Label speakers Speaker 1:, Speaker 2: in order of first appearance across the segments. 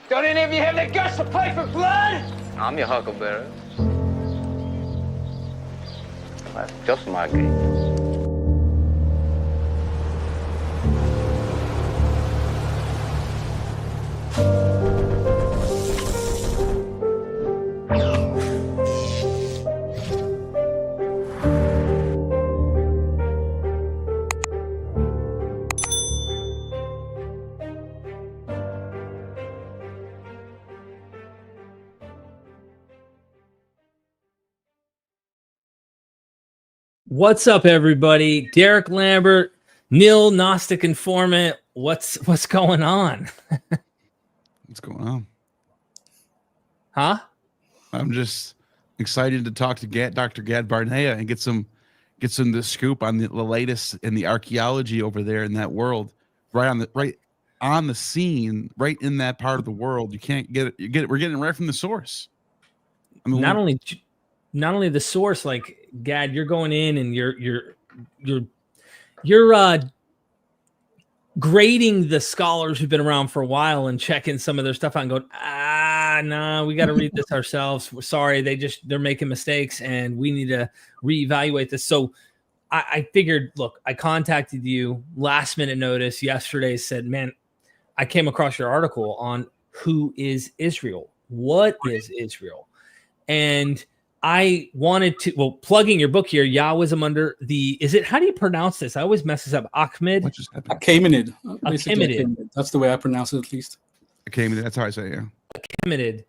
Speaker 1: Don't any of you have the guts to play for blood?
Speaker 2: I'm your huckleberry. That's just my game.
Speaker 3: What's up, everybody? Derek Lambert, Neil Gnostic Informant. What's going on?
Speaker 4: What's going on?
Speaker 3: Huh?
Speaker 4: I'm just excited to talk to Dr. Gad Barnea and get some the scoop on the latest in the archaeology over there in that world, right on the scene, right in that part of the world. You can't get it. We're getting it right from the source. I mean,
Speaker 3: not only the source, like Gad, you're going in and you're grading the scholars who've been around for a while and checking some of their stuff out and going, no, we got to read this ourselves. We're sorry, they're making mistakes and we need to reevaluate this. So I figured, look, I contacted you last minute notice yesterday, said, man, I came across your article on who is Israel? What is Israel? And I wanted to, plugging your book here, Yahwism under the, how do you pronounce this? I always mess this up. Achaemenid.
Speaker 5: Achaemenid. That's the way I pronounce it, at least.
Speaker 4: Achaemenid. That's how I say it. Yeah.
Speaker 3: Achaemenid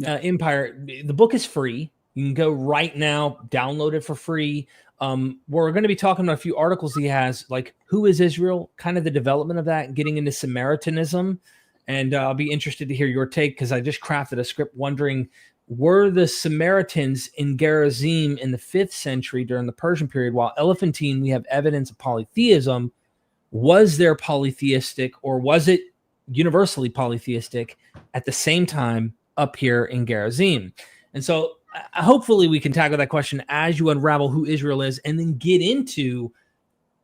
Speaker 3: Empire. The book is free. You can go right now, download it for free. We're going to be talking about a few articles he has, like who is Israel, kind of the development of that, getting into Samaritanism. And I'll be interested to hear your take because I just crafted a script wondering, were the Samaritans in Gerizim in the 5th century during the Persian period, while Elephantine, we have evidence of polytheism, was there polytheistic or was it universally polytheistic at the same time up here in Gerizim? And so hopefully we can tackle that question as you unravel who Israel is and then get into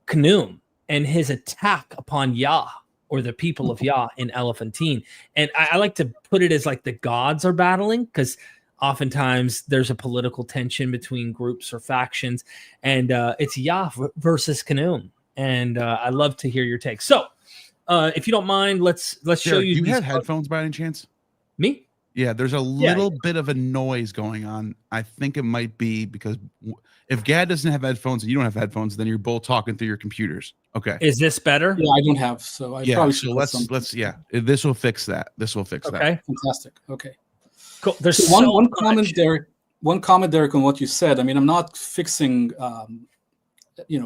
Speaker 3: Khnum and his attack upon Yah, or the people of Yah in Elephantine. And I like to put it as like the gods are battling, because oftentimes there's a political tension between groups or factions, and it's Yah versus Khnum. And I'd love to hear your take. So if you don't mind, let's show you.
Speaker 4: Do you have headphones by any chance?
Speaker 3: Me?
Speaker 4: Yeah, there's a little bit of a noise going on. I think it might be because if Gad doesn't have headphones and you don't have headphones, then you're both talking through your computers. Okay.
Speaker 3: Is this better?
Speaker 5: Yeah, I don't have, so I probably should.
Speaker 4: So let's this will fix that. This will fix that.
Speaker 3: Okay.
Speaker 5: Fantastic. Okay.
Speaker 3: Cool. There's
Speaker 5: one comment, Derek. One comment, Derek, on what you said. I mean, I'm not fixing,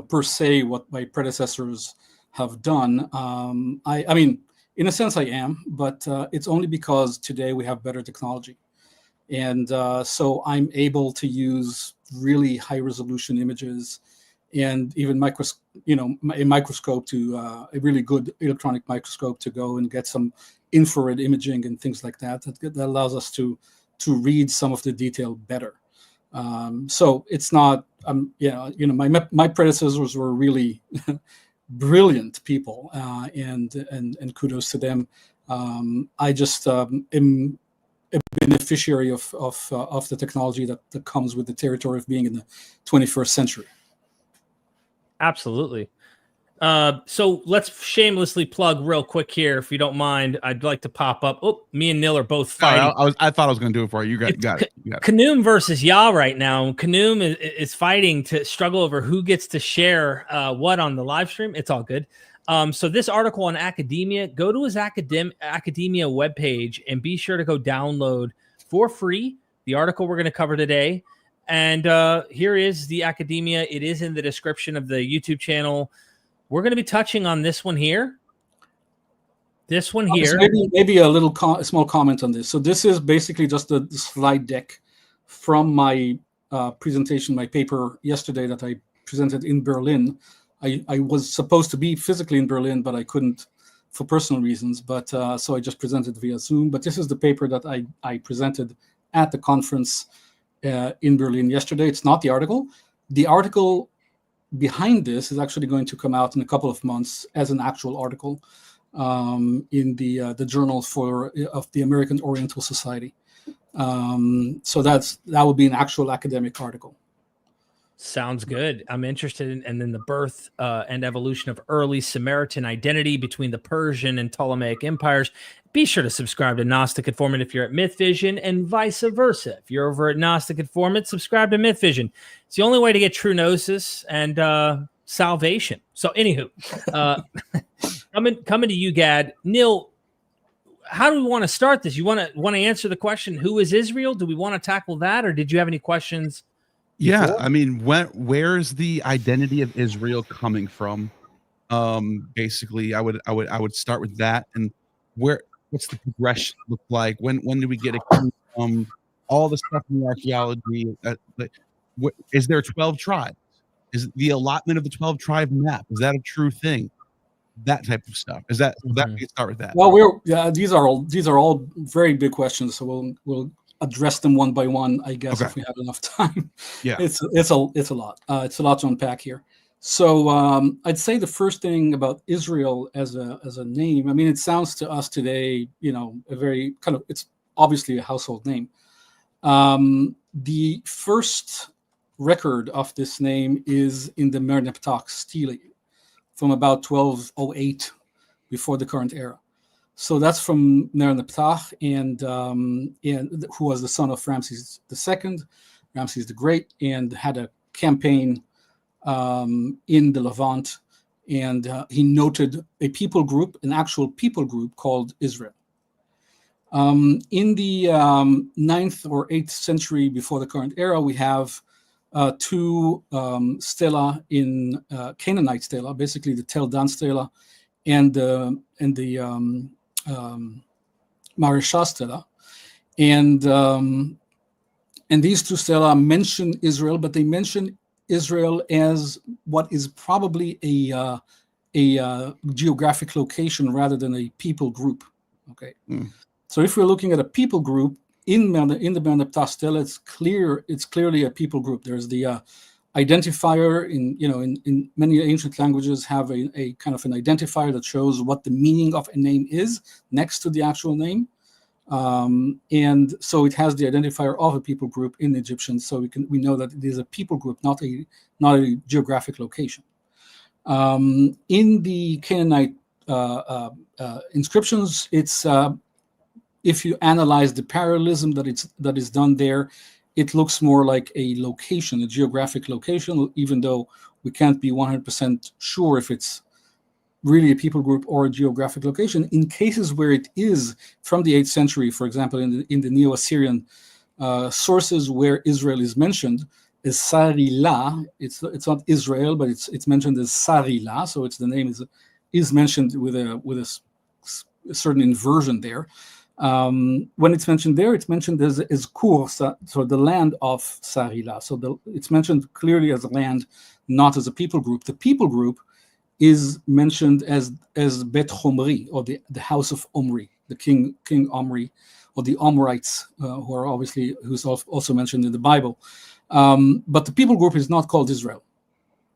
Speaker 5: per se what my predecessors have done. I mean, in a sense, I am, but it's only because today we have better technology, and so I'm able to use really high resolution images, and even a microscope to a really good electronic microscope to go and get some infrared imaging and things like that. That allows us to read some of the detail better. So it's not, my predecessors were really brilliant people, and kudos to them. I just am a beneficiary of the technology that comes with the territory of being in the 21st century.
Speaker 3: Absolutely. So let's shamelessly plug real quick here, if you don't mind. I'd like to pop up. Oh, me and Neil are both fighting.
Speaker 4: I thought I was going to do it for you. You got it.
Speaker 3: Khnum versus Yah right now. Khnum is fighting to struggle over who gets to share what on the live stream. It's all good. So this article on academia, go to his academia webpage and be sure to go download for free the article we're going to cover today. And here is the academia. It is in the description of the YouTube channel. We're going to be touching on this one here. This one here.
Speaker 5: Maybe a small comment on this. So this is basically just the slide deck from my presentation, my paper yesterday that I presented in Berlin. I was supposed to be physically in Berlin, but I couldn't for personal reasons. But so I just presented via Zoom. But this is the paper that I presented at the conference in Berlin yesterday. It's not the article. The article behind this is actually going to come out in a couple of months as an actual article. in the journal of the American Oriental Society. So that would be an actual academic article.
Speaker 3: Sounds good. I'm interested in, and then the birth and evolution of early Samaritan identity between the Persian and Ptolemaic empires. Be sure to subscribe to Gnostic Informant if you're at MythVision, and vice versa. If you're over at Gnostic Informant, subscribe to MythVision. It's the only way to get true gnosis and salvation. So, anywho, coming to you, Gad. Neil, how do we want to start this? You want to answer the question, who is Israel? Do we want to tackle that, or did you have any questions?
Speaker 4: Yeah, I mean, where's the identity of Israel coming from? Basically, I would start with that, and what's the progression look like? When do we get a kingdom? All the stuff in the archaeology. Is there 12 tribes? Is the allotment of the 12 tribe map? Is that a true thing? That type of stuff. Is that? That we start with that.
Speaker 5: Well, these are all very big questions. So we'll address them one by one, I guess, if we have enough time.
Speaker 4: Yeah,
Speaker 5: it's a lot. It's a lot to unpack here. So I'd say the first thing about Israel as a name. I mean, it sounds to us today, a very kind of, it's obviously a household name. The first record of this name is in the Merneptah stele from about 1208 before the current era. So that's from Merneptah, and who was the son of Ramses II, Ramses the Great, and had a campaign in the Levant, and he noted a people group, an actual people group called Israel. In the 9th or 8th century before the current era, we have two stela in Canaanite stela, basically the Tel Dan stela and the Marisha stela, and these two stela mention Israel, but they mention Israel as what is probably a geographic location rather than a people group. Okay, so if we're looking at a people group in the Merneptah stela, it's clearly a people group. There's the identifier in many ancient languages have a kind of an identifier that shows what the meaning of a name is next to the actual name, and so it has the identifier of a people group in Egyptian. So we know that it is a people group, not a geographic location. In the Canaanite inscriptions, it's if you analyze the parallelism that is done there, it looks more like a location, a geographic location, even though we can't be 100% sure if it's really a people group or a geographic location. In cases where it is from the 8th century, for example, in the Neo-Assyrian sources where Israel is mentioned, is Sarila. It's not Israel, but it's mentioned as Sarila. So the name is mentioned with a certain inversion there. When it's mentioned there, it's mentioned as Kur, so the land of Sarila. So it's mentioned clearly as a land, not as a people group. The people group is mentioned as Bet Omri, or the house of Omri, the king Omri, or the Omrites, who's also mentioned in the Bible. But the people group is not called Israel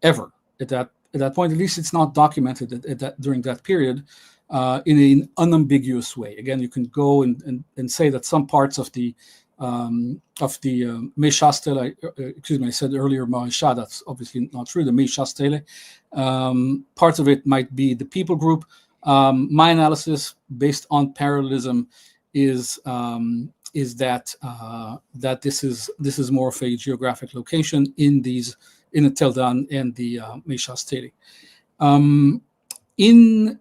Speaker 5: ever at that point. At least it's not documented during that period. In an unambiguous way. Again, you can go and say that some parts of the Mesha stele, excuse me, I said earlier Marisha, that's obviously not true. The Mesha stele, parts of it might be the people group. My analysis, based on parallelism, is that this is more of a geographic location in the Tel Dan and the Mesha stele. In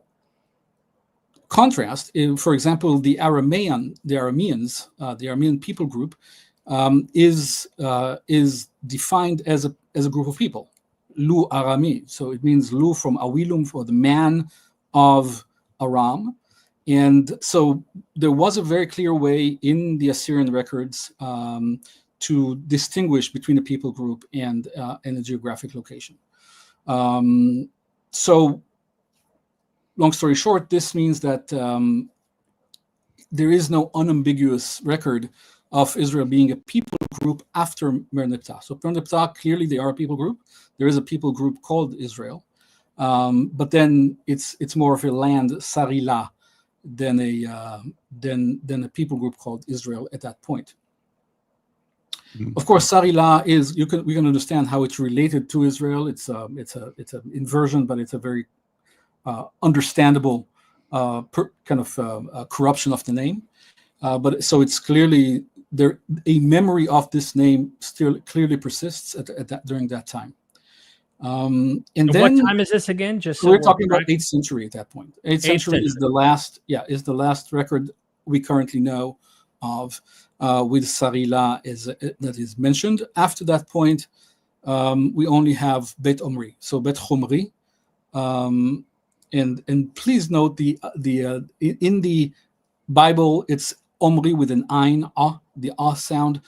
Speaker 5: contrast, for example, the Arameans, the Aramean people group, is defined as a group of people, Lu Arami. So it means Lu from Awilum, for the man of Aram, and so there was a very clear way in the Assyrian records to distinguish between a people group and a geographic location. So, long story short, this means that there is no unambiguous record of Israel being a people group after Merneptah. So Merneptah, clearly they are a people group. There is a people group called Israel. But then it's more of a land Sarila than a people group called Israel at that point. Of course, Sarila is we can understand how it's related to Israel. It's an inversion, but it's a very understandable corruption of the name. But so it's clearly there. A memory of this name still clearly persists during that time. And then,
Speaker 3: what time is this again? Just so
Speaker 5: we're talking about 8th century at that point. 8th century is the last record we currently know of with Sarila that is mentioned. After that point, we only have Bet Omri, so Bet Chomri, and please note in the Bible it's Omri with an ayin, the sound,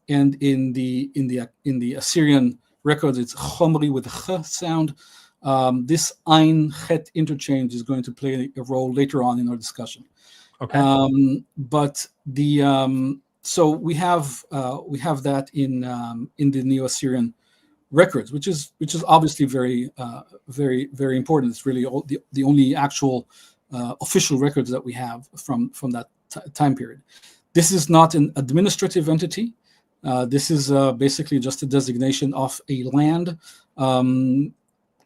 Speaker 5: and in the Assyrian records it's Chomri with a ch sound. This ayin chet interchange is going to play a role later on in our discussion.
Speaker 3: Okay.
Speaker 5: But so we have that in the Neo-Assyrian records, which is obviously very very important. It's really the only actual official records that we have from that time period. This is not an administrative entity. This is basically just a designation of a land.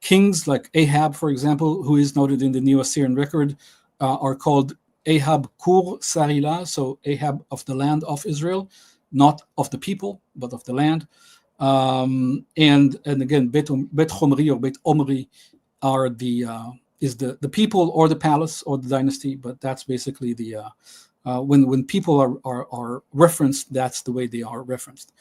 Speaker 5: Kings like Ahab, for example, who is noted in the Neo-Assyrian record, are called Ahab Kur Sarila, so Ahab of the land of Israel, not of the people, but of the land. And again, Bet Chomri or Bet Omri are is the people or the palace or the dynasty, but that's basically when people are referenced, that's the way they are referenced.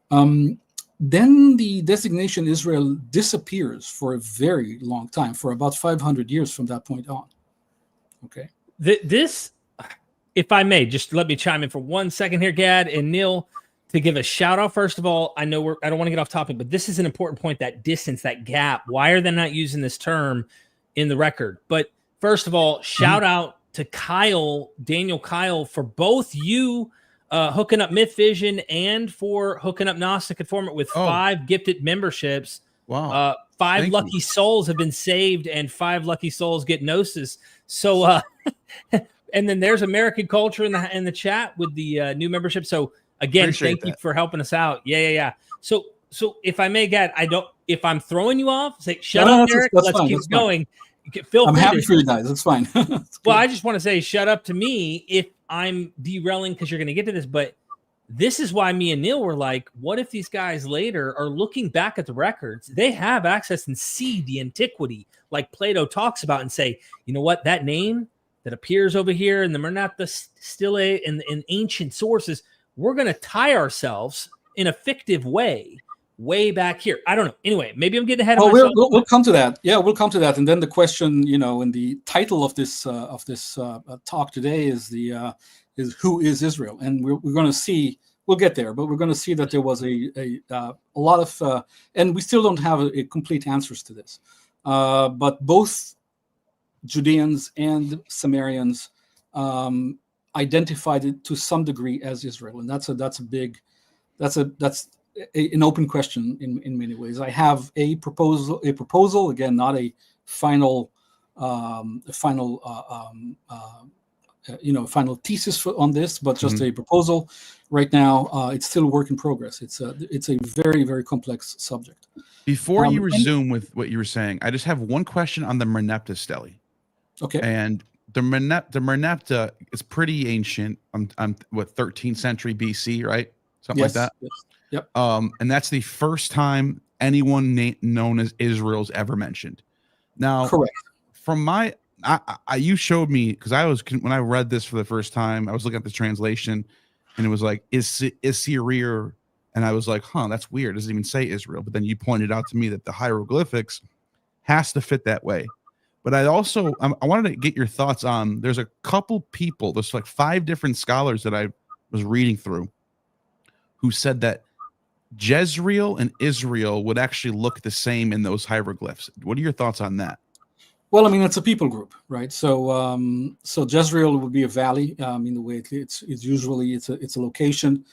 Speaker 5: Then the designation Israel disappears for a very long time, for about 500 years from that point on. Okay.
Speaker 3: This, if I may, just let me chime in for 1 second here, Gad and Neil, to give a shout out. First of all, I know I don't want to get off topic, but this is an important point, that distance, that gap. Why are they not using this term in the record? But first of all, shout out to Daniel Kyle, for both you hooking up MythVision and for hooking up Gnostic Informant with 5 gifted memberships.
Speaker 4: Wow.
Speaker 3: 5 lucky souls have been saved, and 5 lucky souls get gnosis. So, and then there's American Culture in the chat with the new membership. So again, thank you for helping us out. Yeah. So if I may, Gad, if I'm throwing you off, say shut up, Derek. Let's keep going.
Speaker 5: I'm happy for you guys. It's fine.
Speaker 3: Well, I just want to say shut up to me if I'm derailing, because you're going to get to this, but this is why me and Neil were like, what if these guys later are looking back at the records? They have access and see the antiquity, like Plato talks about, and say, you know what, that name that appears over here in the Mernaptah Stele in ancient sources, we're going to tie ourselves in a fictive way back here. I don't know. Anyway, maybe I'm getting ahead of myself.
Speaker 5: We'll come to that. Yeah, we'll come to that. And then the question, in the title of this talk today is who is Israel? And we're going to see. We'll get there, but we're going to see that there was a lot of, and we still don't have a complete answers to this. But both Judeans and Samarians identified it to some degree as Israel, and that's an open question in many ways. I have a proposal again, not a final final thesis on this, but just a proposal. Right now, it's still a work in progress. It's a very, very complex subject.
Speaker 4: Before you resume with what you were saying, I just have one question on the Mernaptah Stele.
Speaker 5: Okay.
Speaker 4: And the Mernaptah is pretty ancient. I'm what, 13th century BC, right? Something like that.
Speaker 5: Yes. Yep.
Speaker 4: And that's the first time anyone known as Israel's ever mentioned. Now,
Speaker 5: correct.
Speaker 4: From you showed me, because when I read this for the first time, I was looking at the translation, and it was like Syria, and I was like, that's weird. It doesn't even say Israel. But then you pointed out to me that the hieroglyphics has to fit that way. But I wanted to get your thoughts on. There's a couple people. There's like 5 different scholars that I was reading through, who said that Jezreel and Israel would actually look the same in those hieroglyphs. What are your thoughts on that?
Speaker 5: Well, I mean, it's a people group, right? So, Jezreel would be a valley. In the way it's usually it's a location,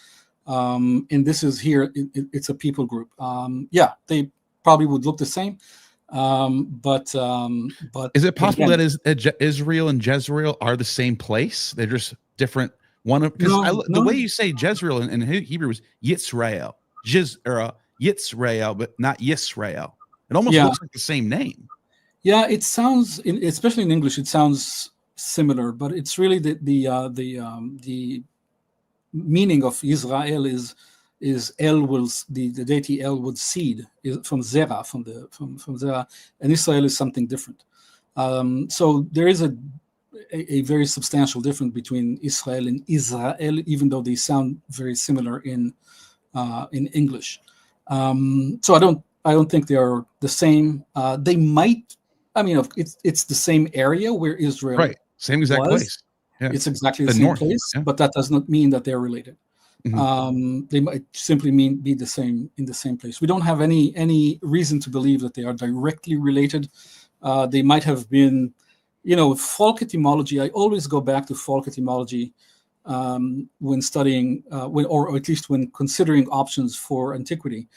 Speaker 5: and this is here. It's a people group. They probably would look the same. But
Speaker 4: is it possible
Speaker 5: again,
Speaker 4: that Israel and Jezreel are the same place? They're just different. The way you say Jezreel in Hebrew is Yitzrael, Yitzrael, but not Yisrael. It almost looks like the same name.
Speaker 5: Yeah, it sounds, especially in English, it sounds similar, but it's really the meaning of Israel is El will, the deity El would seed, is from Zerah, from Zerah, and Israel is something different. So there is a very substantial difference between Israel and Israel, even though they sound very similar in English. So I don't think they are the same. They might. I mean, it's the same area where Israel,
Speaker 4: right? Same exact place.
Speaker 5: Yeah. It's exactly the same
Speaker 4: north
Speaker 5: place, but that does not mean that they're related. Mm-hmm. They might simply be the same in the same place. We don't have any reason to believe that they are directly related. They might have been, folk etymology. I always go back to folk etymology when studying, or at least when considering options for antiquity,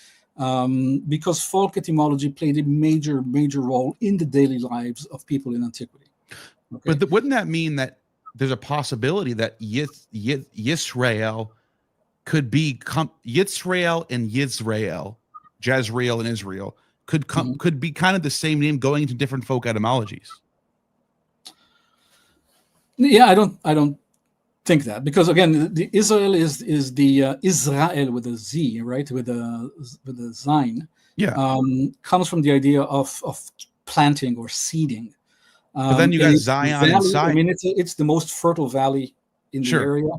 Speaker 5: because folk etymology played a major role in the daily lives of people in antiquity. Okay?
Speaker 4: But wouldn't that mean that there's a possibility that Yisrael could be Yitzrael and Yisrael, Jezreel and Israel could be kind of the same name going into different folk etymologies?
Speaker 5: Yeah, I don't think that, because again, the Israel is the Israel with a Z, right, with a Zayin.
Speaker 4: Yeah,
Speaker 5: comes from the idea of planting or seeding.
Speaker 4: But then you got Zion and Sinai.
Speaker 5: I mean, it's the most fertile valley in the area.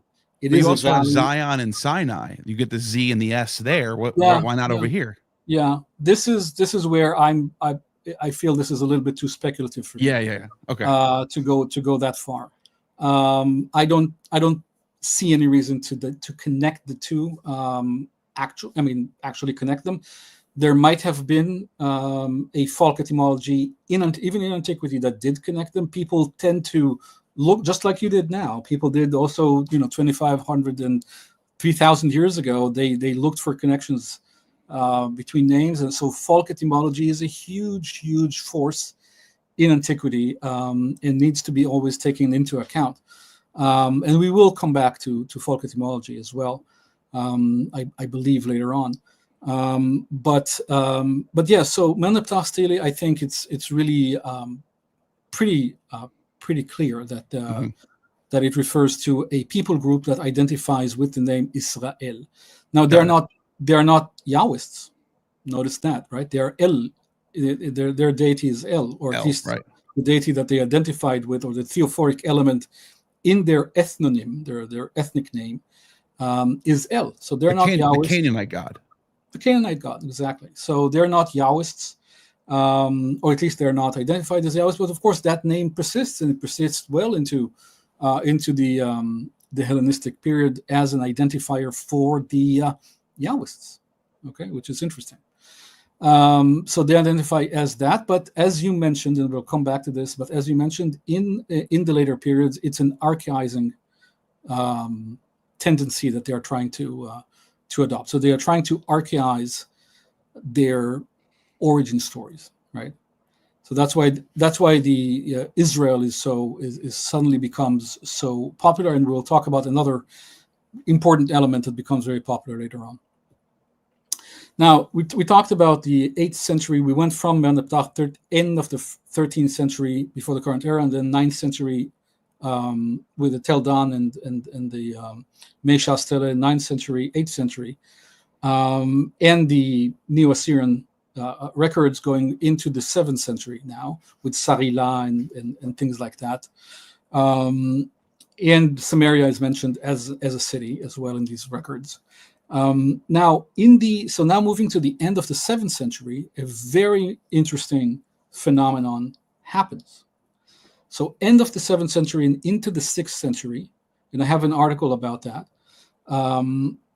Speaker 4: You also have Zion and Sinai. You get the Z and the S there. Why not over here?
Speaker 5: Yeah, this is where I feel this is a little bit too speculative for me.
Speaker 4: Yeah. Okay.
Speaker 5: To go that far. I don't see any reason to connect the two. Actually connect them. There might have been a folk etymology even in antiquity that did connect them. People tend to look just like you did now. People did also, 2,500 and 3,000 years ago. They looked for connections between names, and so folk etymology is a huge force in antiquity, and needs to be always taken into account. And we will come back to folk etymology as well, I believe, later on. But yeah, so Melneptah Stele, I think it's really pretty clear that that it refers to a people group that identifies with the name Israel. Now they're not Yahwists. Notice that, right? They are El. Their deity is El, or at least the deity that they identified with, or the theophoric element in their ethnonym, their ethnic name, is El. So they're not Yahwists.
Speaker 4: The Canaanite god.
Speaker 5: The Canaanite god, exactly. So they're not Yahwists, or at least they're not identified as Yahwists. But of course, that name persists, and it persists well into the Hellenistic period as an identifier for the Yahwists. Okay, which is interesting. So they identify as that, but as you mentioned, and we'll come back to this, but as you mentioned, in the later periods, it's an archaizing tendency that they are trying to adopt. So they are trying to archaize their origin stories, right? So that's why the Israel is suddenly becomes so popular, and we'll talk about another important element that becomes very popular later on. Now, we talked about the 8th century. We went from Melneptah, end of the 13th century before the current era, and then 9th century with the Tel Dan and the Mesha Stele, 9th century, 8th century, and the Neo-Assyrian records going into the 7th century now with Sarila and things like that. And Samaria is mentioned as a city as well in these records. Now moving to the end of the 7th century, a very interesting phenomenon happens. So end of the 7th century and into the 6th century, and I have an article about that,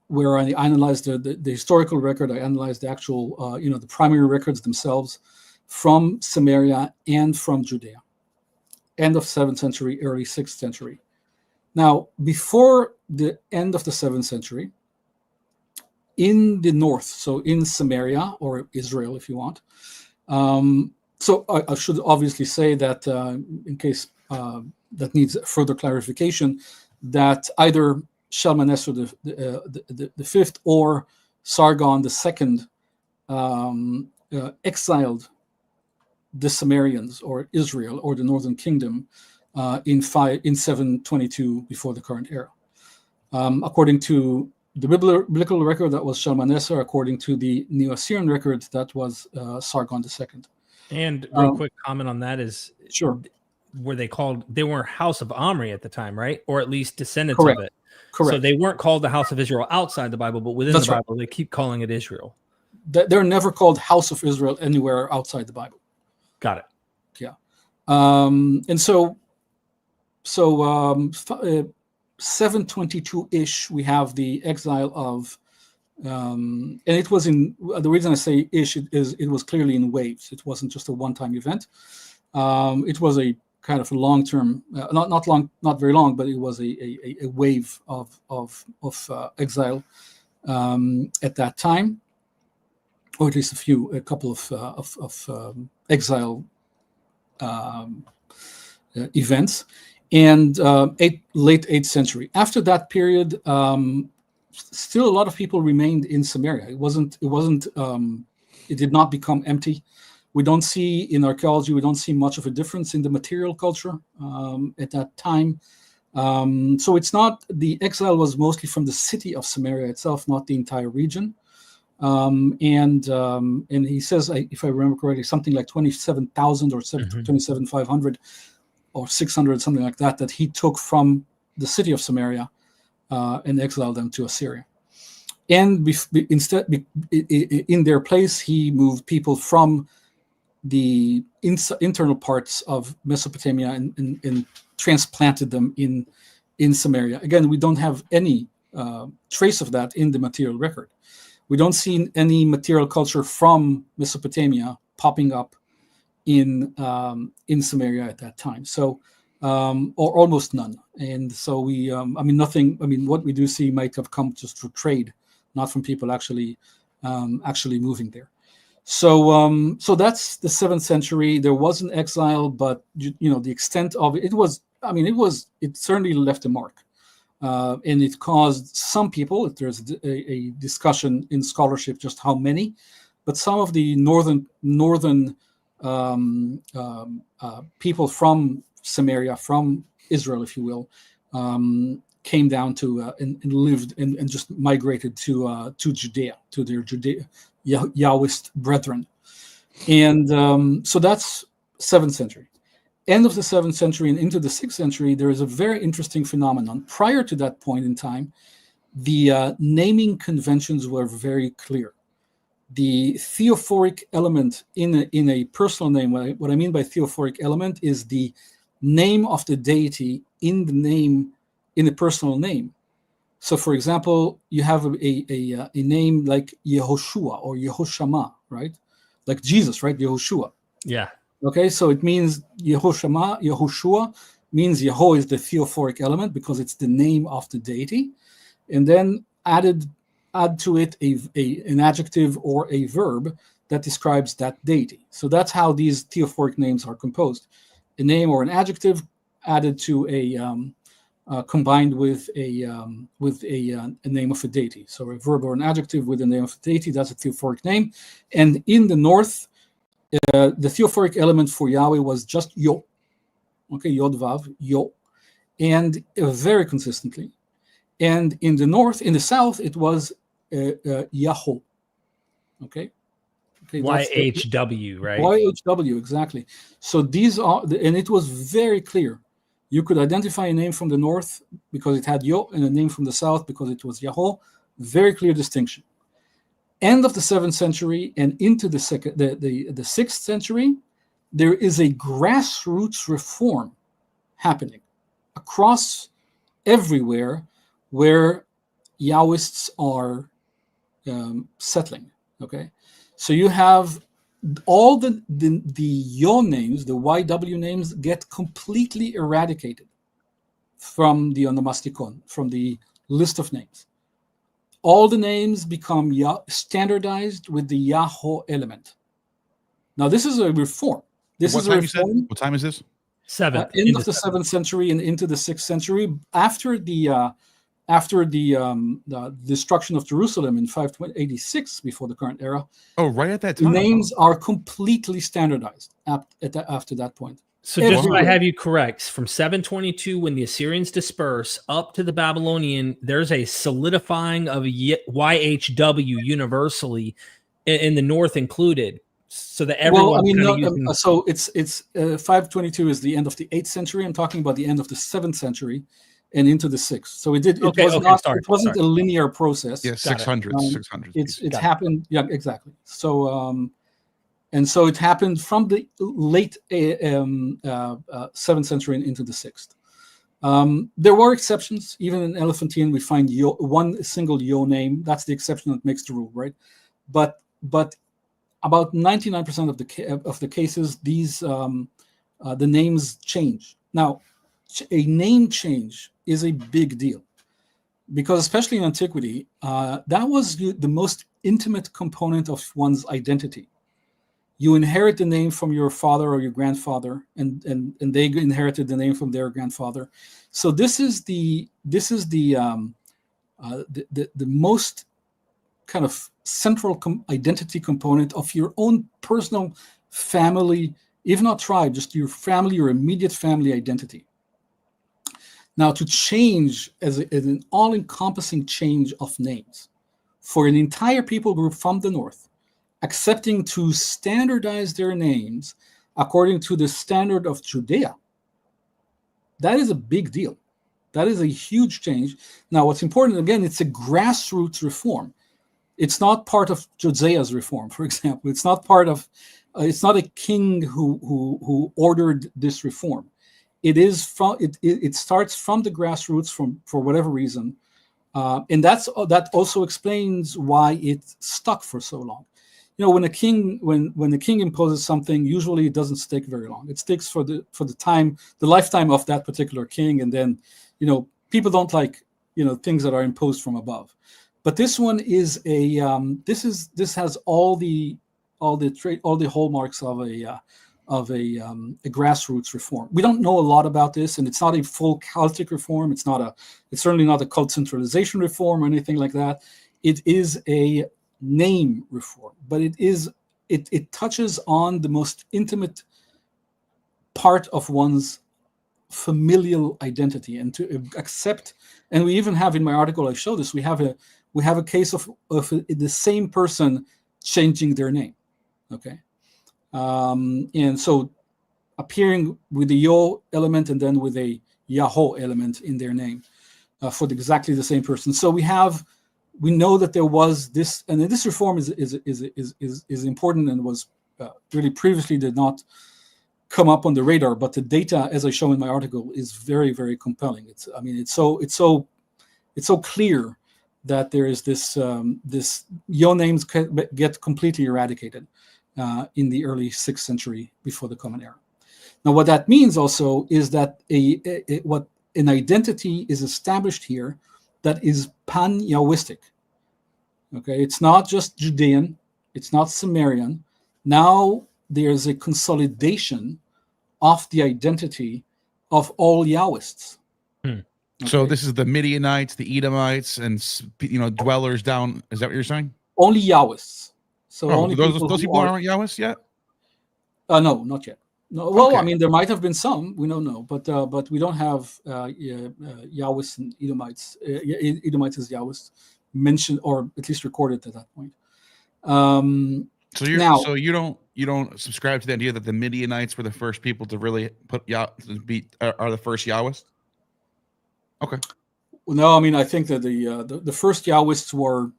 Speaker 5: where I analyzed the historical record. I analyzed the actual, the primary records themselves from Samaria and from Judea. End of 7th century, early 6th century. Now, before the end of the 7th century, in the north, so in Samaria, or Israel if you want, So I should obviously say that in case that needs further clarification, that either Shalmaneser the fifth or Sargon the second exiled the Samarians or Israel or the Northern Kingdom in 722 before the current era. According to the biblical record, that was Shalmaneser. According to the Neo-Assyrian record, that was Sargon II.
Speaker 3: And real quick comment on that is,
Speaker 5: sure,
Speaker 3: were they called? They were House of Omri at the time, right? Or at least descendants
Speaker 5: correct.
Speaker 3: of it.
Speaker 5: Correct.
Speaker 3: So they weren't called the House of Israel outside the Bible, but within
Speaker 5: That's
Speaker 3: the
Speaker 5: right.
Speaker 3: Bible, they keep calling it Israel.
Speaker 5: They're never called House of Israel anywhere outside the Bible.
Speaker 3: Got it.
Speaker 5: Yeah. And so 722-ish, we have the exile of, and it was in, the reason I say ish is it was clearly in waves. It wasn't just a one-time event. It was a kind of a long-term, not very long, but it was a wave of exile at that time, or at least a couple of exile events. And late 8th century. After that period, still a lot of people remained in Samaria. It did not become empty. We don't see in archaeology, we don't see much of a difference in the material culture at that time. So it's not, the exile was mostly from the city of Samaria itself, not the entire region. And he says, if I remember correctly, something like 27,000 or 27,500 or 600, something like that, that he took from the city of Samaria and exiled them to Assyria. And instead, in their place, he moved people from the internal parts of Mesopotamia and transplanted them in Samaria. Again, we don't have any trace of that in the material record. We don't see any material culture from Mesopotamia popping up in Samaria at that time. So, or almost none. And so nothing. What we do see might have come just through trade, not from people actually moving there. So, so that's the 7th century. There was an exile, but the extent of it certainly left a mark. And it caused some people, if there's a discussion in scholarship just how many, but some of the northern people from Samaria, from Israel, if you will, came down to and lived and just migrated to Judea, to their Yahwist brethren. And so that's 7th century. End of the 7th century and into the 6th century, there is a very interesting phenomenon. Prior to that point in time, the naming conventions were very clear. The theophoric element in a personal name, what I mean by theophoric element is the name of the deity in the personal name. So, for example, you have a name like Yehoshua or Yehoshama, right? Like Jesus, right? Yehoshua.
Speaker 3: Yeah.
Speaker 5: Okay, so it means Yehoshua means Yeho is the theophoric element because it's the name of the deity, and then add to it an adjective or a verb that describes that deity. So that's how these theophoric names are composed: a name or an adjective added to combined with a name of a deity. So a verb or an adjective with the name of a deity, that's a theophoric name. And in the north, the theophoric element for Yahweh was just Yo. Okay, Yod Vav, Yo. And very consistently. And in the south, it was Yahoo. Okay?
Speaker 3: YHW, right?
Speaker 5: YHW, exactly. So these are, and it was very clear. You could identify a name from the north because it had Yo, and a name from the south because it was Yahoo. Very clear distinction. End of the 7th century and into the 6th century, there is a grassroots reform happening across everywhere where Yahwists are settling. Okay, so you have all the Yo names, the YW names, get completely eradicated from the onomasticon, from the list of names. All the names become standardized with the Yahoo element. Now, this is a reform. This is a reform.
Speaker 4: What time is this?
Speaker 5: End of the 7th century and into the 6th century, after the destruction of Jerusalem in 586 before the current era.
Speaker 4: Oh, right at that time.
Speaker 5: Names are completely standardized after that point.
Speaker 3: So just so I have you correct, from 722, when the Assyrians disperse, up to the Babylonian, there's a solidifying of YHW universally, in the north included, so that everyone.
Speaker 5: So it's 522 is the end of the 8th century. I'm talking about the end of the 7th century and into the 6th. So it wasn't a linear process.
Speaker 4: Yeah, 600.
Speaker 5: It's happened. Yeah, exactly. So and so it happened from the late 7th century and into the 6th. There were exceptions. Even in Elephantine, we find one single Yo name. That's the exception that makes the rule, right? But about 99% of the cases, these the names change. Now, a name change is a big deal, because especially in antiquity, that was the most intimate component of one's identity. You inherit the name from your father or your grandfather, and they inherited the name from their grandfather. So this is the most kind of central identity component of your own personal family, if not tribe, just your family, your immediate family identity. Now, to change as an all-encompassing change of names for an entire people group from the north, accepting to standardize their names according to the standard of Judea, that is a big deal. That is a huge change. Now, what's important, again, it's a grassroots reform. It's not part of Joseah's reform, for example. It's not part of. It's not a king who ordered this reform. It is from. It starts from the grassroots for whatever reason, and that also explains why it stuck for so long. You know, when the king imposes something, usually it doesn't stick very long. It sticks for the lifetime of that particular king, and then, you know, people don't like, you know, things that are imposed from above. But this one is this has all the hallmarks of a grassroots reform. We don't know a lot about this, and it's not a full cultic reform. It's certainly not a cult centralization reform or anything like that. It is a name reform, but it touches on the most intimate part of one's familial identity, and to accept. And we even have, in my article I show this, we have a case of the same person changing their name. Okay, and so appearing with the Yo element and then with a Yahoo element in their name for exactly the same person. So we know that there was this, and this reform is important and was really previously did not come up on the radar. But the data, as I show in my article, is very, very compelling. It's so clear that there is this Yo names get completely eradicated in the early 6th century before the Common Era. Now, what that means also is that what an identity is established here that is pan-Yahwistic. Okay, it's not just Judean, it's not Samarian. Now there's a consolidation of the identity of all Yahwists. Okay.
Speaker 4: So this is the Midianites, the Edomites, and dwellers down. Is that what you're saying?
Speaker 5: Only Yahwists. So only
Speaker 4: those people aren't Yahwists yet?
Speaker 5: No, not yet. No, well, okay. I mean, there might have been some. We don't know, but we don't have Yahwists and Edomites. Edomites as Yahwists mentioned, or at least recorded at that point.
Speaker 4: So you don't subscribe to the idea that the Midianites were the first people to really are the first Yahwists? Okay.
Speaker 5: Well, no, I mean, I think that the first Yahwists were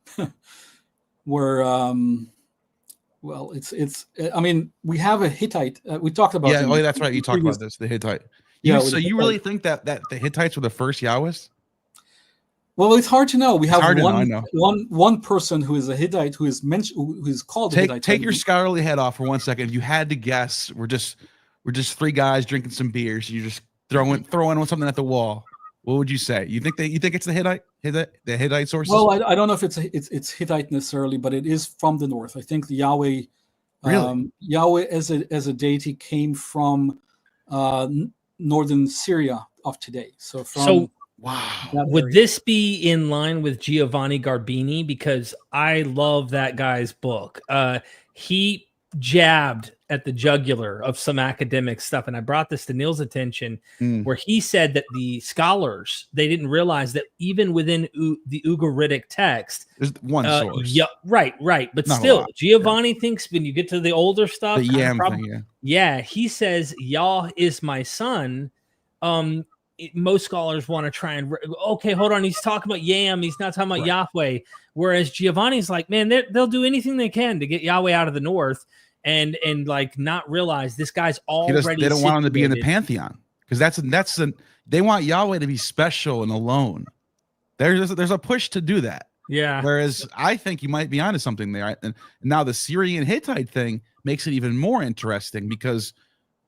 Speaker 5: well, it's. I mean, we have a Hittite. We talked about.
Speaker 4: Yeah, that's right. You talked about this, the Hittite. So you really think that the Hittites were the first Yahwists?
Speaker 5: Well, it's hard to know. We have one person who is a Hittite who is mentioned, who is called Hittite.
Speaker 4: Take your scholarly head off for 1 second. If you had to guess, we're just three guys drinking some beers. You're just throwing something at the wall. What would you say? You think it's the Hittite sources?
Speaker 5: Well, I don't know if it's Hittite necessarily, but it is from the north. I think the Yahweh
Speaker 4: Really?
Speaker 5: Yahweh as a deity came from northern Syria of today. So from
Speaker 4: wow.
Speaker 3: Would this be in line with Giovanni Garbini? Because I love that guy's book. He jabbed at the jugular of some academic stuff. And I brought this to Neil's attention, where he said that the scholars, they didn't realize that even within the Ugaritic text,
Speaker 4: there's one source.
Speaker 3: Yeah, right. But
Speaker 4: Not
Speaker 3: still, Giovanni thinks when you get to the older stuff,
Speaker 4: the yam thing,
Speaker 3: he says, Yah is my son. Most scholars want to try and okay, hold on, he's talking about yam, he's not talking about Yahweh. Whereas Giovanni's like, man, they'll do anything they can to get Yahweh out of the north, and like not realize this guy's already.
Speaker 4: They don't want him to be in the pantheon, because they want Yahweh to be special and alone. There's a push to do that.
Speaker 3: Yeah.
Speaker 4: Whereas I think you might be onto something there. And now the Syrian Hittite thing makes it even more interesting, because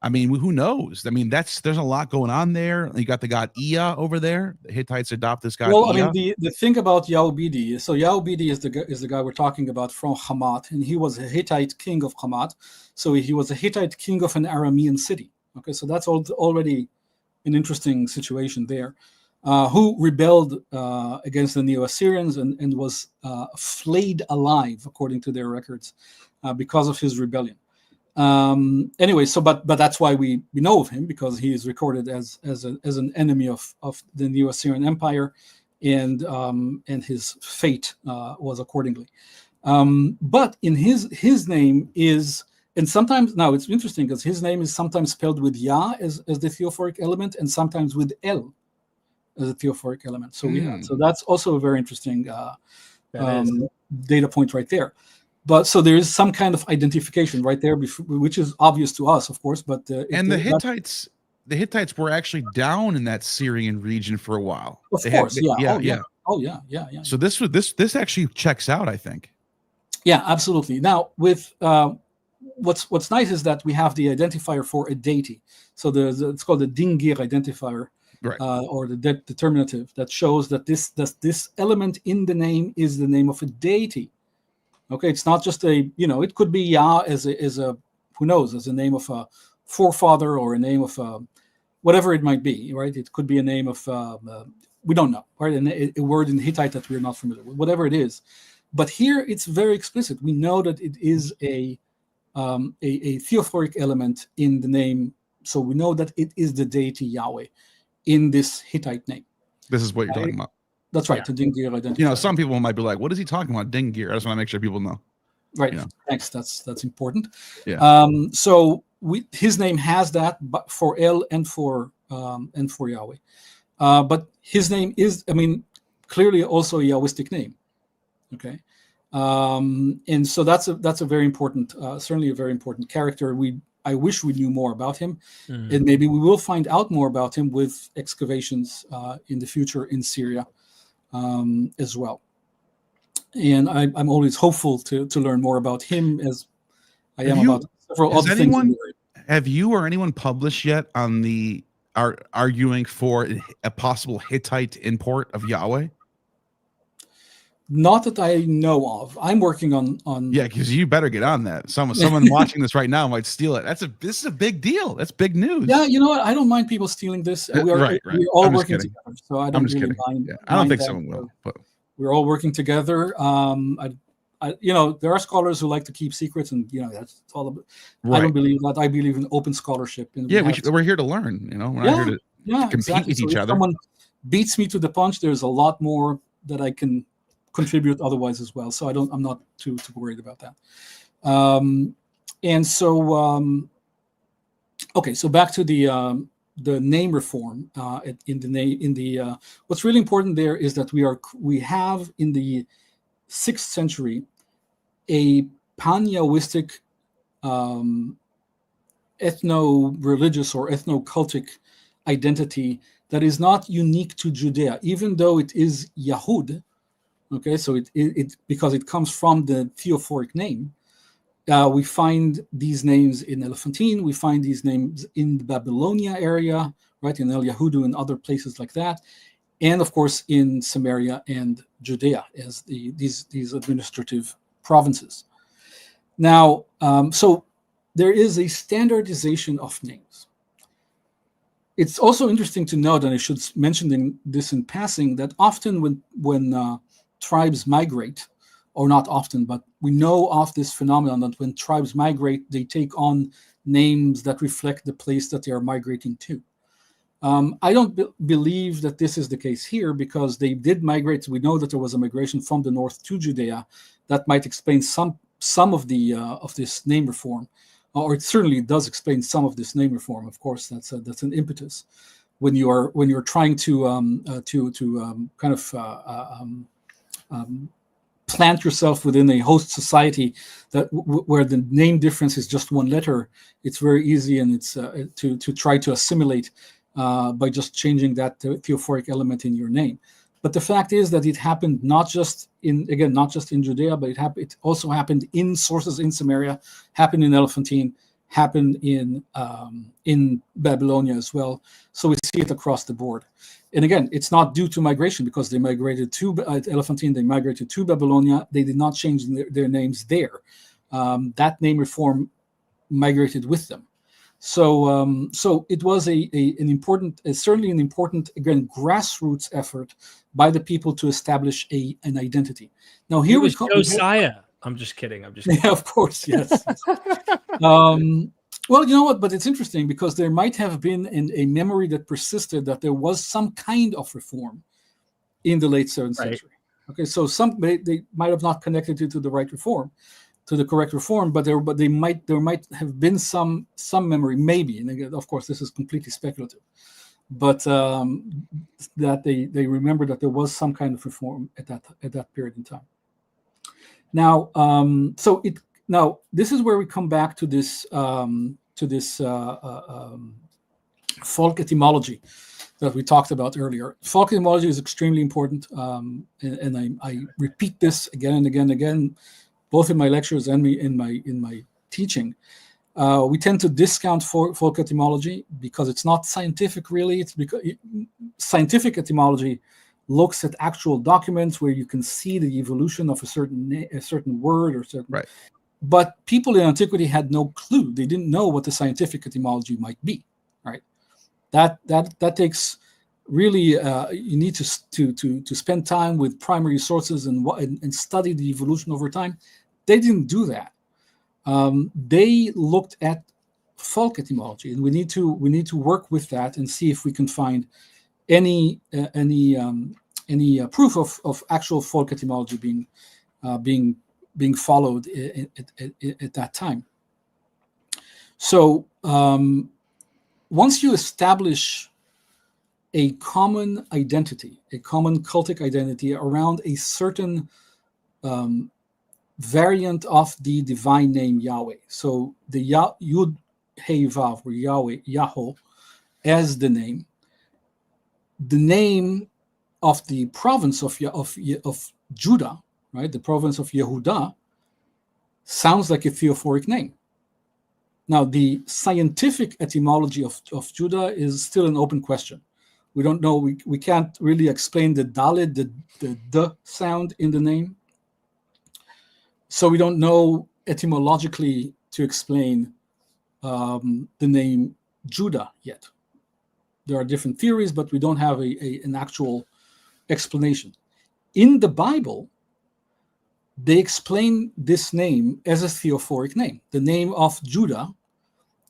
Speaker 4: I mean, who knows? I mean, there's a lot going on there. You got the god Ea over there. The Hittites adopt this god.
Speaker 5: Well,
Speaker 4: Ea.
Speaker 5: I mean, the thing about Yaubidi, so Yaubidi is the guy we're talking about from Hamat, and he was a Hittite king of Hamat. So he was a Hittite king of an Aramean city. Okay, so that's already an interesting situation there. Who rebelled against the Neo-Assyrians and was flayed alive, according to their records, because of his rebellion. Anyway, so but that's why we know of him, because he is recorded as an enemy of the Neo-Assyrian Empire, and his fate was accordingly. But in his name is, and sometimes now it's interesting because his name is sometimes spelled with Yah as the theophoric element, and sometimes with El as a theophoric element. So so that's also a very interesting data point right there. But so there is some kind of identification right there, which is obvious to us, of course. But the
Speaker 4: Hittites were actually down in that Syrian region for a while.
Speaker 5: Of course, yeah.
Speaker 4: So this actually checks out, I think.
Speaker 5: Yeah, absolutely. Now, with what's nice is that we have the identifier for a deity. So it's called the Dingir identifier,
Speaker 4: right.
Speaker 5: Or the determinative, that shows that this element in the name is the name of a deity. Okay, it's not just it could be Yah as a who knows, as a name of a forefather, or a name of whatever it might be, right? It could be a name of we don't know, right? A word in Hittite that we're not familiar with, whatever it is. But here it's very explicit. We know that it is a theophoric element in the name, so we know that it is the deity Yahweh in this Hittite name.
Speaker 4: This is what you're talking about.
Speaker 5: That's right, the Dingir identifier.
Speaker 4: Some people might be like, "What is he talking about, Dingir?" I just want to make sure people know.
Speaker 5: Right. Thanks. That's important.
Speaker 4: Yeah.
Speaker 5: So his name has that, but for El and for Yahweh. But his name is, clearly also a Yahwistic name. Okay. And so that's a very important, certainly a very important character. I wish we knew more about him, and maybe we will find out more about him with excavations in the future in Syria. As well, and I'm always hopeful to learn more about him, as I am about several other things.
Speaker 4: Have you or anyone published yet on arguing for a possible Hittite import of Yahweh?
Speaker 5: Not that I know of. I'm working on.
Speaker 4: Yeah, because you better get on that. Someone watching this right now might steal it. This is a big deal. That's big news.
Speaker 5: Yeah, you know what? I don't mind people stealing this. We're all working together, so I don't really mind.
Speaker 4: Yeah, I don't think someone will. But
Speaker 5: we're all working together. There are scholars who like to keep secrets, and that's all about. Right. I don't believe that. I believe in open scholarship. And
Speaker 4: we're here to learn. We're not here to compete with each other. If someone
Speaker 5: beats me to the punch, there's a lot more that I can contribute otherwise as well. So I'm not too worried about that. So back to the name reform what's really important there is that we have in the 6th century a pan-Yahwistic ethno-religious or ethno-cultic identity that is not unique to Judea, even though it is Yehud. Okay, so it because it comes from the theophoric name. We find these names in Elephantine. We find these names in the Babylonia area, right, in El Yehudu and other places like that, and of course in Samaria and Judea as these administrative provinces. Now, so there is a standardization of names. It's also interesting to note, and I should mention this in passing, that often when tribes migrate, or not often, but we know of this phenomenon that when tribes migrate, they take on names that reflect the place that they are migrating to. I don't believe that this is the case here, because they did migrate. We know that there was a migration from the north to Judea. That might explain some of this name reform, or it certainly does explain some of this name reform. Of course, that's an impetus when you're trying to kind of plant yourself within a host society where the name difference is just one letter. It's very easy, and it's to try to assimilate by just changing that theophoric element in your name. But the fact is that it happened not just in Judea, but it also happened in sources in Samaria, happened in Elephantine, happened in Babylonia as well. So we see it across the board. And again, it's not due to migration, because they migrated to Elephantine, they migrated to Babylonia. They did not change their names there. That name reform migrated with them. So it was certainly an important, again, grassroots effort by the people to establish an identity. Now here we come.
Speaker 3: Josiah. I'm just kidding.
Speaker 5: Yeah, of course, yes. Well, you know what? But it's interesting, because there might have been a memory that persisted that there was some kind of reform in the late 7th century. Okay, so they might have not connected it to the right reform, to the correct reform, but there might have been some memory, maybe. And again, of course, this is completely speculative, but that they remember that there was some kind of reform at that period in time. Now, now this is where we come back to this folk etymology that we talked about earlier. Folk etymology is extremely important, and I repeat this again and again and again, both in my lectures and in my teaching. We tend to discount folk etymology because it's not scientific, really. It's because scientific etymology looks at actual documents where you can see the evolution of a certain word or certain.
Speaker 4: Right.
Speaker 5: But people in antiquity had no clue. They didn't know what the scientific etymology might be. Right. That takes really you need to spend time with primary sources and study the evolution over time. They didn't do that. They looked at folk etymology, and we need to work with that and see if we can find any proof of actual folk etymology being followed at that time. So once you establish a common identity, a common cultic identity around a certain variant of the divine name Yahweh. So the Yud Hey Vav, or Yahweh, Yahweh, as the name of the province of Judah, right? The province of Yehuda sounds like a theophoric name. Now, the scientific etymology of Judah is still an open question. We don't know. We can't really explain the Daled, the D sound in the name. So we don't know etymologically to explain the name Judah yet. There are different theories, but we don't have an actual explanation. In the Bible, they explain this name as a theophoric name. The name of Judah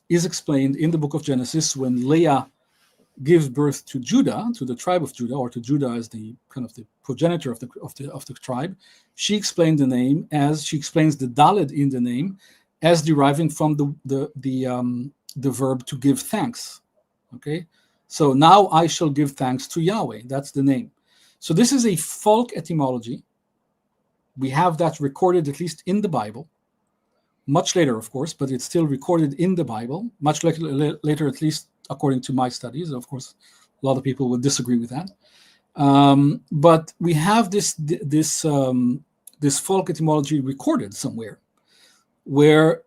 Speaker 5: is explained in the book of Genesis when Leah gives birth to Judah, to the tribe of Judah, or to Judah as the kind of the progenitor of the tribe. She explained the name as she explains the Daled in the name as deriving from the verb to give thanks. Okay, so now I shall give thanks to Yahweh. That's the name. So this is a folk etymology. We have that recorded at least in the Bible. Much later, of course, but it's still recorded in the Bible. Much later, at least according to my studies. Of course, a lot of people would disagree with that. But we have this folk etymology recorded somewhere, where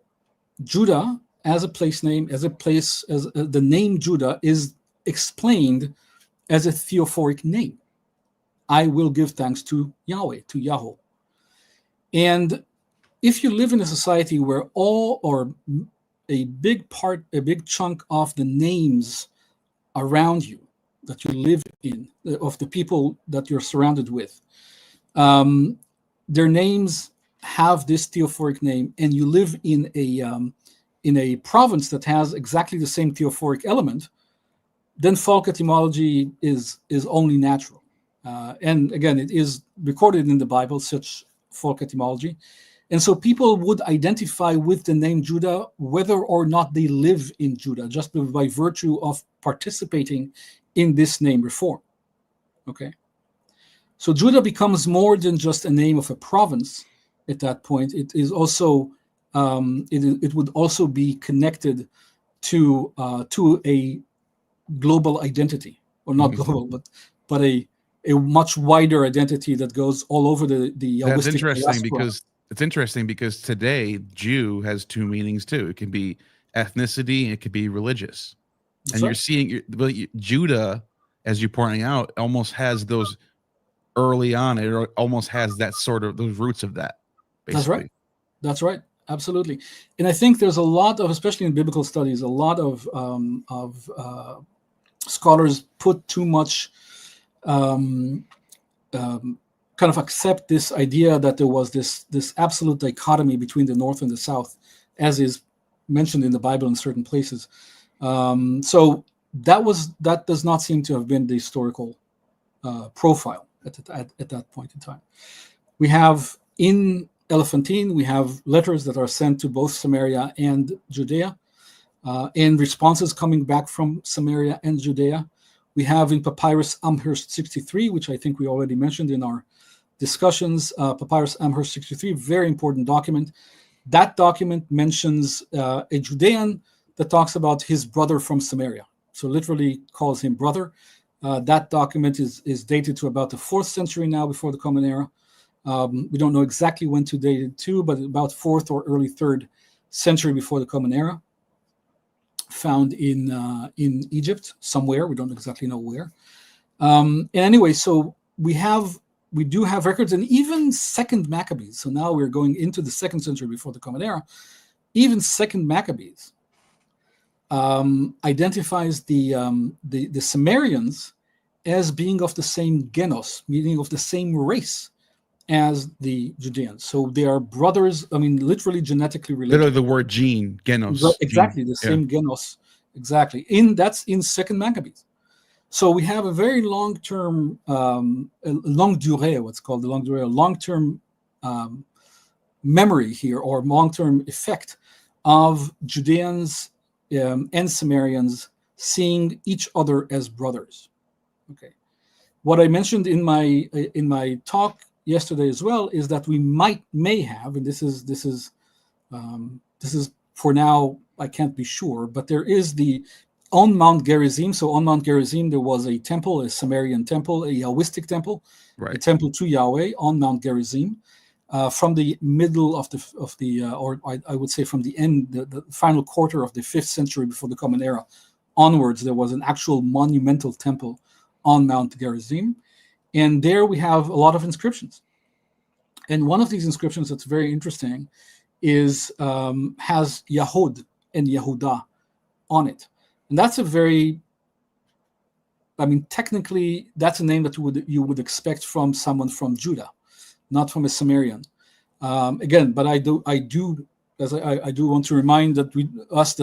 Speaker 5: Judah, as a place name, as the name Judah is explained as a theophoric name. I will give thanks to Yahweh, to Yahweh. And if you live in a society where all or a big chunk of the names around you that you live in, of the people that you're surrounded with, their names have this theophoric name, and you live in a province that has exactly the same theophoric element, then folk etymology is only natural. And again, it is recorded in the Bible, such folk etymology. And so people would identify with the name Judah, whether or not they live in Judah, just by virtue of participating in this name reform. Okay. So Judah becomes more than just a name of a province at that point. It is also, it would also be connected to a global identity, or not global, but a much wider identity that goes all over the
Speaker 4: That's
Speaker 5: Yahwistic
Speaker 4: interesting
Speaker 5: diaspora.
Speaker 4: because it's interesting because today Jew has two meanings too. It can be ethnicity and it could be religious. And you're seeing Judah, as you're pointing out, almost has those early on. It almost has that sort of those roots of that. Basically.
Speaker 5: That's right. That's right. Absolutely. And I think there's a lot of, especially in biblical studies, a lot of scholars put too much, kind of accept this idea that there was this absolute dichotomy between the North and the South, as is mentioned in the Bible in certain places. So that does not seem to have been the historical profile at that point in time. We have in Elephantine, we have letters that are sent to both Samaria and Judea, and responses coming back from Samaria and Judea. We have in Papyrus Amherst 63, which I think we already mentioned in our discussions, Papyrus Amherst 63, very important document. That document mentions a Judean that talks about his brother from Samaria. So literally calls him brother. That document is dated to about the 4th century now before the Common Era. We don't know exactly when to date it to, but about 4th or early 3rd century before the Common Era. Found in Egypt somewhere. We don't exactly know where. And anyway, so we do have records, and even Second Maccabees. So now we're going into the 2nd century before the Common Era. Even Second Maccabees identifies the Samarians as being of the same genos, meaning of the same race as the Judeans. So they are brothers, I mean, literally genetically related.
Speaker 4: Literally the word gene, genos.
Speaker 5: Exactly,
Speaker 4: gene.
Speaker 5: the same genos. Exactly. That's in Second Maccabees. So we have a very long-term, longue durée, what's called the longue durée, long-term memory here, or long-term effect of Judeans and Samarians seeing each other as brothers. Okay. What I mentioned in my talk yesterday as well is that we may have, and this is for now, I can't be sure, but there is on Mount Gerizim. So on Mount Gerizim, there was a temple, a Samarian temple, a Yahwistic temple, right. A temple to Yahweh on Mount Gerizim. From the middle of the or I would say from the end, the final quarter of the 5th century before the Common Era onwards, there was an actual monumental temple on Mount Gerizim. And there we have a lot of inscriptions. And one of these inscriptions that's very interesting has Yehud and Yehudah on it. And that's technically, that's a name that you would expect from someone from Judah, not from a Samarian. Again, but I do want to remind that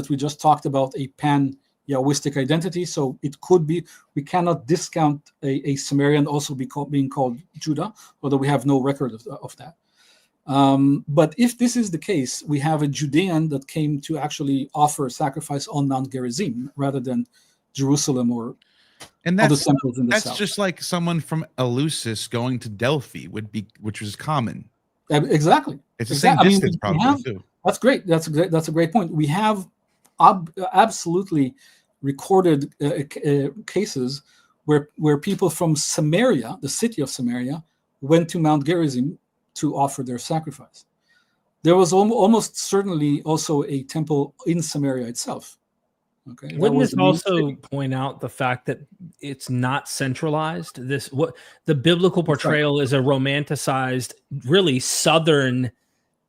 Speaker 5: we just talked about a pan-Yahwistic identity, so it could be, we cannot discount a Samarian also being called Judah, although we have no record of that. But if this is the case, we have a Judean that came to actually offer a sacrifice on Mount Gerizim rather than Jerusalem or other temples in the south.
Speaker 4: That's just like someone from Eleusis going to Delphi which was common.
Speaker 5: Exactly.
Speaker 4: It's the same distance, probably too.
Speaker 5: That's great. That's a great point. We have absolutely recorded cases where people from Samaria, the city of Samaria, went to Mount Gerizim to offer their sacrifice. There was almost certainly also a temple in Samaria itself. Okay.
Speaker 3: Wouldn't this also point out the fact that it's not centralized? What the biblical portrayal is a romanticized, really southern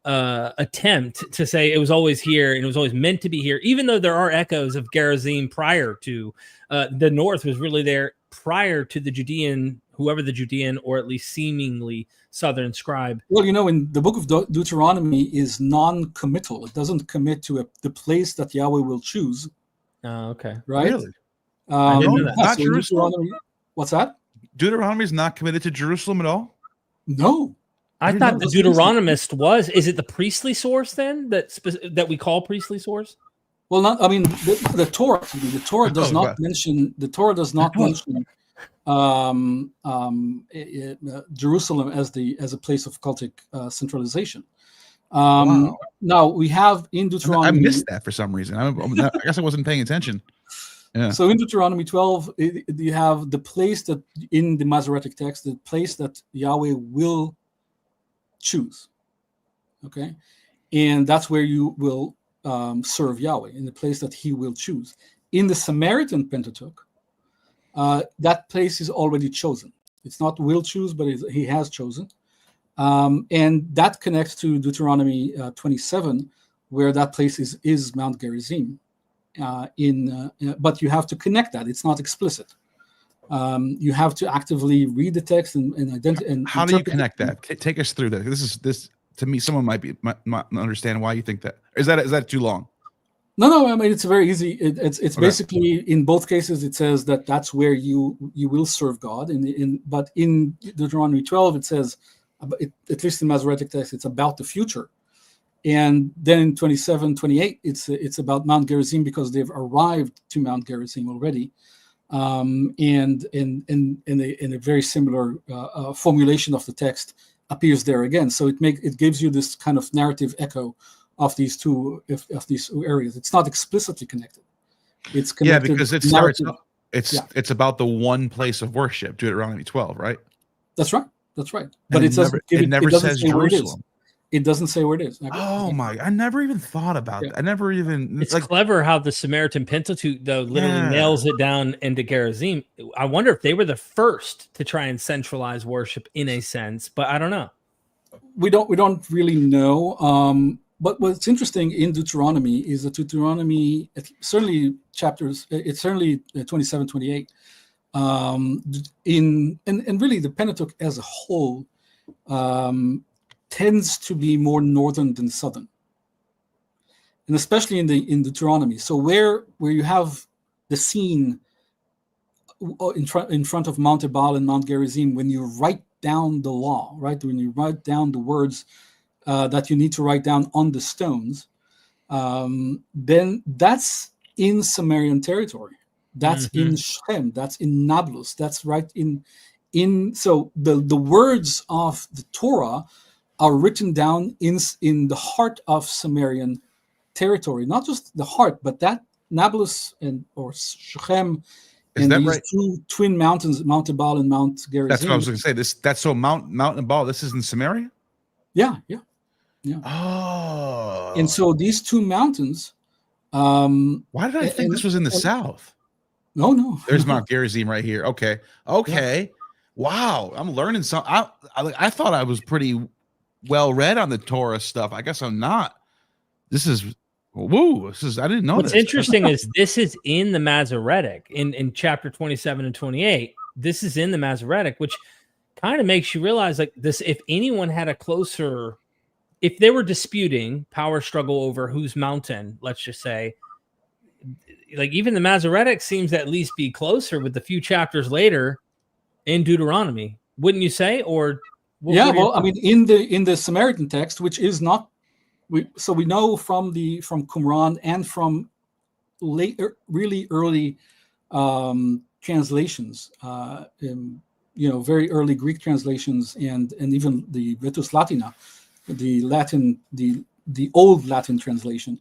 Speaker 3: attempt to say it was always here and it was always meant to be here, even though there are echoes of Gerizim prior to the north was really there prior to the Judean, whoever the Judean or at least seemingly southern scribe.
Speaker 5: Well, in the book of Deuteronomy is non-committal. It doesn't commit to the place that Yahweh will choose.
Speaker 3: Okay.
Speaker 5: Right?
Speaker 4: Really?
Speaker 3: I didn't know that.
Speaker 4: Not Jerusalem?
Speaker 5: What's that?
Speaker 4: Deuteronomy is not committed to Jerusalem at all?
Speaker 5: No.
Speaker 3: I thought the Deuteronomist was. Is it the priestly source then that we call priestly source?
Speaker 5: Well, the Torah. The Torah does not mention. The Torah does not mention Jerusalem as a place of cultic centralization.
Speaker 4: Wow.
Speaker 5: Now we have in Deuteronomy.
Speaker 4: I missed that for some reason. I guess I wasn't paying attention. Yeah.
Speaker 5: So in Deuteronomy 12, you have the place that in the Masoretic text, the place that Yahweh will choose. Okay, and that's where you will serve Yahweh, in the place that He will choose. In the Samaritan Pentateuch, that place is already chosen. It's not will choose, but He has chosen. And that connects to Deuteronomy 27, where that place is Mount Gerizim. But you have to connect that. It's not explicit. You have to actively read the text and identify. And
Speaker 4: how do you connect that? Take us through that. This to me, someone might understand why you think that. Is that too long?
Speaker 5: No. I mean, it's very easy. It's okay. Basically in both cases it says that's where you will serve God. But in Deuteronomy 12 it says, at least in Masoretic text, it's about the future. And then in 27, 28, it's about Mount Gerizim because they've arrived to Mount Gerizim already, and a very similar formulation of the text appears there again. So it gives you this kind of narrative echo of these two areas. It's not explicitly connected. It's connected.
Speaker 4: Yeah, because it starts. It's about the one place of worship, Deuteronomy 12, right?
Speaker 5: That's right. But it never says Jerusalem. It doesn't say where it is.
Speaker 4: Oh my! I never even thought about that. I never even.
Speaker 3: It's clever how the Samaritan Pentateuch though literally nails it down into Gerizim. I wonder if they were the first to try and centralize worship in a sense, but I don't know.
Speaker 5: We don't really know. But what's interesting in Deuteronomy is that Deuteronomy, certainly chapters, it's certainly 27, 28, and really the Pentateuch as a whole. Tends to be more northern than southern, and especially in Deuteronomy. So where you have the scene in front of Mount Ebal and Mount Gerizim, when you write down the law, right? When you write down the words that you need to write down on the stones, then that's in Samarian territory. That's in Shechem. That's in Nablus. That's right in. So the words of the Torah are written down in the heart of Samarian territory, not just the heart, but that Nablus or Shechem and these right? Two twin mountains, Mount Ebal and Mount Gerizim.
Speaker 4: That's what I was going to say. That's so Mount Ebal. This is in Samaria.
Speaker 5: Yeah.
Speaker 4: Oh,
Speaker 5: and so these two mountains.
Speaker 4: Why did I think this was in the south?
Speaker 5: No.
Speaker 4: There's Mount Gerizim right here. Okay. Yeah. Wow, I'm learning something. I thought I was pretty well read on the Torah stuff. I guess I'm not. I didn't know.
Speaker 3: What's interesting is this is in the Masoretic in chapter 27 and 28. This is in the Masoretic, which kind of makes you realize like this. If anyone had if they were disputing power struggle over whose mountain, let's just say, like even the Masoretic seems to at least be closer with the few chapters later in Deuteronomy, wouldn't you say? Or
Speaker 5: I mean, in the Samaritan text, which is not, we know from Qumran and from really early translations, very early Greek translations, and even the Vetus Latina, the Latin, the old Latin translation,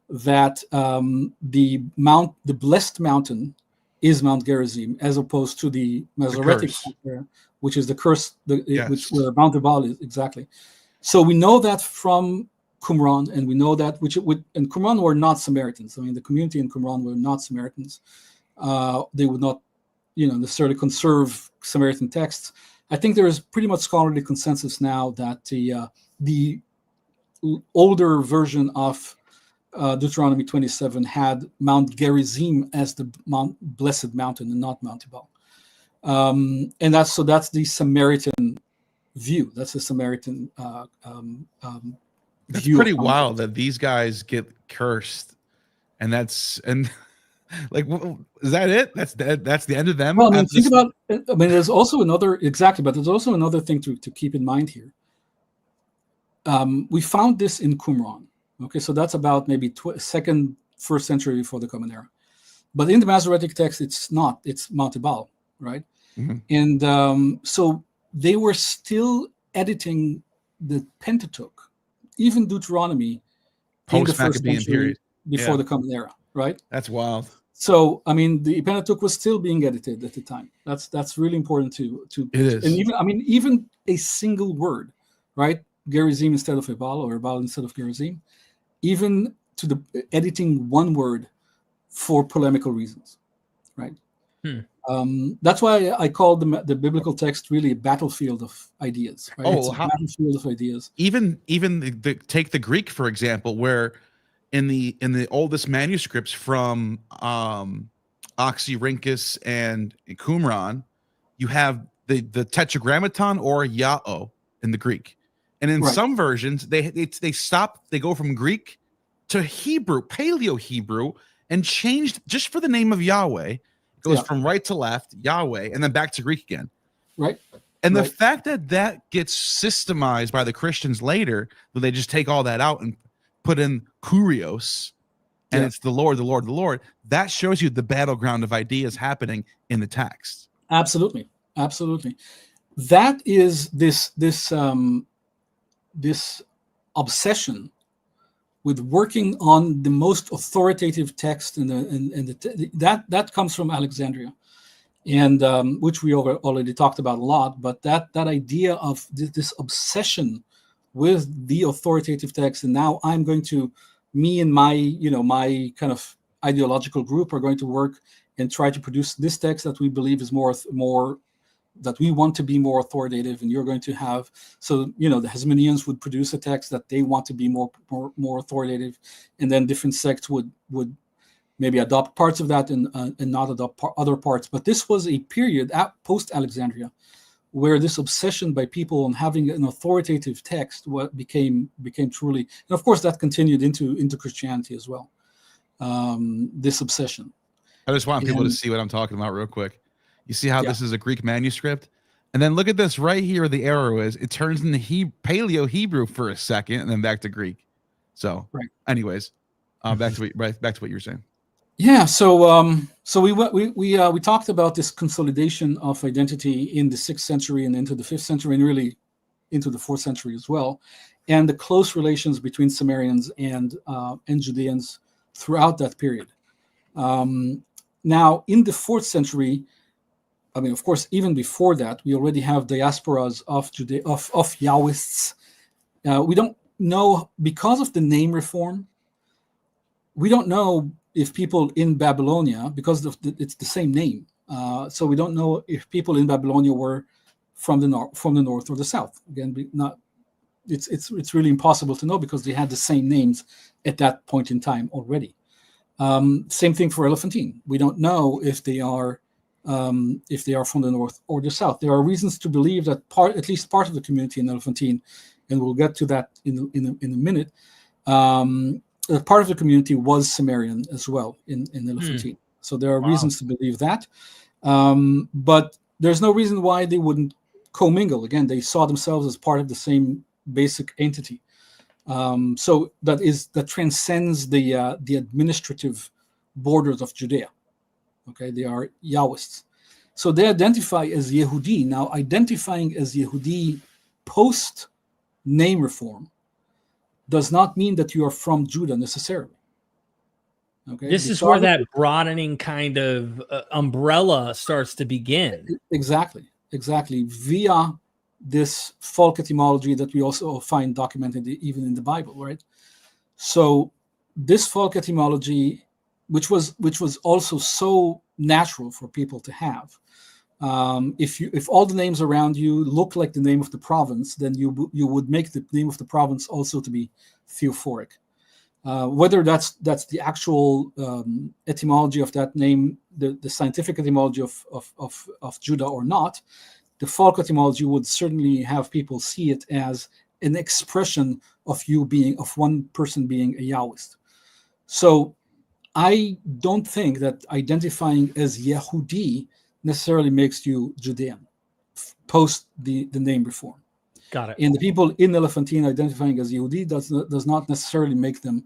Speaker 5: that the blessed mountain is Mount Gerizim, as opposed to the Masoretic, which is the curse, which where Mount Ebal is exactly. So we know that from Qumran, and we know that and Qumran were not Samaritans. I mean, the community in Qumran were not Samaritans. They would not, necessarily conserve Samaritan texts. I think there is pretty much scholarly consensus now that the older version of Deuteronomy 27 had Mount Gerizim as the blessed mountain and not Mount Ebal. And that's the Samaritan view. That's the Samaritan
Speaker 4: That's
Speaker 5: view.
Speaker 4: pretty wild that these guys get cursed, and like, is that it? That's the end of them.
Speaker 5: Well, I mean, think about. I mean, there's also another but there's also another thing to keep in mind here. We found this in Qumran. Okay, so that's about maybe first century before the Common Era. But in the Masoretic text, it's not. It's Mount Ebal, right? Mm-hmm. And so they were still editing the Pentateuch, even Deuteronomy, in the first century period before the Common Era, right?
Speaker 4: That's wild.
Speaker 5: So, I mean, the Pentateuch was still being edited at the time. That's really important to.
Speaker 4: It is.
Speaker 5: And even a single word, right? Gerizim instead of Ebal, or Ebal instead of Gerizim, even to the editing one word for polemical reasons, right? That's why I call the biblical text really a battlefield of ideas. Right? It's a battlefield of ideas.
Speaker 4: Even take the Greek, for example, where in the oldest manuscripts from Oxyrhynchus and Qumran, you have the tetragrammaton or Yao in the Greek. And in some versions, they go from Greek to Hebrew, Paleo-Hebrew, and changed just for the name of Yahweh. It goes from right to left, Yahweh, and then back to Greek again.
Speaker 5: Right.
Speaker 4: And the fact that gets systemized by the Christians later, where they just take all that out and put in Kurios, and it's the Lord, the Lord, the Lord, that shows you the battleground of ideas happening in the text.
Speaker 5: Absolutely. Absolutely. That is this obsession with working on the most authoritative text that comes from Alexandria, and which we already talked about a lot. But that idea of this obsession with the authoritative text, and now me and my kind of ideological group are going to work and try to produce this text that we believe is more that we want to be more authoritative, and you're going to have, the Hasmoneans would produce a text that they want to be more authoritative, and then different sects would maybe adopt parts of that and not adopt other parts. But this was a period post Alexandria where this obsession by people on having an authoritative text became truly, and of course that continued into Christianity as well. This obsession.
Speaker 4: I just want people to see what I'm talking about real quick. You see how this is a Greek manuscript? And then look at this right here where the arrow is. It turns into Paleo-Hebrew for a second and then back to Greek. So anyways, back to what you were saying.
Speaker 5: Yeah, so we talked about this consolidation of identity in the 6th century and into the 5th century, and really into the 4th century as well, and the close relations between Samarians and Judeans throughout that period. Now, in the 4th century, I mean, of course, even before that, we already have diasporas of Yahwists. We don't know, because of the name reform, we don't know if people in Babylonia, because it's the same name, so we don't know if people in Babylonia were from the north or the south. Again, it's really impossible to know because they had the same names at that point in time already. Same thing for Elephantine. We don't know if they are from the north or the south. There are reasons to believe that at least part of the community in Elephantine, and we'll get to that in a minute, part of the community was Samarian as well in Elephantine. So there are reasons to believe that. But there's no reason why they wouldn't commingle. Again, they saw themselves as part of the same basic entity. So that transcends the administrative borders of Judea. Okay, they are Yahwists. So they identify as Yehudi. Now, identifying as Yehudi post name reform does not mean that you are from Judah necessarily. Okay,
Speaker 3: this is where that broadening kind of umbrella starts to begin.
Speaker 5: Exactly, via this folk etymology that we also find documented even in the Bible, right? So this folk etymology, which was also so natural for people to have, If all the names around you look like the name of the province, then you would make the name of the province also to be theophoric. Whether that's the actual etymology of that name, the scientific etymology of Judah or not, the folk etymology would certainly have people see it as an expression of one person being a Yahwist. So I don't think that identifying as Yehudi necessarily makes you Judean post the name reform.
Speaker 3: Got it.
Speaker 5: And the people in Elephantine identifying as Yehudi does not necessarily make them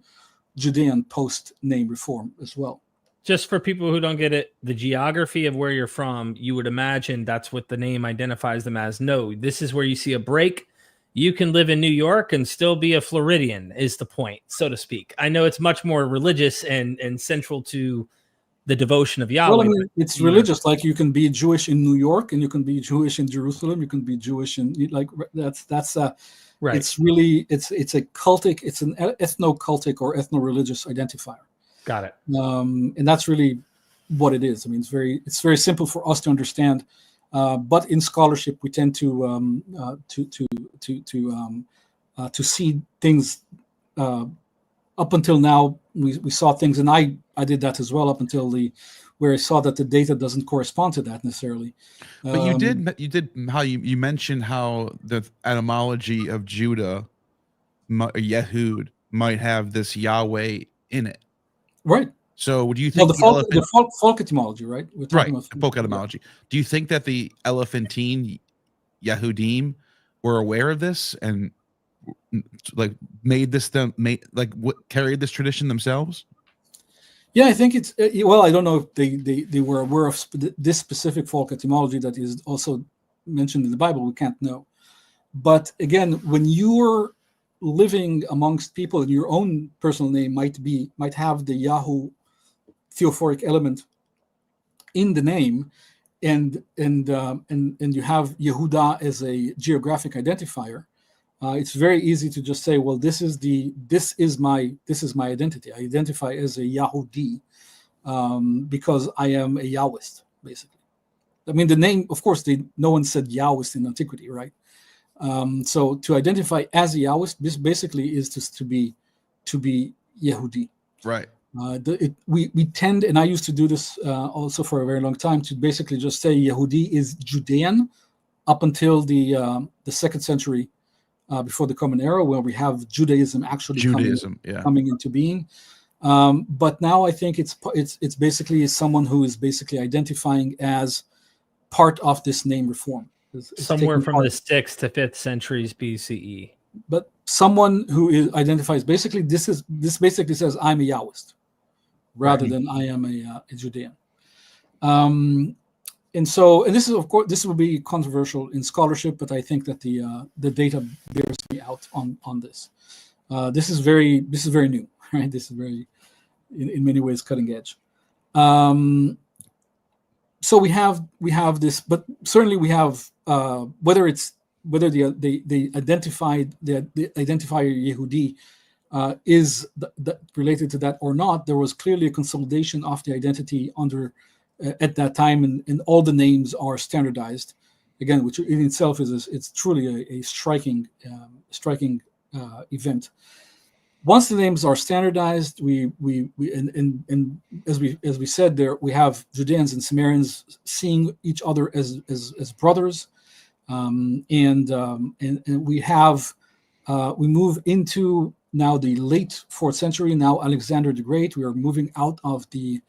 Speaker 5: Judean post name reform as well.
Speaker 3: Just for people who don't get it, the geography of where you're from, you would imagine that's what the name identifies them as. No, this is where you see a break. You can live in New York and still be a Floridian, is the point, so to speak. I know it's much more religious and central to the devotion of Yahweh.
Speaker 5: Well, I mean, it's religious. Like you can be Jewish in New York, and you can be Jewish in Jerusalem. You can be Jewish in that's
Speaker 3: right.
Speaker 5: It's really it's a cultic. It's an ethno-cultic or ethno-religious identifier.
Speaker 3: Got it.
Speaker 5: And that's really what it is. I mean, it's very simple for us to understand. But in scholarship, we tend to see things. Up until now, we saw things, and I did that as well up until where I saw that the data doesn't correspond to that necessarily.
Speaker 4: But you did how you mentioned how the etymology of Judah, Yehud, might have this Yahweh in it.
Speaker 5: Right.
Speaker 4: So would you think
Speaker 5: the folk etymology, right? We're talking
Speaker 4: right,
Speaker 5: about
Speaker 4: folk etymology. Yeah. Do you think that the Elephantine Yehudim were aware of this and like carried this tradition themselves?
Speaker 5: Yeah, I think it's well. I don't know if they were aware of this specific folk etymology that is also mentioned in the Bible. We can't know. But again, when you're living amongst people, and your own personal name might have the Yahoo theophoric element in the name, and you have Yehuda as a geographic identifier. It's very easy to just say, well, this is my identity. I identify as a Yahudi because I am a Yahwist, basically. I mean, the name, of course, no one said Yahwist in antiquity, right? So to identify as a Yahwist, this basically is just to be Yehudi.
Speaker 4: Right.
Speaker 5: We tend, and I used to do this also for a very long time, to basically just say Yehudi is Judean up until the 2nd century before the Common Era, where we have Judaism actually coming into being. But now I think it's basically someone who is basically identifying as part of this name reform. It's
Speaker 3: somewhere from the 6th to 5th centuries BCE.
Speaker 5: But someone who identifies basically this basically says I'm a Yahwist rather than I am a Judean. And this is, of course, this will be controversial in scholarship, but I think that the data bears me out on this. This is very new, right? This is very, in many ways, cutting edge. So we have this, but certainly we have whether the identifier Yehudi is related to that or not. There was clearly a consolidation of the identity at that time, and all the names are standardized. Again, which in itself it's truly a striking event. Once the names are standardized, we as we said there, we have Judeans and Samarians seeing each other as brothers, and we move into now the late 4th century. Now Alexander the Great, we are moving out of the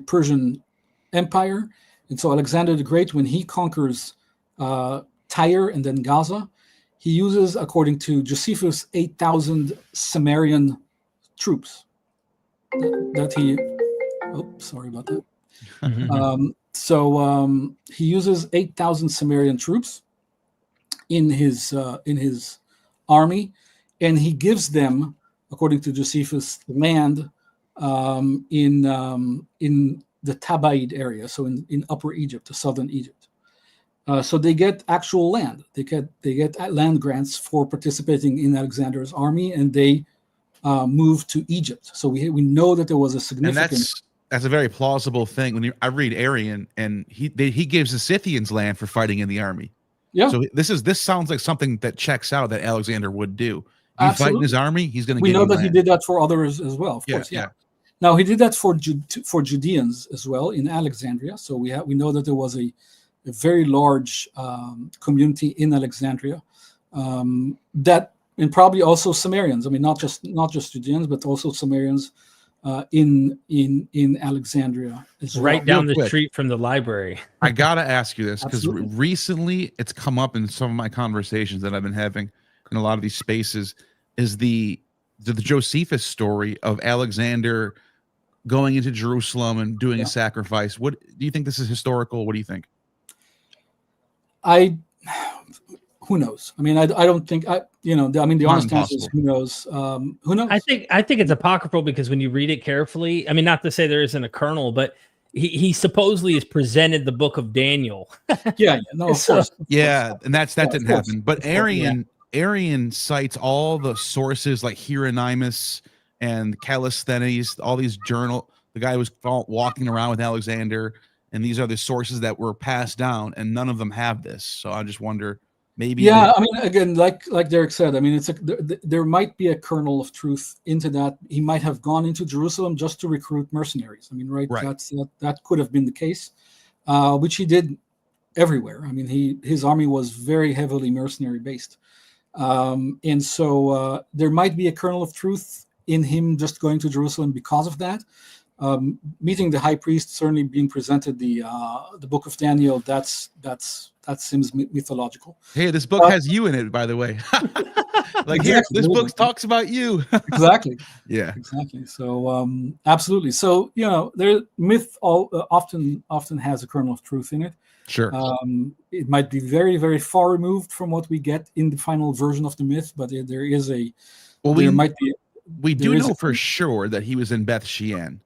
Speaker 5: Persian Empire, and so Alexander the Great, when he conquers Tyre and then Gaza, he uses, according to Josephus, 8,000 Samarian troops. Sorry about that. He uses 8,000 Samarian troops in his army, and he gives them, according to Josephus, land in the Tabaid area, so in Upper Egypt, the southern Egypt. So they get actual land. They get land grants for participating in Alexander's army, and they move to Egypt. So we know that there was a significant.
Speaker 4: that's a very plausible thing. When I read Arian, and he gives the Scythians land for fighting in the army.
Speaker 5: Yeah.
Speaker 4: So this sounds like something that checks out that Alexander would do. You fight in his army, he's going to.
Speaker 5: We know that he did that for others as well. Of course, yeah. Now he did that for Judeans as well in Alexandria. So we know that there was a very large community in Alexandria that, and probably also Samarians. I mean, not just Judeans, but also Samarians in Alexandria as well.
Speaker 3: Right down the street from the library.
Speaker 4: I gotta ask you this because recently it's come up in some of my conversations that I've been having in a lot of these spaces. Is the Josephus story of Alexander going into Jerusalem and doing a sacrifice? What do you think this is historical? What do you think?
Speaker 5: Who knows? I mean, I don't think the honest answer is who knows. Who knows?
Speaker 3: I think it's apocryphal because when you read it carefully, I mean, not to say there isn't a kernel, but he supposedly has presented the book of Daniel.
Speaker 5: Of course.
Speaker 4: Yeah, and that didn't happen. But Arian cites all the sources like Hieronymus and Callisthenes, all these the guy who was walking around with Alexander, and these are the sources that were passed down, and none of them have this. So I just wonder, maybe.
Speaker 5: Yeah, I mean, again, like Derek said, I mean, there might be a kernel of truth into that. He might have gone into Jerusalem just to recruit mercenaries. I mean, right? That could have been the case, which he did everywhere. I mean, his army was very heavily mercenary based, and so there might be a kernel of truth in him just going to Jerusalem because of that. Meeting the high priest, certainly being presented the book of Daniel, that seems mythological.
Speaker 4: Hey, this book has you in it, by the way. This book talks about you.
Speaker 5: Exactly.
Speaker 4: Yeah.
Speaker 5: Exactly. So absolutely. So myth often has a kernel of truth in it.
Speaker 4: Sure.
Speaker 5: It might be very, very far removed from what we get in the final version of the myth, but there is
Speaker 4: we do know for sure that he was in Beth Shean,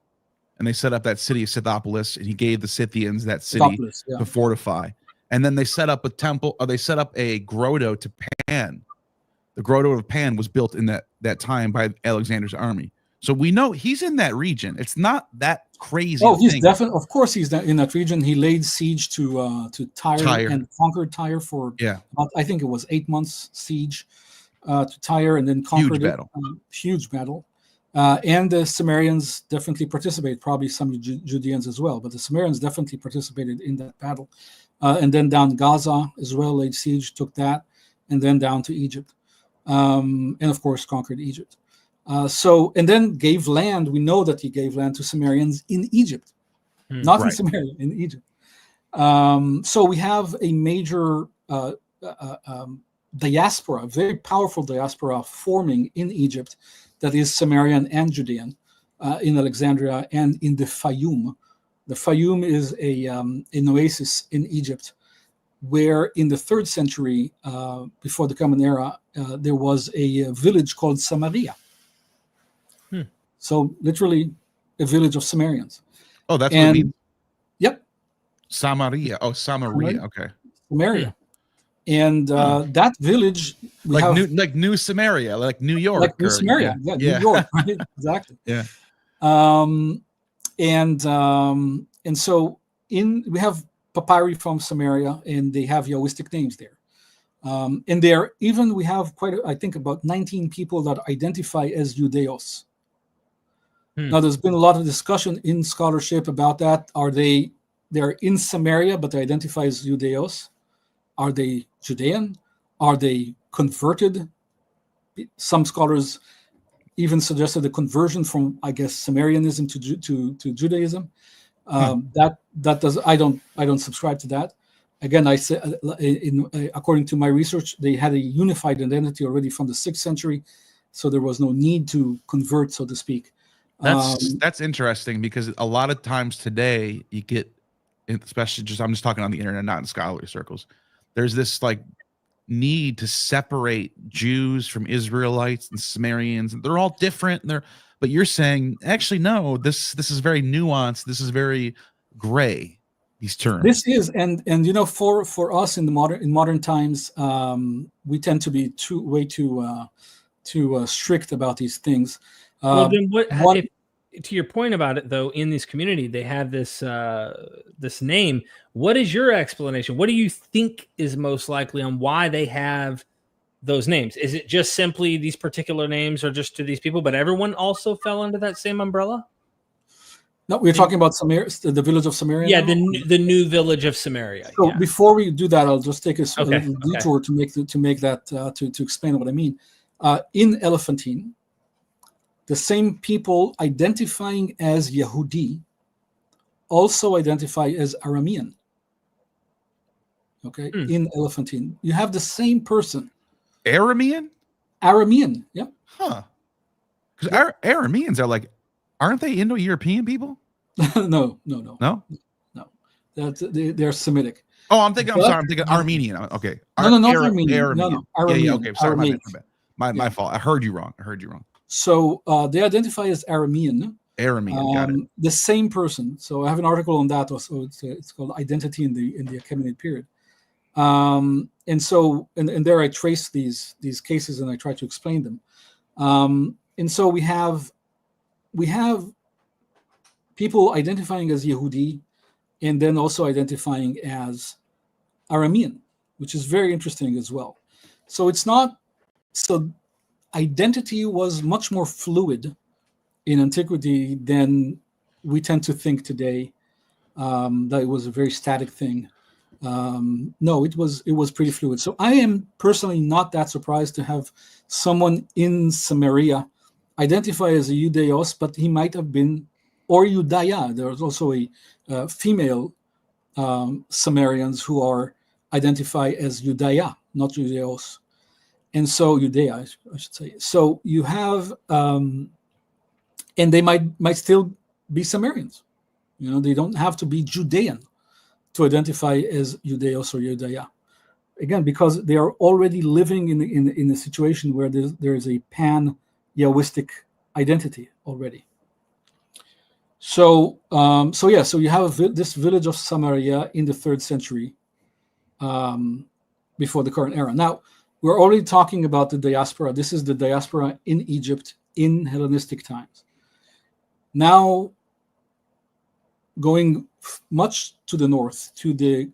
Speaker 4: and they set up that city of Scythopolis, and he gave the Scythians that city to fortify. And then they set up a temple, or they set up a grotto to Pan. The grotto of Pan was built in that time by Alexander's army. So we know he's in that region. It's not that crazy.
Speaker 5: Oh, he's definitely, of course, he's in that region. He laid siege to Tyre and conquered Tyre for about, I think it was 8 months siege to Tyre, and then conquered huge battle. And the Samarians definitely participated, probably some Judeans as well, but the Samarians definitely participated in that battle. And then down Gaza as well, laid siege, took that, and then down to Egypt. And of course, conquered Egypt. And then gave land. We know that he gave land to Samarians in Egypt, not in Samaria, in Egypt. So we have a major diaspora, very powerful diaspora forming in Egypt that is Samarian and Judean in Alexandria and in the Fayum. The Fayum is an oasis in Egypt where in the 3rd century before the Common Era, there was a village called Samaria. So literally a village of Samarians.
Speaker 4: Oh, that's what it means?
Speaker 5: Yep.
Speaker 4: Samaria. Oh, Samaria. Okay.
Speaker 5: Samaria. And that village,
Speaker 4: like New Samaria, like New York.
Speaker 5: Like New Samaria, New York, right? Exactly.
Speaker 4: Yeah.
Speaker 5: And so we have papyri from Samaria, and they have Yahwistic names there. And we have I think about 19 people that identify as Judeos. Now, there's been a lot of discussion in scholarship about that. They're in Samaria, but they identify as Judeos. Are they Judean? Are they converted? Some scholars even suggested a conversion from, I guess, Samarianism to Judaism. I don't subscribe to that. Again, I say, according to my research, they had a unified identity already from the 6th century, so there was no need to convert, so to speak.
Speaker 4: That's interesting, because a lot of times today you get, especially I'm just talking on the internet, not in scholarly circles, there's this like need to separate Jews from Israelites and Samarians, and they're all different. But you're saying actually no, this is very nuanced. This is very gray. These terms. This
Speaker 5: is and for us in modern times, we tend to be too strict about these things.
Speaker 3: Well, then to your point about it, though, in this community, they have this this name. What is your explanation? What do you think is most likely on why they have those names? Is it just simply these particular names are just to these people, but everyone also fell under that same umbrella?
Speaker 5: No, we're talking about Samaria, the village of Samaria.
Speaker 3: Yeah, the new village of Samaria.
Speaker 5: So
Speaker 3: yeah.
Speaker 5: Before we do that, I'll just take a
Speaker 3: Okay,
Speaker 5: little detour to make that to explain what I mean. In Elephantine, the same people identifying as Yehudi also identify as Aramean. Okay, in Elephantine, you have the same person.
Speaker 4: Aramean?
Speaker 5: Aramean, yeah.
Speaker 4: Huh. Because Arameans are like, aren't they Indo-European people?
Speaker 5: No.
Speaker 4: No?
Speaker 5: They're Semitic.
Speaker 4: Oh, I'm thinking Armenian. Okay.
Speaker 5: No, not Armenian. No, Aramean.
Speaker 4: Yeah, okay. Sorry,
Speaker 5: Aramaic.
Speaker 4: my fault. I heard you wrong.
Speaker 5: So they identify as Aramean.
Speaker 4: Aramean, got it.
Speaker 5: The same person. So I have an article on that also. It's called Identity in the Achaemenid period. And there I trace these cases and I try to explain them. And so we have people identifying as Yehudi and then also identifying as Aramean, which is very interesting as well. So identity was much more fluid in antiquity than we tend to think today, that it was a very static thing. No, it was pretty fluid. So I am personally not that surprised to have someone in Samaria identify as a Judeos, but he might have been, or Judaya. There's also a female Samarians who are identify as Judaya, not Judeos. And so Judea, I should say. So you have, and they might still be Samarians. You know, they don't have to be Judean to identify as Judeos or Judea. Again, because they are already living in a situation where there is a pan-Yahwistic identity already. So you have this village of Samaria in the 3rd century before the current era. Now, we're already talking about the diaspora. This is the diaspora in Egypt in Hellenistic times. Now, going much to the north, to the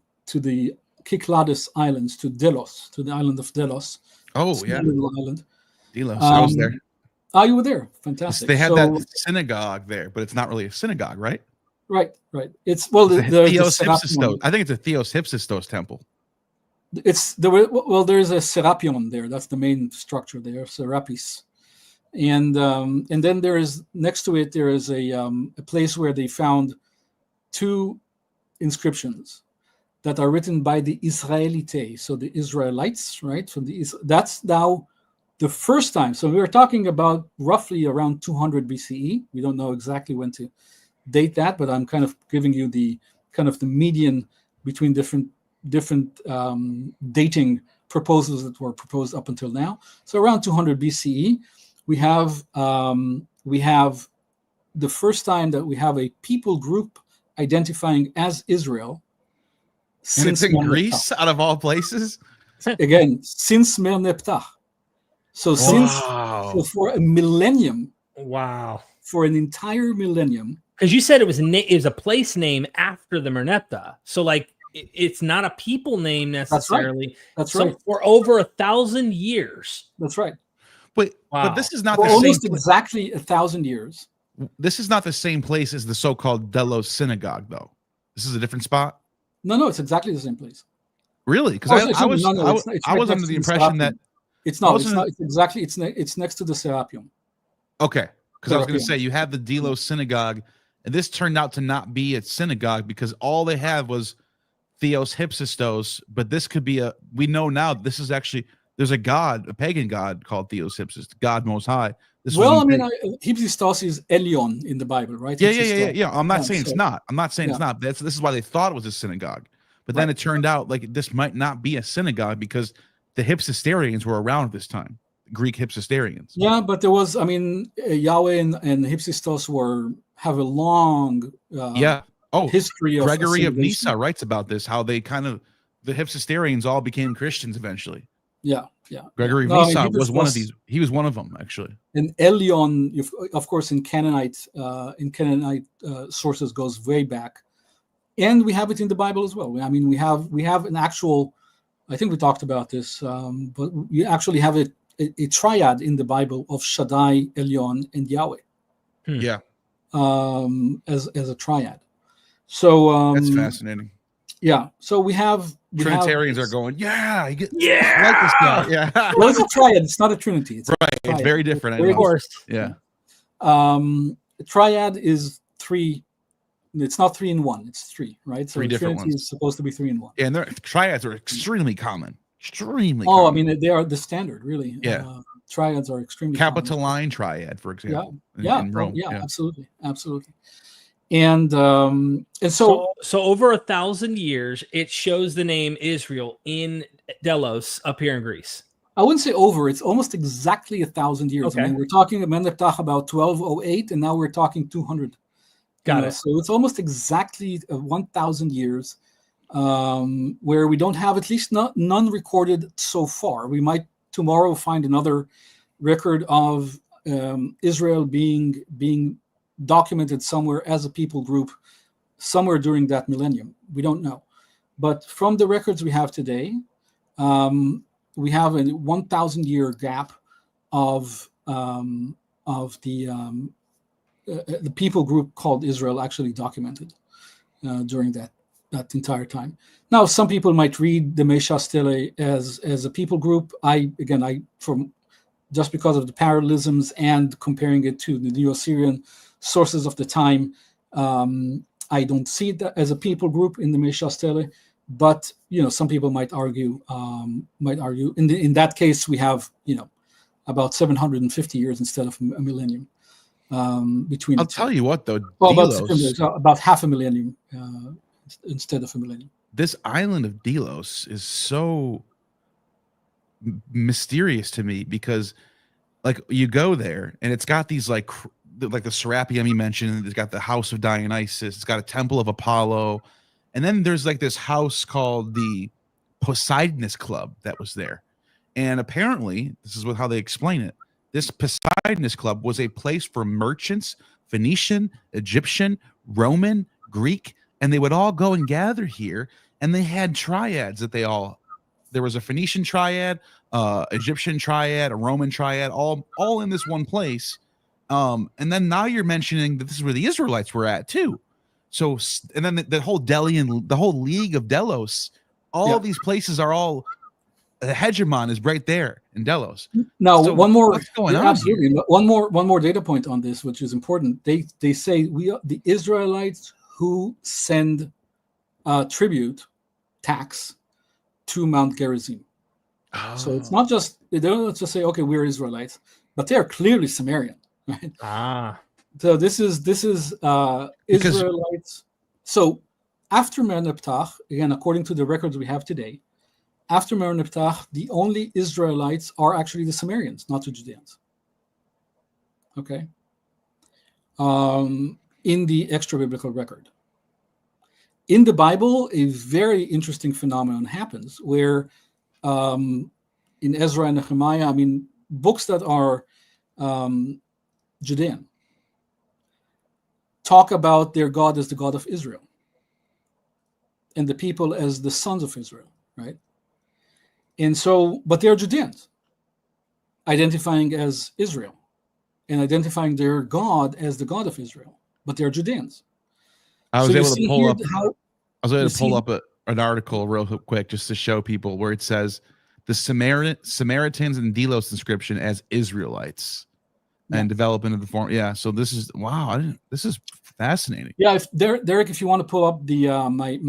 Speaker 5: Cyclades Islands, to Delos, to the island of Delos.
Speaker 4: Oh, yeah.
Speaker 5: Little island.
Speaker 4: Delos, I was there.
Speaker 5: Oh, you were there. Fantastic.
Speaker 4: They had that synagogue there, but it's not really a synagogue, right?
Speaker 5: Right. It's
Speaker 4: Theos Hypsistos. I think it's a Theos Hypsistos temple.
Speaker 5: There's a Serapion there. That's the main structure there, Serapis. And then there is, next to it, there is a place where they found 2 inscriptions that are written by the Israelite, so the Israelites, right? That's now the first time. So we were talking about roughly around 200 BCE. We don't know exactly when to date that, but I'm kind of giving you the median between different dating proposals that were proposed up until now. So around 200 BCE, we have the first time that we have a people group identifying as Israel.
Speaker 4: And it's in Greece, out of all places?
Speaker 5: Again, since Merneptah. So for a millennium.
Speaker 3: Wow.
Speaker 5: For an entire millennium.
Speaker 3: Because you said it was a place name after the Merneptah. So like it's not a people name necessarily.
Speaker 5: That's right.
Speaker 3: For over 1,000 years.
Speaker 5: That's right.
Speaker 4: But this is not
Speaker 5: almost exactly 1,000 years.
Speaker 4: This is not the same place as the so-called Delos synagogue, though. This is a different spot.
Speaker 5: No, it's exactly the same place.
Speaker 4: Really? Because I was under the impression that
Speaker 5: it's not. It's exactly. It's next to the Serapion.
Speaker 4: Okay, because I was going to say you had the Delos synagogue, and this turned out to not be a synagogue because all they had was Theos Hypsistos. But this could be we know now this is actually, there's a god, a pagan god called Theos Hypsistos, God Most High.
Speaker 5: Hypsistos is Elyon in the Bible, right?
Speaker 4: Yeah. I'm not saying it's not. I'm not saying it's not. This is why they thought it was a synagogue. But then it turned out like this might not be a synagogue because the Hypsisterians were around at this time, Greek Hypsisterians.
Speaker 5: Yeah, but there was, Yahweh and Hypsistos have a long history of
Speaker 4: Gregory of Nyssa writes about this, how they the Hypsisterians all became Christians eventually.
Speaker 5: Yeah.
Speaker 4: Gregory
Speaker 5: No, I mean,
Speaker 4: Visa
Speaker 5: Hebrews
Speaker 4: was one of
Speaker 5: was-
Speaker 4: these. He was one of them, actually.
Speaker 5: And Elion, of course, in Canaanite sources goes way back, and we have it in the Bible as well. I mean, we have an actual. I think we talked about this, but we actually have a triad in the Bible of Shaddai, Elion, and Yahweh.
Speaker 4: Yeah,
Speaker 5: As a triad. So
Speaker 4: that's fascinating.
Speaker 5: yeah. So we have
Speaker 4: Trinitarians are going, I like this guy. Yeah,
Speaker 5: Well, it's a triad. It's not a trinity. It's
Speaker 4: right. It's very different. I
Speaker 5: Very
Speaker 4: know.
Speaker 3: Of course.
Speaker 4: Yeah.
Speaker 5: A triad is three. It's not 3 in 1. It's 3, right? So
Speaker 4: Three different
Speaker 5: trinity
Speaker 4: ones.
Speaker 5: is supposed to be 3 in 1.
Speaker 4: And their triads are extremely common. Extremely.
Speaker 5: Oh, I
Speaker 4: common.
Speaker 5: mean, they are the standard, really.
Speaker 4: Yeah.
Speaker 5: Triads are extremely common.
Speaker 4: Capitoline triad, for example.
Speaker 5: Yeah,
Speaker 4: in Rome.
Speaker 5: yeah, absolutely. And so
Speaker 3: So over 1,000 years, it shows the name Israel in Delos up here in Greece.
Speaker 5: I wouldn't say over. It's almost exactly 1,000 years.
Speaker 3: Okay.
Speaker 5: I mean, we're talking about Meneptah about 1208, and now we're talking 200.
Speaker 3: Got it.
Speaker 5: So it's almost exactly 1,000 years where we don't have, at least none recorded so far. We might tomorrow find another record of Israel being documented somewhere as a people group somewhere during that millennium. We don't know. But from the records we have today, we have a 1,000-year gap of the people group called Israel actually documented during that entire time. Now, some people might read the Mesha Stele as a people group. Just because of the parallelisms and comparing it to the Neo-Assyrian sources of the time, I don't see it as a people group in the Mesha Stele. But some people might argue. In that case, we have about 750 years instead of a millennium. Between
Speaker 4: I'll tell you what, though,
Speaker 5: about half a millennium instead of a millennium.
Speaker 4: This island of Delos is so mysterious to me because, like, you go there and it's got these like the Serapeum you mentioned. It's got the House of Dionysus. It's got a Temple of Apollo, and then there's like this house called the Poseidonus Club that was there. And apparently, this is how they explain it. This Poseidonus Club was a place for merchants, Phoenician, Egyptian, Roman, Greek, and they would all go and gather here. And they had triads that there was a Phoenician triad, Egyptian triad, a Roman triad, all in this one place. And then now you're mentioning that this is where the Israelites were at too. So, and then the whole Delian, the whole League of Delos, all these places are all. The hegemon is right there in Delos.
Speaker 5: Now,
Speaker 4: so
Speaker 5: one more.
Speaker 4: What's going on?
Speaker 5: Absolutely, here? one more data point on this, which is important. They say we are the Israelites who send tribute tax to Mount Gerizim.
Speaker 4: Oh.
Speaker 5: So it's not just they don't just say, okay, we're Israelites, but they are clearly Samarian, right? So this is Israelites. So after Meneptah, again, according to the records we have today, after Meneptah, the only Israelites are actually the Samarians, not the Judeans. Okay. In the extra biblical record. In the Bible, a very interesting phenomenon happens where in Ezra and Nehemiah, books that are Judean, talk about their God as the God of Israel and the people as the sons of Israel, right? And so, but they're Judeans, identifying as Israel and identifying their God as the God of Israel, but they're Judeans.
Speaker 4: I was able to pull up an article real quick just to show people where it says the Samaritans and Delos inscription as Israelites and development of the form. Yeah. So this is, this is fascinating.
Speaker 5: Yeah. Derek, if you want to pull up the, my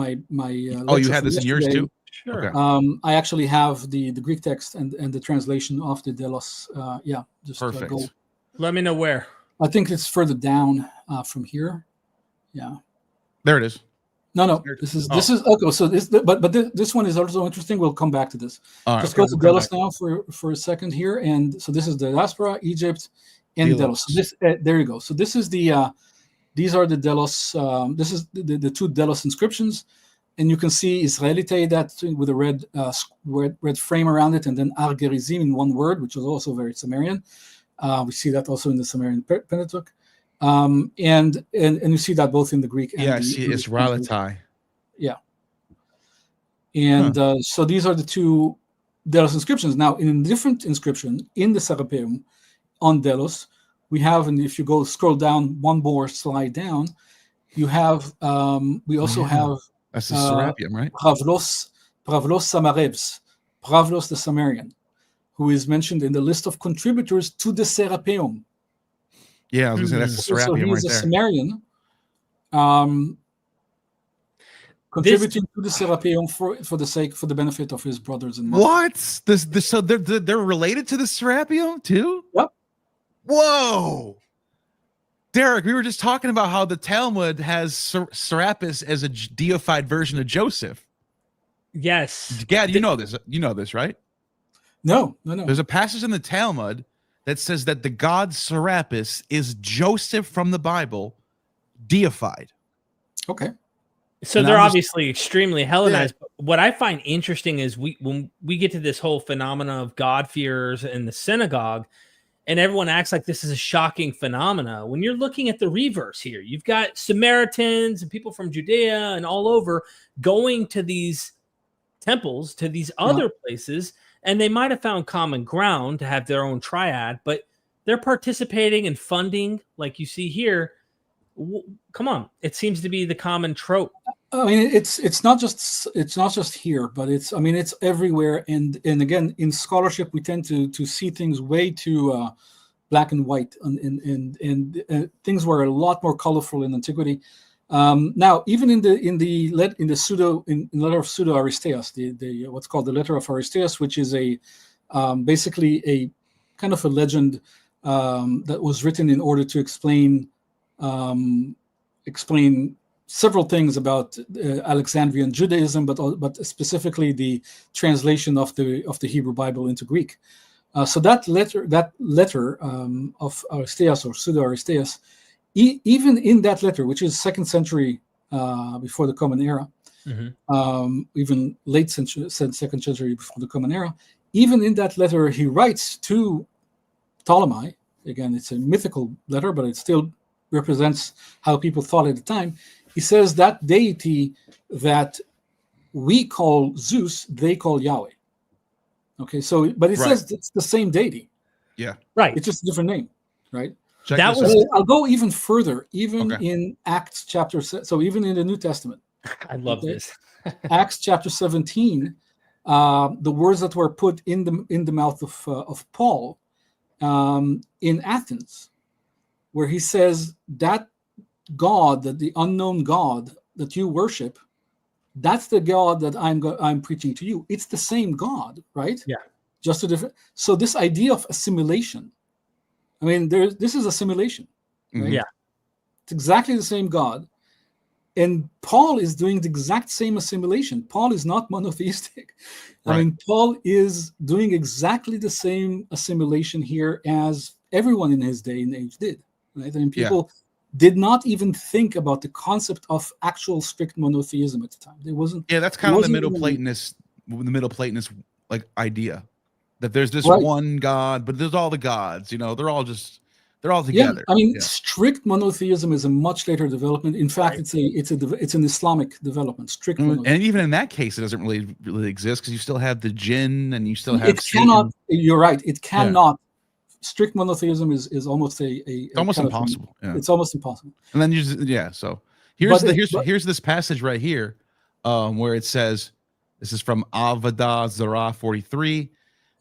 Speaker 4: you had this in yours too?
Speaker 3: Sure.
Speaker 4: Okay.
Speaker 5: I actually have the Greek text and the translation of the Delos. Just
Speaker 4: perfect.
Speaker 5: Go.
Speaker 3: Let me know where.
Speaker 5: I think it's further down from here. Yeah.
Speaker 4: There it is.
Speaker 5: No. This is okay. So this one is also interesting. We'll come back to this. Just go to Delos now for a second here, and so this is the diaspora, Egypt, and Delos. So this there you go. So this is the these are the Delos. This is the two Delos inscriptions. And you can see Israelite that with a red frame around it, and then Ar Gerizim in one word, which is also very Samarian. We see that also in the Samarian Pentateuch. And you see that both in the Greek and
Speaker 4: I see Israelite.
Speaker 5: Yeah. And so these are the two Delos inscriptions. Now, in a different inscription in the Serapeum on Delos, we have, and if you go scroll down one more slide down, you have, we also have
Speaker 4: that's the Serapeum, right?
Speaker 5: Pravlos Samarebs, Pravlos the Samarian, who is mentioned in the list of contributors to the Serapeum.
Speaker 4: Yeah, I was going to say that's the Serapeum
Speaker 5: so he's
Speaker 4: right there.
Speaker 5: A Samarian, contributing to the Serapeum for the benefit of his brothers and
Speaker 4: what? So they're related to the Serapeum too?
Speaker 5: Yep.
Speaker 4: Whoa, Derek, we were just talking about how the Talmud has Serapis as a deified version of Joseph.
Speaker 3: Yes,
Speaker 4: Gad, you know this. You know this, right?
Speaker 5: No.
Speaker 4: There's a passage in the Talmud that says that the god Serapis is Joseph from the Bible, deified.
Speaker 5: Okay.
Speaker 3: So they're obviously extremely Hellenized. Yeah. But what I find interesting is when we get to this whole phenomena of God-fearers in the synagogue, and everyone acts like this is a shocking phenomena. When you're looking at the reverse here, you've got Samaritans and people from Judea and all over going to these temples, to these other places, and they might have found common ground to have their own triad, but they're participating and funding, like you see here. Come on, it seems to be the common trope.
Speaker 5: I mean, it's not just here, but it's everywhere. And again, in scholarship, we tend to see things way too black and white, and things were a lot more colorful in antiquity. Now, even in the letter of Pseudo Aristeas, the what's called the letter of Aristeas, which is basically a kind of a legend that was written in order to explain several things about Alexandrian Judaism, but specifically the translation of the Hebrew Bible into Greek. So that letter of Aristeas or Pseudo Aristeas, even in that letter, which is 2nd century before the Common Era, even late 2nd century before the Common Era, even in that letter he writes to Ptolemy. Again, it's a mythical letter, but it still represents how people thought at the time. He says that deity that we call Zeus, they call Yahweh. Okay, so but it says it's the same deity.
Speaker 4: Yeah,
Speaker 3: right.
Speaker 5: It's just a different name, right?
Speaker 3: I'll
Speaker 5: go even further, in Acts chapter. So even in the New Testament,
Speaker 3: I love this.
Speaker 5: Acts chapter 17, the words that were put in the mouth of Paul in Athens, where he says that God, that the unknown God that you worship, that's the God that I'm preaching to you. It's the same God, right?
Speaker 3: Yeah.
Speaker 5: Just a different. So this idea of assimilation, I mean, this is assimilation, right?
Speaker 3: Yeah.
Speaker 5: It's exactly the same God, and Paul is doing the exact same assimilation. Paul is not monotheistic.
Speaker 4: Right.
Speaker 5: I mean, Paul is doing exactly the same assimilation here as everyone in his day and age did. Right? I mean, people did not even think about the concept of actual strict monotheism at the time. There wasn't.
Speaker 4: Yeah, that's kind of the Middle Platonist like idea that there's this one God, but there's all the gods. You know, they're all together.
Speaker 5: Yeah, I mean, strict monotheism is a much later development. In fact, it's an Islamic development. Strict monotheism.
Speaker 4: And even in that case, it doesn't really exist because you still have the jinn and you still have.
Speaker 5: It cannot. You're right. It cannot. Yeah. Strict monotheism is almost
Speaker 4: almost impossible.
Speaker 5: It's almost impossible.
Speaker 4: And then so here's this passage right here, where it says, this is from Avodah Zarah 43,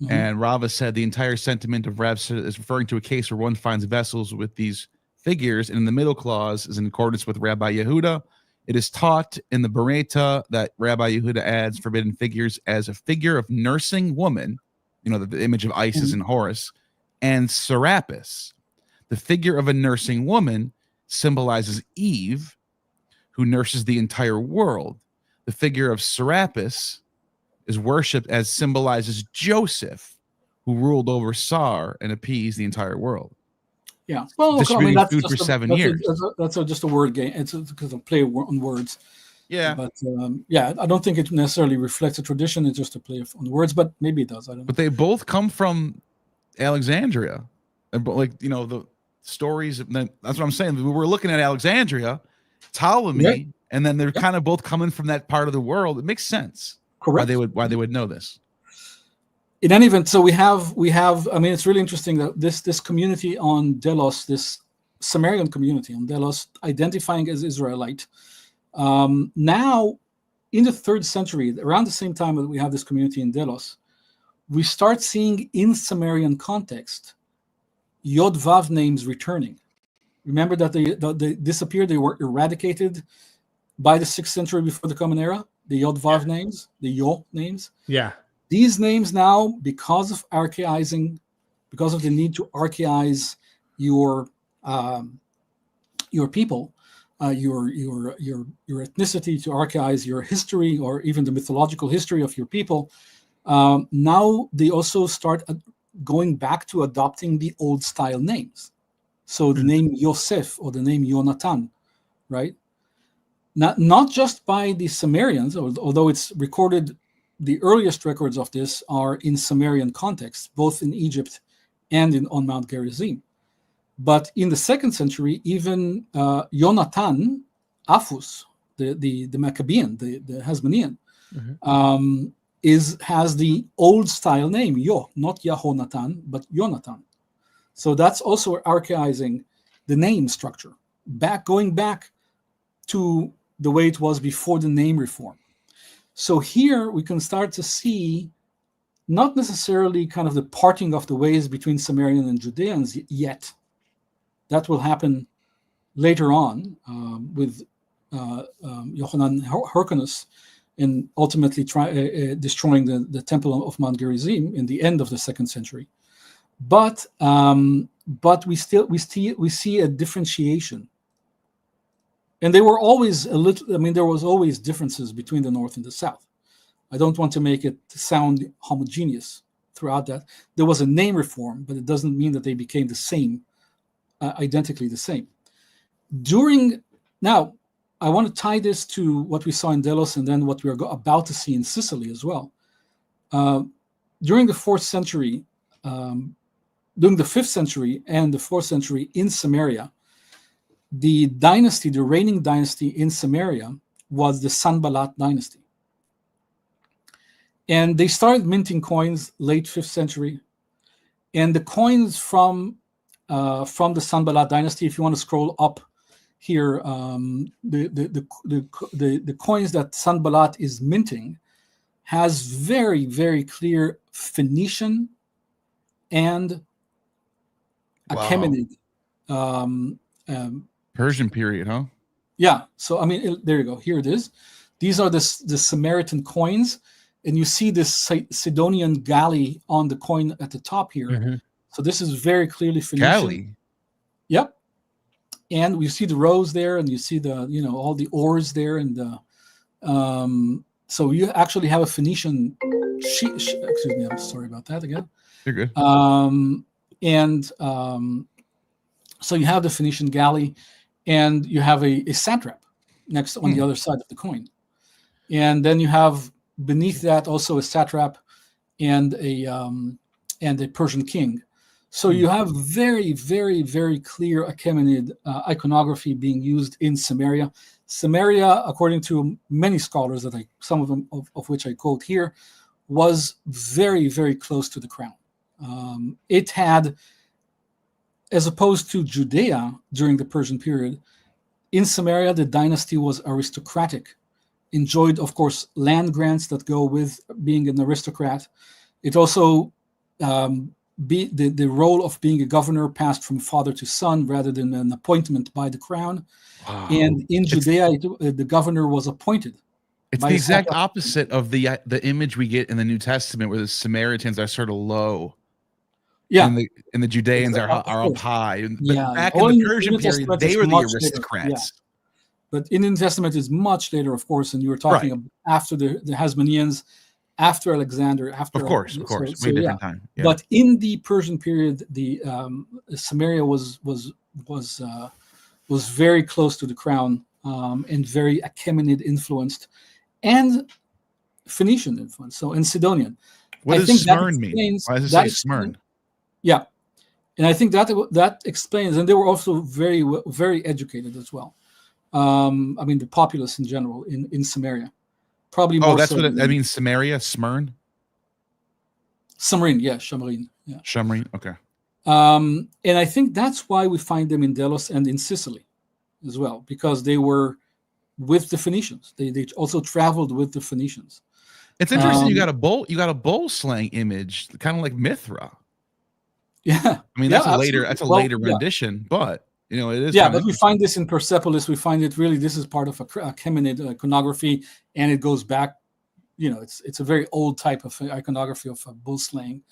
Speaker 4: and Rava said the entire sentiment of Rav is referring to a case where one finds vessels with these figures, and in the middle clause is in accordance with Rabbi Yehuda. It is taught in the Bereta that Rabbi Yehuda adds forbidden figures as a figure of nursing woman, the image of Isis and Horus. And Serapis, the figure of a nursing woman, symbolizes Eve, who nurses the entire world. The figure of Serapis is worshipped as symbolizes Joseph, who ruled over Sar and appeased the entire world.
Speaker 5: Yeah, well,
Speaker 4: distributing food for 7 years.
Speaker 5: That's just a word game. It's because of play on words.
Speaker 4: Yeah.
Speaker 5: But I don't think it necessarily reflects a tradition. It's just a play on words, but maybe it does. I don't know.
Speaker 4: But they both come from Alexandria. And like, the stories, that's what I'm saying. We were looking at Alexandria, Ptolemy,
Speaker 5: Right.
Speaker 4: and then they're kind of both coming from that part of the world. It makes sense.
Speaker 5: Correct.
Speaker 4: Why they would know this.
Speaker 5: In any event, so we have. I mean, it's really interesting that this community on Delos, this Samarian community on Delos, identifying as Israelite, now in the 3rd century, around the same time that we have this community in Delos, we start seeing in Samarian context Yod Vav names returning. Remember that they disappeared; they were eradicated by the 6th century before the Common Era. The Yod Vav names, the Yo names.
Speaker 3: Yeah.
Speaker 5: These names now, because of archaizing, because of the need to archaize your people, your ethnicity, to archaize your history or even the mythological history of your people, now they also start going back to adopting the old style names. So the name Yosef or the name Yonatan, right? Not just by the Sumerians, although it's recorded. The earliest records of this are in Samarian context, both in Egypt and on Mount Gerizim. But in the 2nd century, even Yonatan, Afus, the Maccabean, the Hasmonean, has the old style name, Yo, not Yahonatan, but Yonatan. So that's also archaizing the name structure, going back to the way it was before the name reform. So here we can start to see not necessarily kind of the parting of the ways between Samarian and Judeans yet. That will happen later on with Yochanan Hyrcanus and ultimately destroying the temple of Mount Gerizim in the end of the 2nd century. But we see a differentiation. And they were always there was always differences between the North and the South. I don't want to make it sound homogeneous throughout that. There was a name reform, but it doesn't mean that they became the same, identically the same. Now, I want to tie this to what we saw in Delos and then what we are about to see in Sicily as well. During the 4th century, during the 5th century and the 4th century in Samaria, the reigning dynasty in Samaria was the Sanballat dynasty. And they started minting coins late 5th century. And the coins from the Sanballat dynasty, if you want to scroll up here, the coins that Sanballat is minting has very, very clear Phoenician and Achaemenid
Speaker 4: Persian period, huh?
Speaker 5: Yeah. So, I mean, there you go. Here it is. These are the Samaritan coins. And you see this Sidonian galley on the coin at the top here. So this is very clearly Phoenician.
Speaker 4: Galley?
Speaker 5: Yep. And we see the rows there, and you see all the oars there. And so you actually have a Phoenician excuse me, I'm sorry about that again.
Speaker 4: You're good.
Speaker 5: So you have the Phoenician galley, and you have a satrap next on the other side of the coin. And then you have beneath that also a satrap and a Persian king. So you have very, very, very clear Achaemenid iconography being used in Samaria. Samaria, according to many scholars, some of them of which I quote here, was very, very close to the crown. It had, as opposed to Judea during the Persian period, in Samaria, the dynasty was aristocratic, enjoyed, of course, land grants that go with being an aristocrat. It also, the role of being a governor passed from father to son rather than an appointment by the crown. Wow. And in Judea, the governor was appointed.
Speaker 4: It's the exact opposite of the image we get in the New Testament, where the Samaritans are sort of low.
Speaker 5: Yeah,
Speaker 4: and the Judeans are up high. But back
Speaker 5: in
Speaker 4: the Persian period, they were the aristocrats.
Speaker 5: Yeah. But in the New Testament is much later, of course, and you were talking after the Hasmoneans, after Alexander, after
Speaker 4: of course, way different time. Yeah.
Speaker 5: But in the Persian period, the Samaria was very close to the crown and very Achaemenid influenced, and Phoenician influence. So, and Sidonian.
Speaker 4: What does Smyrn mean? Why does it say Smyrn?
Speaker 5: Yeah, and I think that explains. And they were also very educated as well. I mean, the populace in general in Samaria, probably.
Speaker 4: Oh, that's what I mean. Samaria, Smyrn.
Speaker 5: Samarian, yeah, Samarian, yeah.
Speaker 4: Samarian, okay.
Speaker 5: And I think that's why we find them in Delos and in Sicily as well, because they were with the Phoenicians. They also traveled with the Phoenicians.
Speaker 4: It's interesting. You got a bull slaying image, kind of like Mithra.
Speaker 5: Yeah,
Speaker 4: I mean that's a later rendition, but it is.
Speaker 5: Yeah, but we find this in Persepolis. We find it really. This is part of a Achaemenid iconography, and it goes back. It's a very old type of iconography of bull slaying.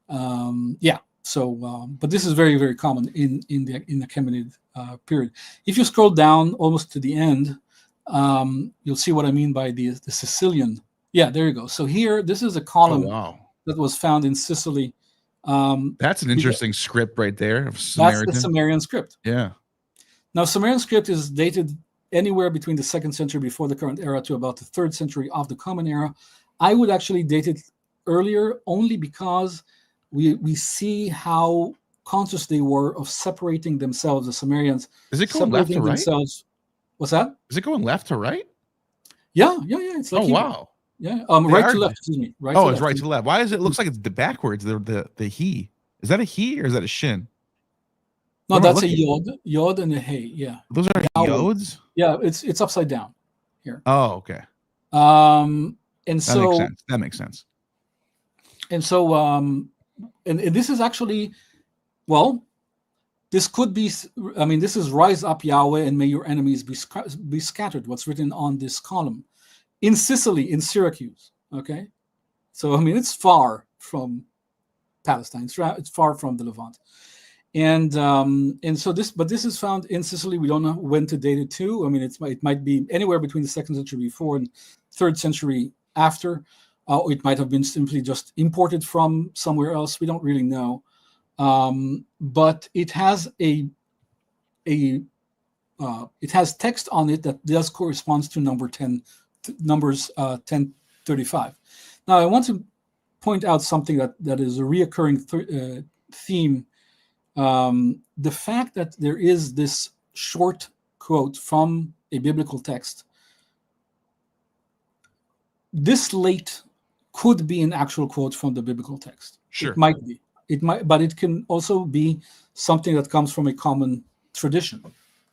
Speaker 5: Yeah. So, but this is very, very common in the Achaemenid period. If you scroll down almost to the end, you'll see what I mean by the Sicilian. Yeah, there you go. So here, this is a column that was found in Sicily.
Speaker 4: That's an interesting script right there.
Speaker 5: That's the Samarian script.
Speaker 4: Yeah.
Speaker 5: Now, Samarian script is dated anywhere between the 2nd century before the current era to about the 3rd century of the Common Era. I would actually date it earlier only because we see how conscious they were of separating themselves, the Samarians.
Speaker 4: Is it going left to right?
Speaker 5: Themselves. What's that?
Speaker 4: Is it going left to right?
Speaker 5: Yeah. It's like
Speaker 4: wow.
Speaker 5: Yeah. Right to left. Excuse me. Right.
Speaker 4: Oh, it's right to left. Why does it looks like it's the backwards? The he. Is that a he or is that a shin?
Speaker 5: No, that's a yod and a hey. Yeah.
Speaker 4: Those are yods.
Speaker 5: Yeah, it's upside down here.
Speaker 4: Oh, okay.
Speaker 5: And
Speaker 4: that makes sense.
Speaker 5: And so, and this is actually, well, this could be. I mean, this is "Rise up, Yahweh, and may your enemies be scattered." What's written on this column in Sicily, in Syracuse. Okay, so I mean, it's far from Palestine. It's far from the Levant. And so this is found in Sicily. We don't know when to date it to. I mean, it might be anywhere between the 2nd century before and 3rd century after. It might have been simply just imported from somewhere else. We don't really know. But it has it has text on it that does corresponds to Numbers 10:35. Now, I want to point out something that is a reoccurring theme. The fact that there is this short quote from a biblical text, this late could be an actual quote from the biblical text.
Speaker 4: Sure.
Speaker 5: It might be. It might, but it can also be something that comes from a common tradition,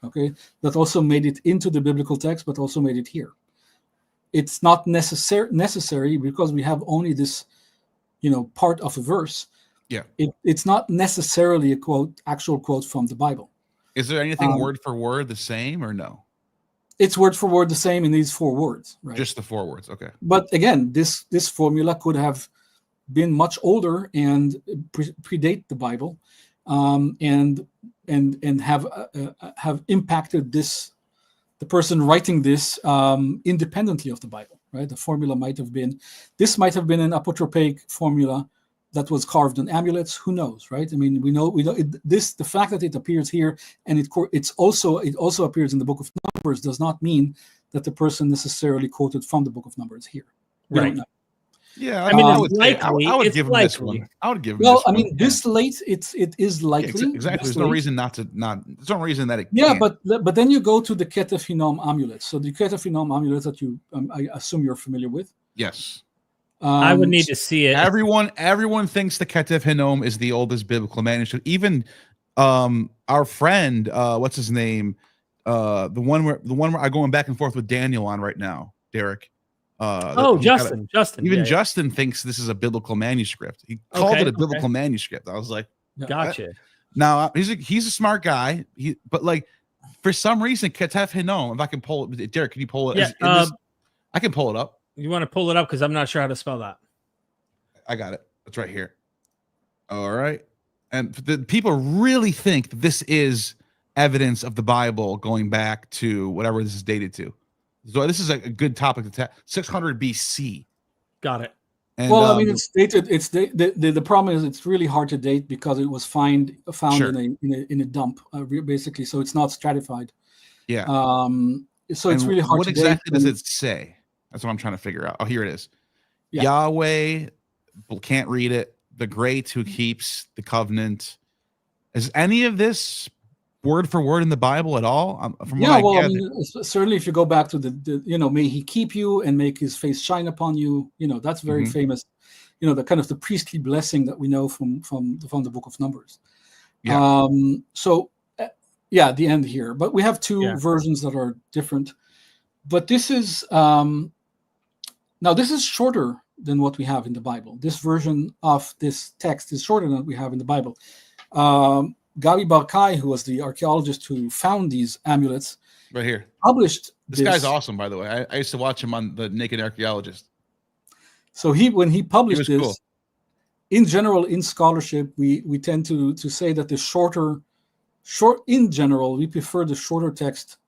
Speaker 5: okay, that also made it into the biblical text, but also made it here. It's not necessary because we have only this, part of a verse.
Speaker 4: Yeah.
Speaker 5: It's not necessarily a actual quote from the Bible.
Speaker 4: Is there anything word for word the same or no?
Speaker 5: It's word for word the same in these 4 words, right?
Speaker 4: Just the 4 words, okay.
Speaker 5: But again, this formula could have been much older and predate the Bible, and have impacted the person writing this independently of the Bible, right? The formula might have been an apotropaic formula that was carved on amulets. Who knows, right? I mean, we know the fact that it appears here and it also appears in the Book of Numbers does not mean that the person necessarily quoted from the Book of Numbers here. We don't know.
Speaker 4: Yeah,
Speaker 3: I mean,
Speaker 4: I would give him this one. I would give him.
Speaker 5: Well, I mean, this late, it is likely.
Speaker 4: Yeah, exactly. There's no reason There's no reason that it.
Speaker 5: Yeah,
Speaker 4: can't.
Speaker 5: but then you go to the Ketef Hinnom amulet. So the Ketef Hinnom amulet that I assume you're familiar with.
Speaker 4: Yes.
Speaker 3: I would need to see it.
Speaker 4: Everyone thinks the Ketef Hinnom is the oldest biblical manuscript. Even our friend, what's his name? The one where I'm going back and forth with Daniel on right now, Derek.
Speaker 3: Justin.
Speaker 4: Even Justin thinks this is a biblical manuscript. He called it a biblical manuscript. I was like,
Speaker 3: gotcha.
Speaker 4: Now he's a smart guy. But like for some reason, Ketef Hinnom. If I can pull it, Derek, can you pull it?
Speaker 3: Yeah,
Speaker 4: I can pull it up.
Speaker 3: You want to pull it up because I'm not sure how to spell that.
Speaker 4: I got it. It's right here. All right. And the people really think that this is evidence of the Bible going back to whatever this is dated to. So this is a good topic to test. 600 BC.
Speaker 3: Got it.
Speaker 5: And, well, I mean, it's dated. It's the problem is it's really hard to date because it was found in a dump, basically. So it's not stratified.
Speaker 4: Yeah.
Speaker 5: So it's really hard.
Speaker 4: What
Speaker 5: to
Speaker 4: exactly
Speaker 5: date.
Speaker 4: does it say? That's what I'm trying to figure out. Oh, here it is.
Speaker 5: Yeah.
Speaker 4: Yahweh, can't read it. The great who keeps the covenant. Is any of this word for word in the Bible at all? From what I gather.
Speaker 5: Certainly if you go back to the may he keep you and make his face shine upon you. That's very famous. The kind of the priestly blessing that we know from the book of Numbers.
Speaker 4: Yeah.
Speaker 5: The end here. But we have two versions that are different. But this is now this is shorter than what we have in the Bible. This version of this text is shorter than what we have in the Bible. Gabi Barkai, who was the archaeologist who found these amulets,
Speaker 4: right here,
Speaker 5: published
Speaker 4: this guy's awesome, by the way. I used to watch him on the Naked Archaeologist.
Speaker 5: So when he published this, cool. In general, in scholarship, we tend to say that the in general, we prefer the shorter text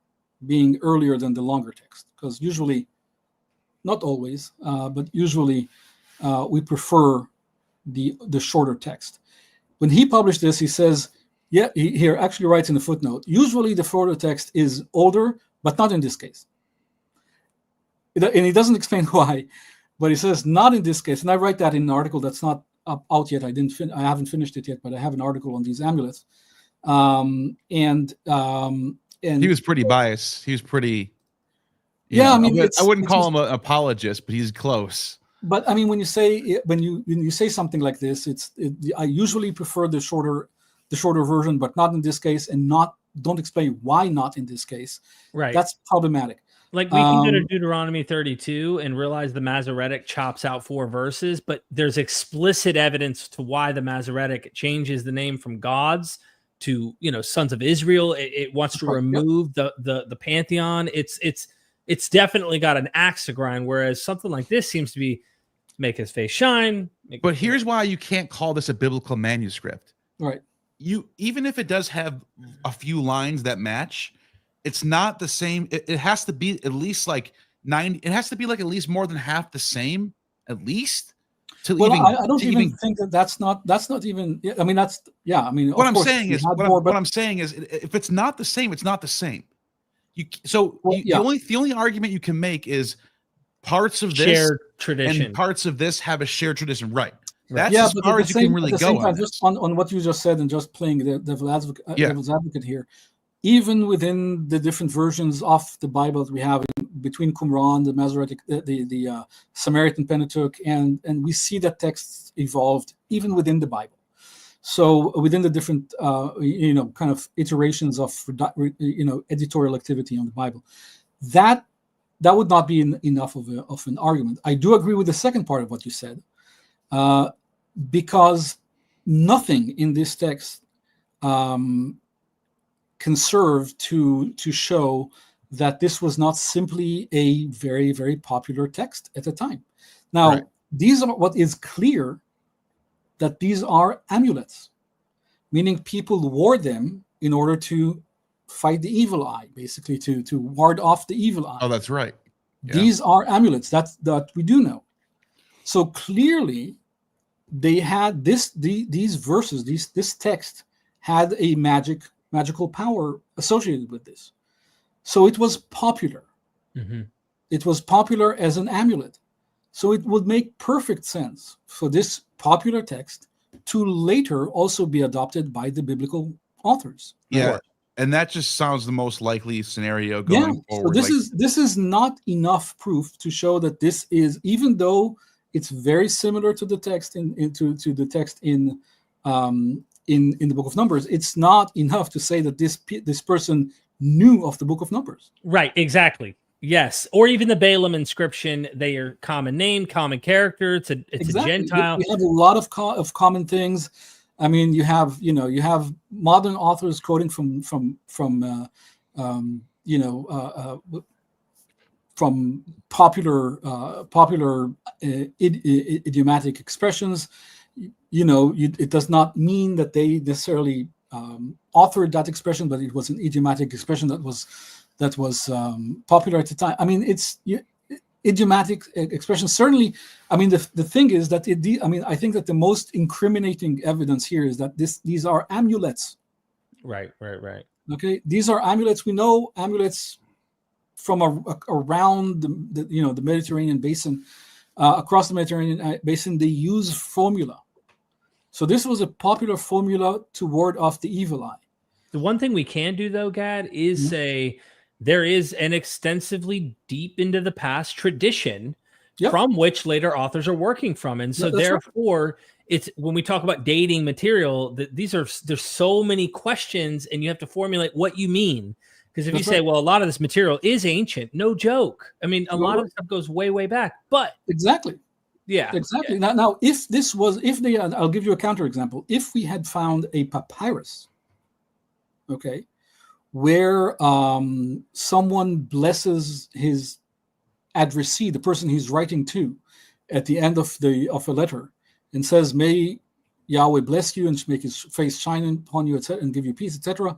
Speaker 5: being earlier than the longer text, because usually, not always, but usually we prefer the shorter text. When he published this, he says, he here actually writes in the footnote, usually the shorter text is older, but not in this case. And he doesn't explain why, but he says not in this case. And I write that in an article that's not out yet. I haven't finished it yet, but I have an article on these amulets. And
Speaker 4: he was pretty biased. He was pretty.
Speaker 5: I
Speaker 4: wouldn't call him an apologist, but he's close.
Speaker 5: But I mean, when you say something like this, I usually prefer the shorter version, but not in this case, and don't explain why not in this case.
Speaker 3: Right.
Speaker 5: That's problematic.
Speaker 3: Like we can go to Deuteronomy 32 and realize the Masoretic chops out 4 verses, but there's explicit evidence to why the Masoretic changes the name from gods to sons of Israel. It wants to remove the pantheon. It's definitely got an axe to grind, whereas something like this seems to be make his face shine.
Speaker 4: But here's why you can't call this a biblical manuscript.
Speaker 5: Right.
Speaker 4: Even if it does have a few lines that match, it's not the same. It has to be at least like 90. It has to be like at least more than half the same, at least. I don't even think that's not even. I mean, that's What I'm saying is, if it's not the same, it's not the same. The only argument you can make is parts of this
Speaker 3: shared tradition
Speaker 4: and parts of this have a shared tradition, right? That's as far as you can really go on this.
Speaker 5: On what you just said, and just playing the devil's advocate here, even within the different versions of the Bible that we have between Qumran, the Masoretic, the Samaritan Pentateuch, and we see that texts evolved even within the Bible. So within the different, kind of iterations of, editorial activity on the Bible, that would not be enough of an argument. I do agree with the second part of what you said, because nothing in this text can serve to show that this was not simply a very, very popular text at the time. Now, right. These are what is clear, that these are amulets, meaning people wore them in order to fight the evil eye, basically to ward off the evil eye.
Speaker 4: Oh, that's right. Yeah.
Speaker 5: These are amulets. That we do know. So clearly, they had these verses. This text had a magical power associated with this. So it was popular.
Speaker 3: Mm-hmm.
Speaker 5: It was popular as an amulet. So it would make perfect sense for this popular text to later also be adopted by the biblical authors.
Speaker 4: Yeah, and that just sounds the most likely scenario going forward.
Speaker 5: So this is not enough proof to show that this is, even though it's very similar to the text to the text in the Book of Numbers, it's not enough to say that this person knew of the Book of Numbers.
Speaker 3: Right, exactly. Yes, or even the Balaam inscription, they are common name, common character. It's a Gentile.
Speaker 5: We have a lot of common things. I mean, you have modern authors quoting from popular idiomatic expressions. It does not mean that they necessarily authored that expression, but it was an idiomatic expression that was popular at the time. I mean, it's idiomatic expression. Certainly, I mean, the thing is that I think that the most incriminating evidence here is that these are amulets.
Speaker 3: Right.
Speaker 5: Okay, these are amulets. We know amulets from around the Mediterranean basin, across the Mediterranean basin, they use formula. So this was a popular formula to ward off the evil eye.
Speaker 3: The one thing we can do, though, Gad, is say there is an extensively deep into the past tradition from which later authors are working from. And so therefore, it's when we talk about dating material, that there's so many questions, and you have to formulate what you mean. Because if you say, well, a lot of this material is ancient, no joke. I mean, a lot of stuff goes way, way back. But
Speaker 5: exactly.
Speaker 3: Yeah.
Speaker 5: Exactly. Yeah. Now, I'll give you a counterexample. If we had found a papyrus, okay, where someone blesses his addressee, the person he's writing to, at the end of a letter, and says, "May Yahweh bless you and make His face shine upon you, etc., and give you peace, etc."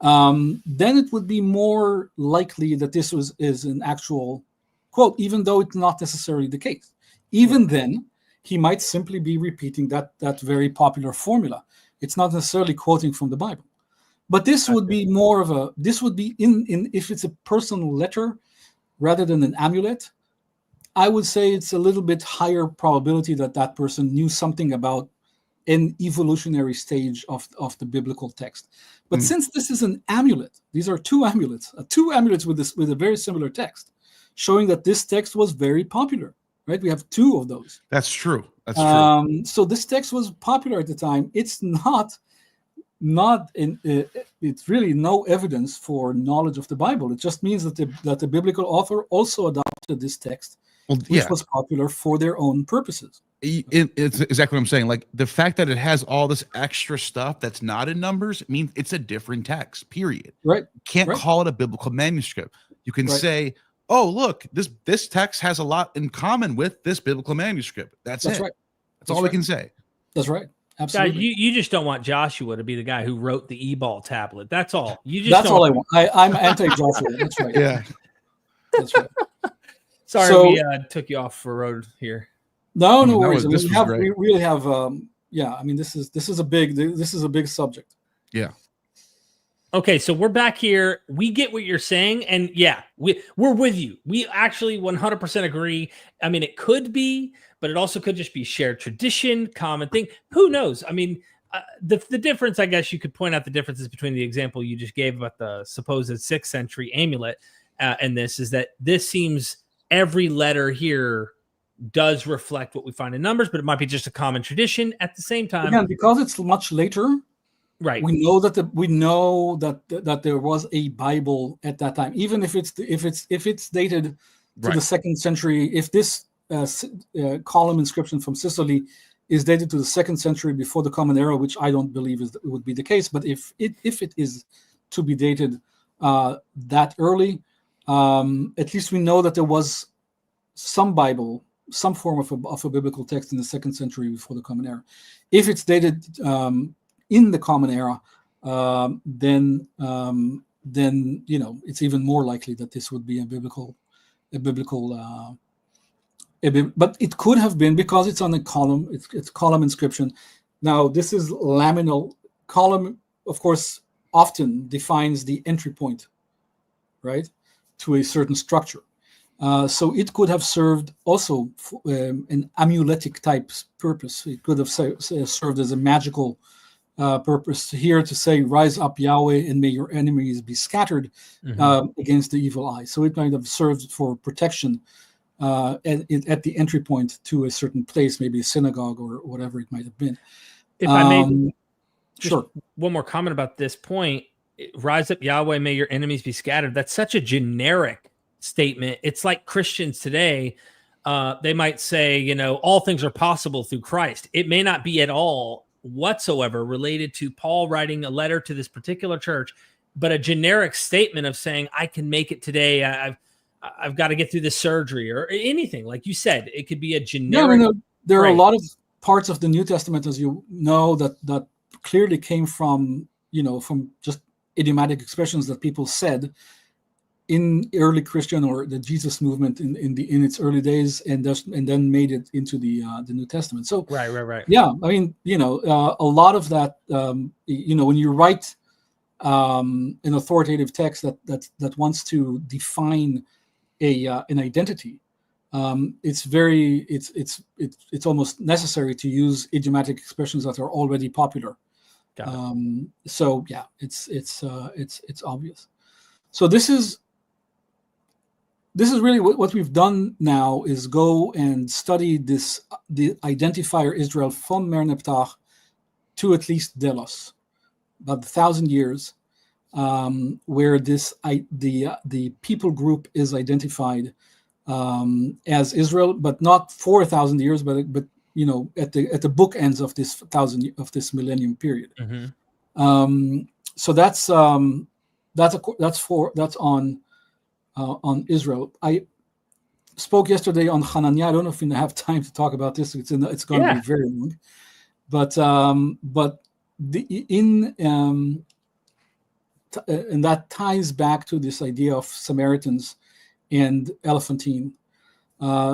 Speaker 5: Then it would be more likely that this is an actual quote, even though it's not necessarily the case. Even then, he might simply be repeating that very popular formula. It's not necessarily quoting from the Bible. But this would be more of in if it's a personal letter rather than an amulet, I would say it's a little bit higher probability that person knew something about an evolutionary stage of the biblical text. But since this is an amulet, these are two amulets with a very similar text, showing that this text was very popular. Right, we have two of those.
Speaker 4: That's true. That's true.
Speaker 5: So this text was popular at the time. It's it's really no evidence for knowledge of the Bible. It just means that the biblical author also adopted this text, which was popular for their own purposes.
Speaker 4: It's exactly what I'm saying. Like the fact that it has all this extra stuff that's not in Numbers means it's a different text. Period.
Speaker 5: Right.
Speaker 4: You can't call it a biblical manuscript. You can say, "Oh, look, this text has a lot in common with this biblical manuscript." That's it. Right. That's all we can say.
Speaker 5: That's right. Absolutely.
Speaker 3: God, you just don't want Joshua to be the guy who wrote the Ebal tablet. That's all.
Speaker 5: That's all I want. I'm anti-Joshua. That's right.
Speaker 4: Yeah.
Speaker 5: That's right.
Speaker 3: Sorry, we took you off for a road here.
Speaker 5: No worries. We really have. I mean, this is a big subject.
Speaker 4: Yeah.
Speaker 3: Okay, so we're back here. We get what you're saying, and we're with you. We actually 100% agree. I mean, it could be, but it also could just be shared tradition, common thing. Who knows? I mean, the difference, I guess you could point out the differences between the example you just gave about the supposed 6th century amulet and this is that this seems every letter here does reflect what we find in Numbers, but it might be just a common tradition at the same time.
Speaker 5: Again, because it's much later.
Speaker 3: Right.
Speaker 5: We know that that there was a Bible at that time, even if it's dated to the 2nd century. If this column inscription from Sicily is dated to the 2nd century before the Common Era, which I don't believe would be the case, but if it is to be dated that early, at least we know that there was some Bible, some form of a biblical text in the 2nd century before the Common Era. If it's dated in the Common Era, then it's even more likely that this would be a biblical. But it could have been because it's on a column. It's column inscription. Now this is laminal column. Of course, often defines the entry point, right, to a certain structure. So it could have served also an amuletic type purpose. It could have served as a magical purpose here to say, "Rise up, Yahweh, and may your enemies be scattered against the evil eye." So it might have served for protection at the entry point to a certain place, maybe a synagogue or whatever it might have been.
Speaker 3: If I may,
Speaker 5: sure.
Speaker 3: One more comment about this point: "Rise up, Yahweh, may your enemies be scattered." That's such a generic statement. It's like Christians today. They might say, all things are possible through Christ. It may not be at all whatsoever related to Paul writing a letter to this particular church, but a generic statement of saying, I can make it today. I've got to get through this surgery or anything. Like you said, it could be a generic.
Speaker 5: No. There are a lot of parts of the New Testament, as you know, that clearly came from just idiomatic expressions that people said in early Christian or the Jesus movement in its early days, and then made it into the New Testament. So
Speaker 3: right.
Speaker 5: Yeah, I mean, a lot of that, when you write an authoritative text that wants to define an identity, it's almost necessary to use idiomatic expressions that are already popular. So yeah, it's obvious. So this is really what we've done now, is go and study the identifier Israel from Merneptah to at least Delos, about 1,000 years, where the people group is identified as Israel, but not for 1,000 years, but at the bookends of this millennium period. So that's on Israel. I spoke yesterday on Ḥananiah. I don't know if we have time to talk about this. It's going to be very long, and that ties back to this idea of Samaritans and Elephantine.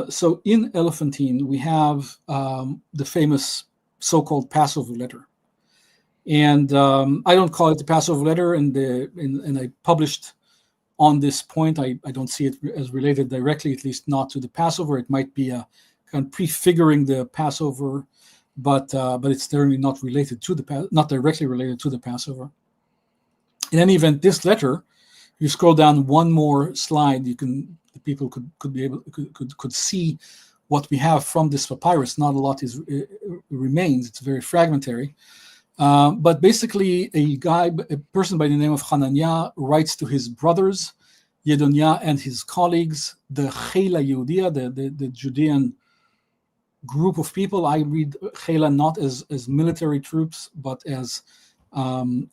Speaker 5: So in Elephantine, we have the famous so-called Passover Letter. And I don't call it the Passover Letter, and I published on this point. I don't see it as related directly, at least not to the Passover. It might be a kind of prefiguring the Passover, but it's certainly not directly related to the Passover. In any event, this letter, you scroll down one more slide, people could see what we have from this papyrus. Not a lot remains. It's very fragmentary. But basically, a person by the name of Ḥananiah writes to his brothers, Yedoniah and his colleagues, the Chela Yehudia, the Judean group of people. I read Chela not as military troops, but as in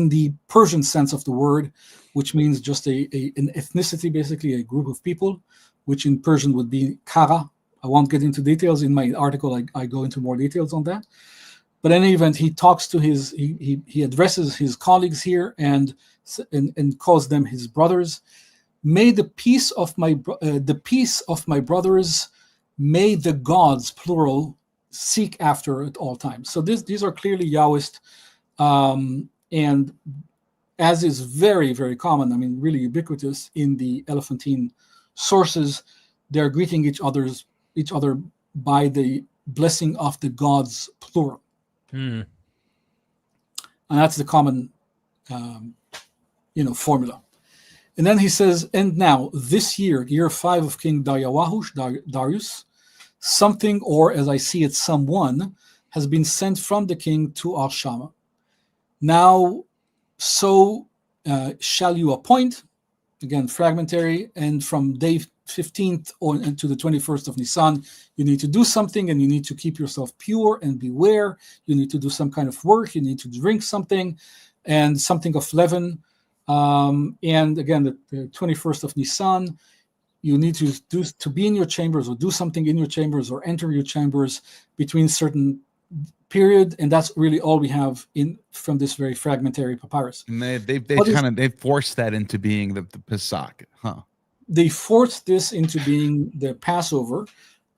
Speaker 5: the Persian sense of the word, which means just an ethnicity, basically a group of people, which in Persian would be kara. I won't get into details. In my article, I go into more details on that. But in any event, he talks to he addresses his colleagues here and calls them his brothers. May the peace of my brothers, may the gods, plural, seek after at all times. So these are clearly Yahwist, and as is very, very common, I mean, really ubiquitous in the Elephantine sources, they're greeting each other by the blessing of the gods, plural. And that's the common, formula. And then he says, and now this year 5 of King Darius, something, or as I see it, someone has been sent from the king to our Shama. Now, so shall you appoint, again, fragmentary, and from day 15th on to the 21st of Nisan, you need to do something, and you need to keep yourself pure and beware. You need to do some kind of work. You need to drink something, and something of leaven. And again, the 21st of Nisan, you need to be in your chambers, or do something in your chambers, or enter your chambers between certain period, and that's really all we have from this very fragmentary papyrus.
Speaker 4: And they forced that into being the Pesach, huh?
Speaker 5: They forced this into being the Passover,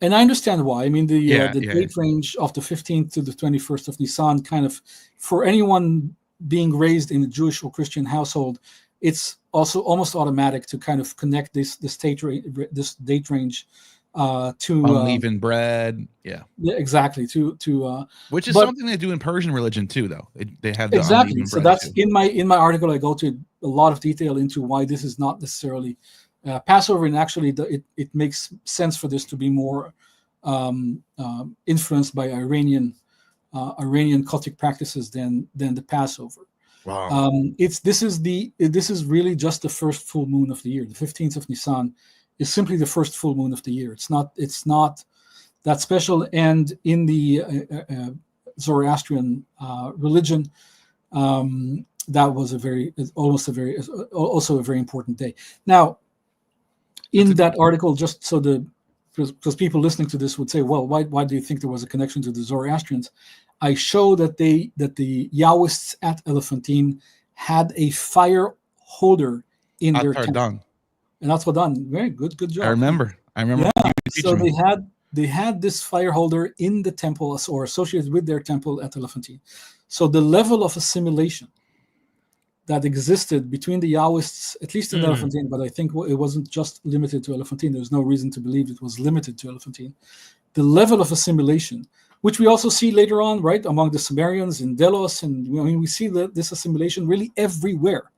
Speaker 5: and I understand why. I mean, the date range of the 15th to the 21st of Nisan, kind of, for anyone being raised in a Jewish or Christian household, it's also almost automatic to kind of connect this date range to
Speaker 4: unleavened bread. Yeah,
Speaker 5: exactly.
Speaker 4: Which is something they do in Persian religion too, though. They have the
Speaker 5: exactly. So that's
Speaker 4: too.
Speaker 5: in my article. I go to a lot of detail into why this is not necessarily Passover, and actually it makes sense for this to be more influenced by Iranian cultic practices than the Passover.
Speaker 4: Wow.
Speaker 5: This is really just the first full moon of the year. The 15th of Nisan is simply the first full moon of the year. It's not that special. And in the Zoroastrian religion, that was also a very important day. Now, in that article, just so because people listening to this would say, well, why do you think there was a connection to the Zoroastrians? I show that the Yahwists at Elephantine had a fire holder in their temple. And that's what done. Very good job.
Speaker 4: I remember.
Speaker 5: Yeah. So they had this fire holder in the temple, or associated with their temple at Elephantine. So the level of assimilation that existed between the Yahwists, at least in
Speaker 3: Mm.
Speaker 5: Elephantine, but I think it wasn't just limited to Elephantine. There's no reason to believe it was limited to Elephantine. The level of assimilation, which we also see later on, right, among the Samarians in Delos, and we see this assimilation really everywhere.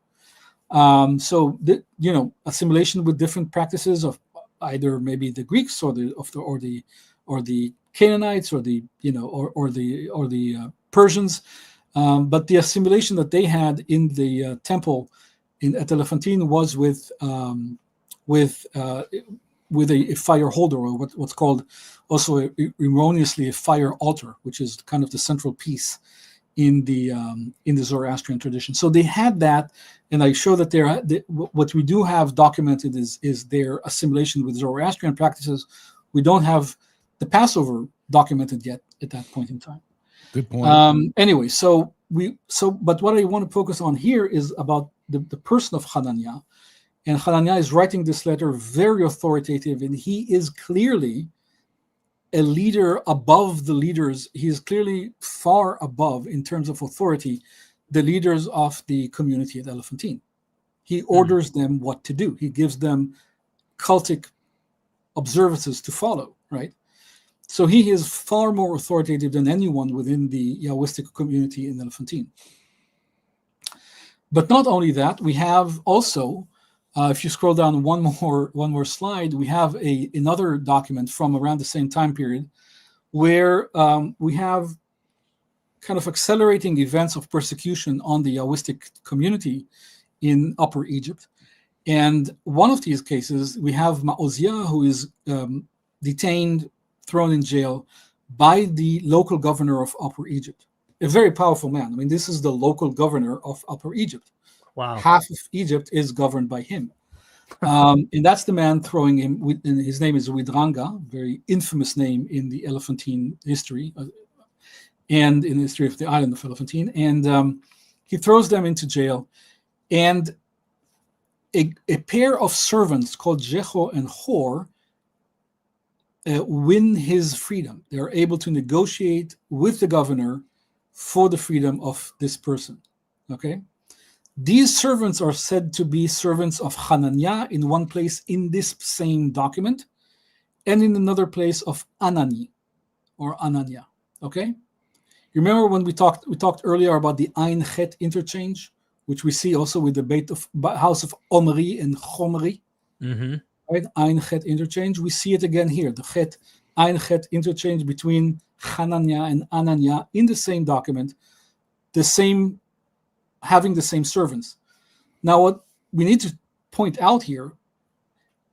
Speaker 5: Assimilation with different practices of either maybe the Greeks or the Canaanites or the Persians, but the assimilation that they had in the temple at Elephantine was with a fire holder, or what's called also erroneously a fire altar, which is kind of the central piece in the Zoroastrian tradition. So they had that, and I show that what we do have documented is their assimilation with Zoroastrian practices. We don't have the Passover documented yet at that point in time.
Speaker 4: Good point.
Speaker 5: Anyway, but what I want to focus on here is about the person of Ḥananiah. And Ḥananiah is writing this letter very authoritative, and he is clearly a leader above the leaders. He is clearly far above, in terms of authority, the leaders of the community at Elephantine. He orders them what to do. He gives them cultic observances to follow, right? So he is far more authoritative than anyone within the Yahwistic community in Elephantine. But not only that, we have also, if you scroll down one more slide, we have another document from around the same time period where we have kind of accelerating events of persecution on the Yahwistic community in Upper Egypt. And one of these cases, we have Ma'oziah, who is detained, thrown in jail by the local governor of Upper Egypt. A very powerful man. I mean, this is the local governor of Upper Egypt.
Speaker 3: Wow.
Speaker 5: Half of Egypt is governed by him. And that's the man throwing him, and his name is Widrangah, very infamous name in the Elephantine history and in the history of the island of Elephantine. And he throws them into jail. And a pair of servants called Jecho and Hor win his freedom. They're able to negotiate with the governor for the freedom of this person. Okay? These servants are said to be servants of Ḥananiah in one place in this same document, and in another place of Anani or Ananiah. Okay? You remember when we talked earlier about the Ein Chet interchange, which we see also with the Beit of house of Omri and Chomri.
Speaker 3: Mm-hmm.
Speaker 5: Right? Ein Chet interchange. We see it again here. The Chet, Ein Chet interchange between Ḥananiah and Ananiah in the same document, having the same servants. Now, what we need to point out here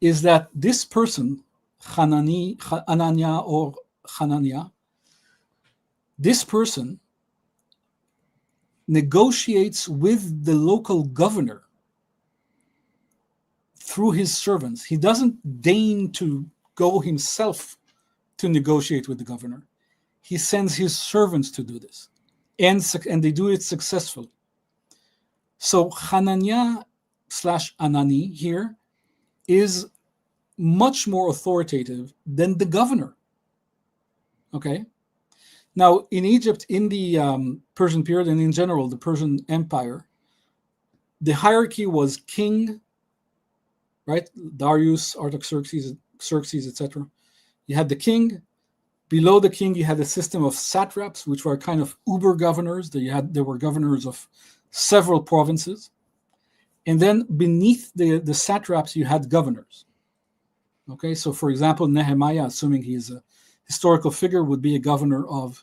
Speaker 5: is that this person, Ananiah or Ḥananiah, this person negotiates with the local governor through his servants. He doesn't deign to go himself to negotiate with the governor. He sends his servants to do this, and they do it successfully. So Ḥananiah / Anani here is much more authoritative than the governor. Okay? Now, in Egypt, in the Persian period, and in general, the Persian Empire, the hierarchy was king, right? Darius, Artaxerxes, Xerxes, etc. You had the king. Below the king, you had a system of satraps, which were kind of uber governors. There were governors of several provinces. And then beneath the satraps, you had governors. Okay, so for example, Nehemiah, assuming he is a historical figure, would be a governor of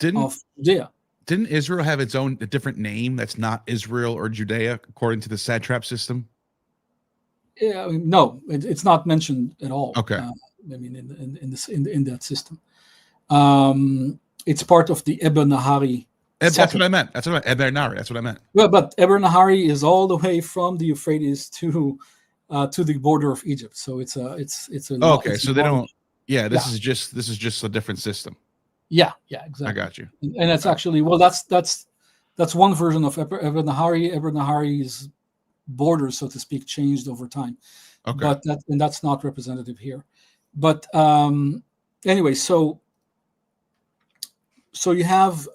Speaker 5: Judea.
Speaker 4: Didn't Israel have a different name that's not Israel or Judea according to the satrap system?
Speaker 5: Yeah, no, it's not mentioned at all.
Speaker 4: Okay,
Speaker 5: I mean, in that system, it's part of the Eber Nahari.
Speaker 4: That's what I meant. Eber Nahari. That's what I meant.
Speaker 5: Well, but Eber Nahari is all the way from the Euphrates to the border of Egypt. So it's a.
Speaker 4: Okay, so they don't. Yeah, this is just a different system.
Speaker 5: Yeah, exactly.
Speaker 4: I got you.
Speaker 5: And that's actually that's one version of Eber Nahari. Eber Nahari's borders, so to speak, changed over time.
Speaker 4: Okay,
Speaker 5: but that's not representative here. But anyway, so you have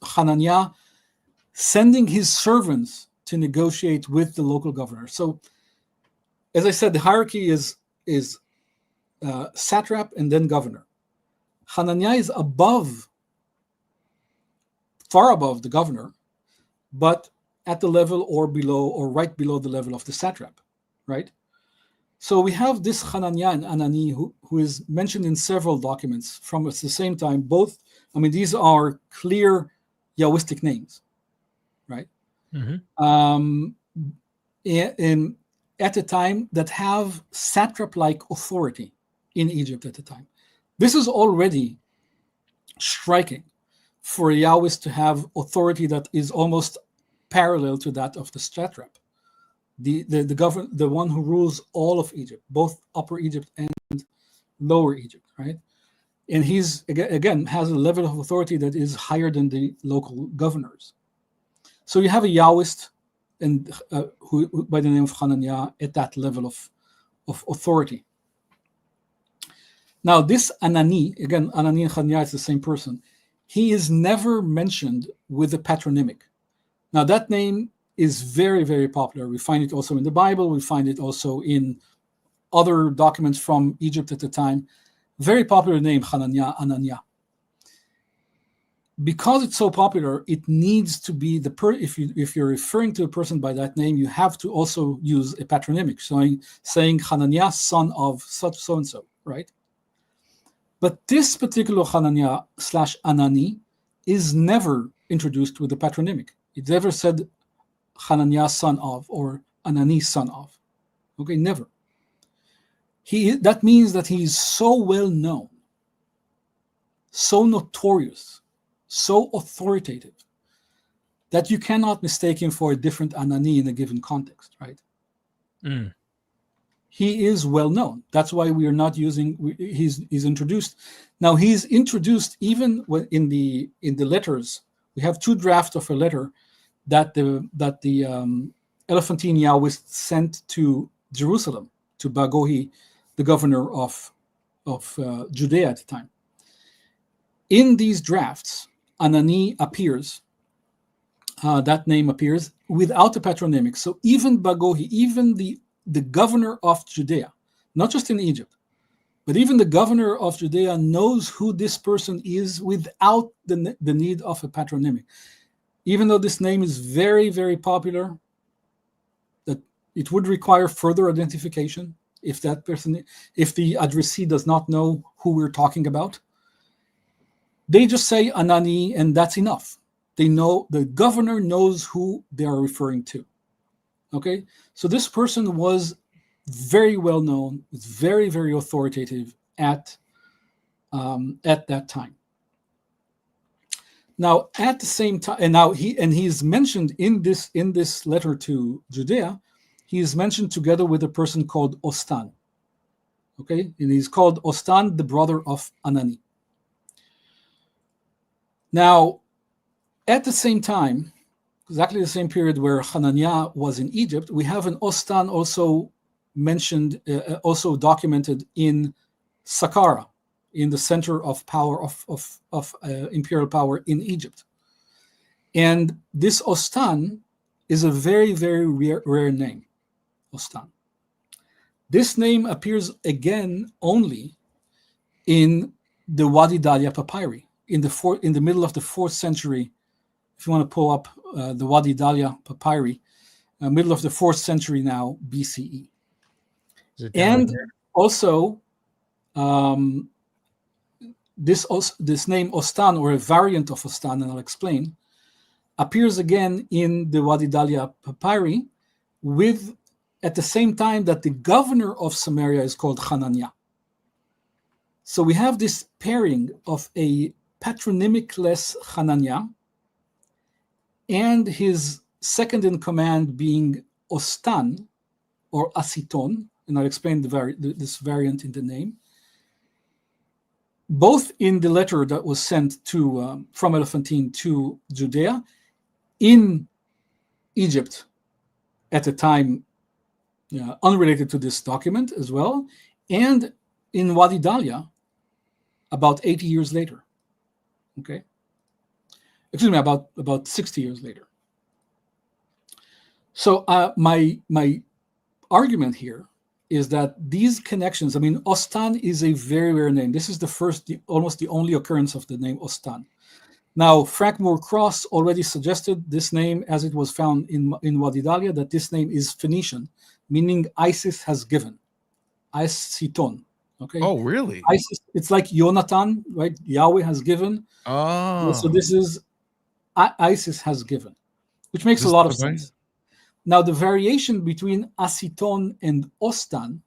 Speaker 5: Ḥananiah sending his servants to negotiate with the local governor. So, as I said, the hierarchy is satrap and then governor. Ḥananiah is far above the governor, but at the level or below or right below the level of the satrap, right? So we have this Ḥananiah and Anani who is mentioned in several documents from at the same time. Both, I mean, these are clear Yahwistic names, right?
Speaker 3: Mm-hmm.
Speaker 5: At a time that have satrap-like authority in Egypt at the time. This is already striking for a Yahwist to have authority that is almost parallel to that of the satrap, the one who rules all of Egypt, both Upper Egypt and Lower Egypt, right? And he's again has a level of authority that is higher than the local governors. So you have a Yahwist and who by the name of Ḥananiah at that level of authority. Now this Anani, again, Anani and Ḥananiah is the same person. He is never mentioned with a patronymic. Now that name is very, very popular. We find it also in the Bible. We find it also in other documents from Egypt at the time. Very popular name, Ḥananiah, Ananiah. Because it's so popular, it needs to be if you're referring to a person by that name, you have to also use a patronymic, saying Ḥananiah, son of such so and so, right? But this particular Ḥananiah / Anani is never introduced with a patronymic. It never said Ḥananiah, son of, or Anani, son of. Okay, never. That means that he is so well known, so notorious, so authoritative, that you cannot mistake him for a different Anani in a given context, right?
Speaker 3: Mm.
Speaker 5: He is well known. That's why we are not using. He's introduced. Now he's introduced even in the letters. We have two drafts of a letter that the Elephantine Yahwists sent to Jerusalem, to Bagohi, the governor of Judea at the time. In these drafts, Anani appears. That name appears without a patronymic. So even Bagohi, even the governor of Judea, not just in Egypt, but even the governor of Judea knows who this person is without the need of a patronymic. Even though this name is very, very popular, that it would require further identification if the addressee does not know who we're talking about. They just say Anani, and that's enough. They know, the governor knows who they are referring to. Okay, so this person was very well known, was very, very authoritative at that time. Now, at the same time, and now he's mentioned in this letter to Judea, he is mentioned together with a person called Ostan. Okay, and he's called Ostan, the brother of Anani. Now, at the same time, exactly the same period where Ḥananiah was in Egypt, we have an Ostan also mentioned, also documented in Saqqara, in the center of power of imperial power in Egypt. And this Ostan is a very, very rare name, Ostan. This name appears again only in the Wadi Dalia Papyri in the middle of the 4th century. If you want to pull up the Wadi Dalia Papyri, middle of the 4th century now, BCE. And also, this name Ostan, or a variant of Ostan, and I'll explain, appears again in the Wadi Dalia Papyri at the same time that the governor of Samaria is called Ḥananiah. So we have this pairing of a patronymic-less Ḥananiah and his second in command being Ostan, or Asiton, and I'll explain this variant in the name. Both in the letter that was sent from Elephantine to Judea, in Egypt at the time, unrelated to this document as well, and in Wadi Dalia about 80 years later. Okay, excuse me, about 60 years later. So my argument here is that these connections, I mean, Ostan is a very rare name. This is almost the only occurrence of the name Ostan. Now, Frank Moore Cross already suggested this name as it was found in Wadi Dalia, that this name is Phoenician, meaning Isis has given. Isiton. Okay.
Speaker 4: Oh, really?
Speaker 5: Isis, it's like Jonathan, right? Yahweh has given.
Speaker 4: Oh.
Speaker 5: So this is Isis has given, which makes a lot of sense. Now, the variation between Asiton and Ostan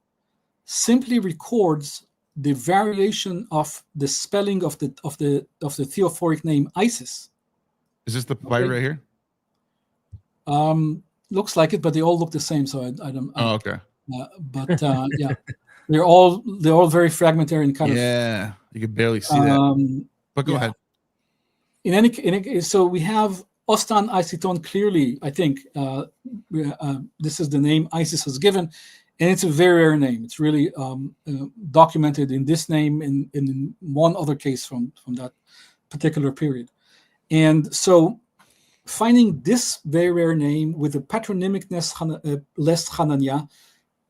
Speaker 5: simply records the variation of the spelling of the theophoric name Isis.
Speaker 4: Is this the papyri right here?
Speaker 5: Looks like it, but they all look the same. So I don't.
Speaker 4: Oh, okay.
Speaker 5: Yeah, they're all very fragmentary and kind of.
Speaker 4: Yeah, you can barely see that. But go ahead.
Speaker 5: In any case, so we have Ostan Isiton clearly. I think this is the name Isis has given, and it's a very rare name. It's really documented in this name and in one other case from that particular period. And so finding this very rare name with the patronymicness less Ḥananiah,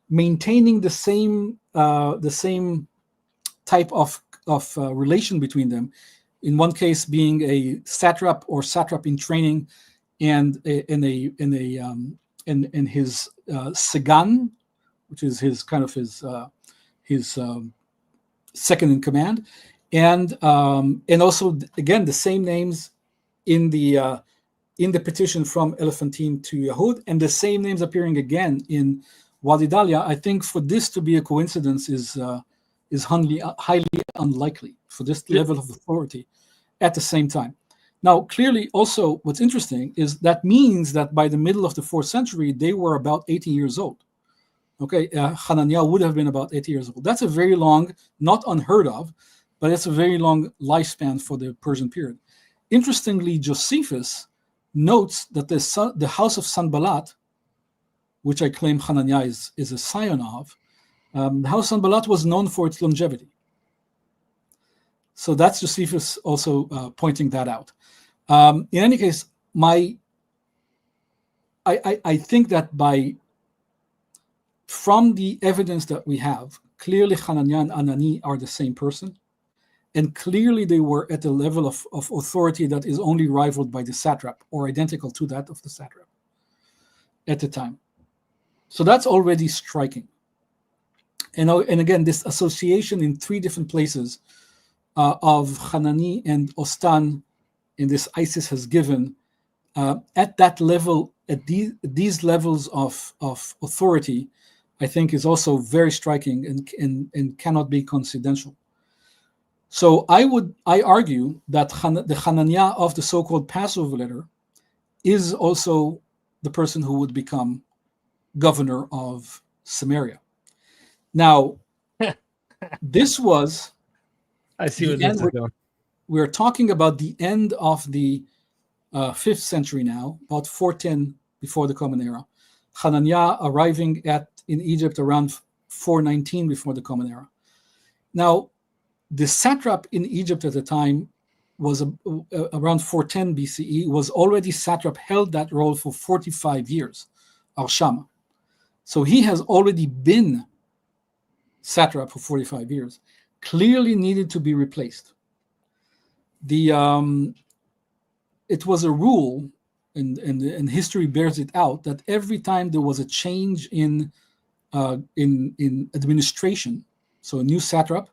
Speaker 5: maintaining the same type of relation between them, in one case being a satrap or satrap in training, and in his Sagan, which is his kind of his second in command, and also again the same names in the petition from Elephantine to Yehud, and the same names appearing again in Wadi Dalia. I think for this to be a coincidence is highly unlikely for this level of authority at the same time. Now, clearly, also what's interesting is that means that by the middle of the 4th century, they were about 80 years old. Okay, Ḥananiah would have been about 80 years old. That's a very long, not unheard of, but it's a very long lifespan for the Persian period. Interestingly, Josephus notes that the house of Sanballat, which I claim Ḥananiah is a scion of, the house of Sanballat was known for its longevity. So that's Josephus also pointing that out. In any case, I think that from the evidence that we have, clearly Ḥananiah and Anani are the same person, and clearly they were at a level of authority that is only rivaled by the satrap, or identical to that of the satrap at the time. So that's already striking. And again, this association in 3 different places of Ḥanani and Ostan in this Isis has given at that level, at these levels of authority, I think is also very striking and cannot be coincidental. So I argue that the Ḥananiah of the so-called Passover Letter is also the person who would become governor of Samaria. Now, this was.
Speaker 3: I see what this is doing.
Speaker 5: We're talking about the end of the 5th century now, about 410 before the Common Era. Ḥananiah arriving in Egypt around 419 before the Common Era. Now, the satrap in Egypt at the time was around 410 BCE, was already satrap, held that role for 45 years, Al-Shama. So he has already been satrap for 45 years, clearly needed to be replaced. It was a rule, and history bears it out, that every time there was a change in administration, so a new satrap,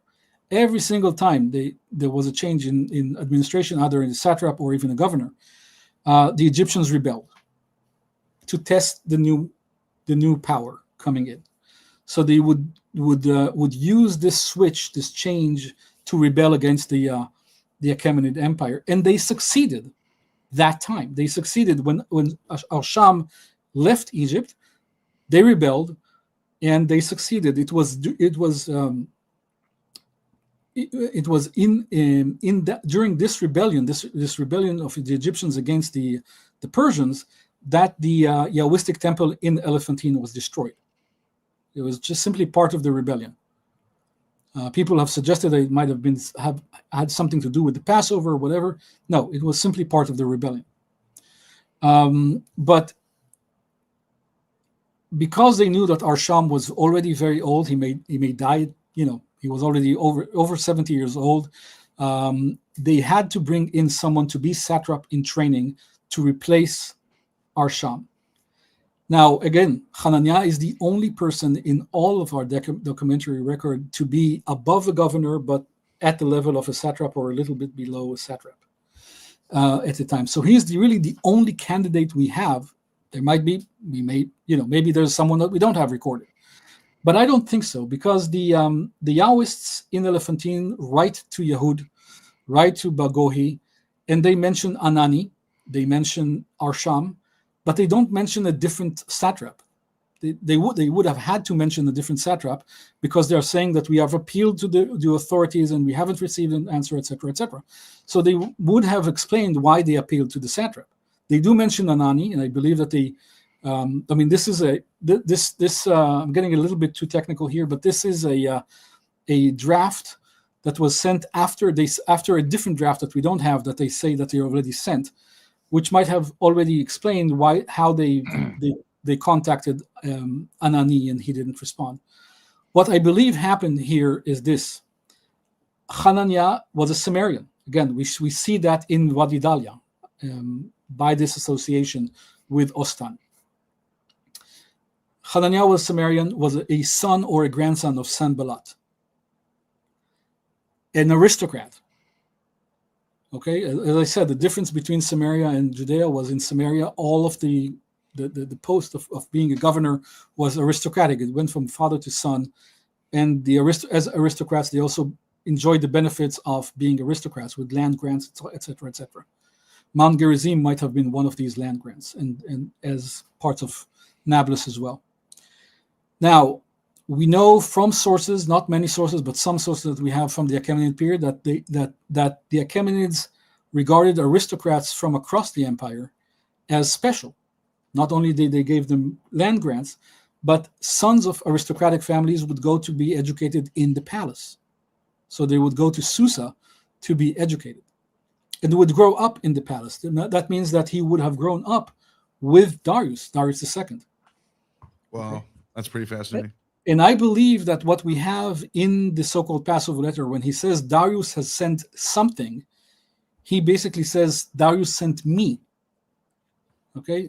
Speaker 5: every single time there was a change in administration, either in the satrap or even a governor, the Egyptians rebelled to test the new power coming in. So they would use this switch, this change, to rebel against the Achaemenid Empire, and they succeeded. That time they succeeded when Al-Sham left Egypt. They rebelled, and they succeeded. It was during this rebellion, this rebellion of the Egyptians against the Persians, that the Yahwistic temple in Elephantine was destroyed. It was just simply part of the rebellion. People have suggested that it might have had something to do with the Passover or whatever. No, it was simply part of the rebellion. But because they knew that Arsham was already very old, he may die. He was already over 70 years old. They had to bring in someone to be satrap in training to replace Arsham. Now, again, Ḥananiah is the only person in all of our documentary record to be above a governor, but at the level of a satrap or a little bit below a satrap at the time. So he's really the only candidate we have. There might be, maybe there's someone that we don't have recorded, but I don't think so, because the Yahwists in Elephantine write to Yehud, write to Bagohi, and they mention Anani, they mention Arsham, but they don't mention a different satrap. They would have had to mention a different satrap, because they're saying that we have appealed to the authorities and we haven't received an answer, etc., etc. So they would have explained why they appealed to the satrap. They do mention Anani, and I believe that they. This is I'm getting a little bit too technical here, but this is a draft that was sent after a different draft that we don't have, that they say that they already sent, which might have already explained how they contacted Anani and he didn't respond. What I believe happened here is this: Ḥananiah was a Samarian. Again, we see that in Wadi Dalia by this association with Ostan. Ḥananiah was Samarian, was a son or a grandson of Sanballat, an aristocrat. Okay, as I said, the difference between Samaria and Judea was in Samaria, all of the post of being a governor was aristocratic. It went from father to son, and as aristocrats, they also enjoyed the benefits of being aristocrats with land grants, etc., etc. Mount Gerizim might have been one of these land grants, and as parts of Nablus as well. Now, we know from sources, not many sources, but some sources that we have from the Achaemenid period, that the Achaemenids regarded aristocrats from across the empire as special. Not only did they give them land grants, but sons of aristocratic families would go to be educated in the palace. So they would go to Susa to be educated, and would grow up in the palace. That means that he would have grown up with Darius II.
Speaker 4: Wow, that's pretty fascinating.
Speaker 5: And I believe that what we have in the so-called Passover Letter, when he says Darius has sent something, he basically says Darius sent me. Okay,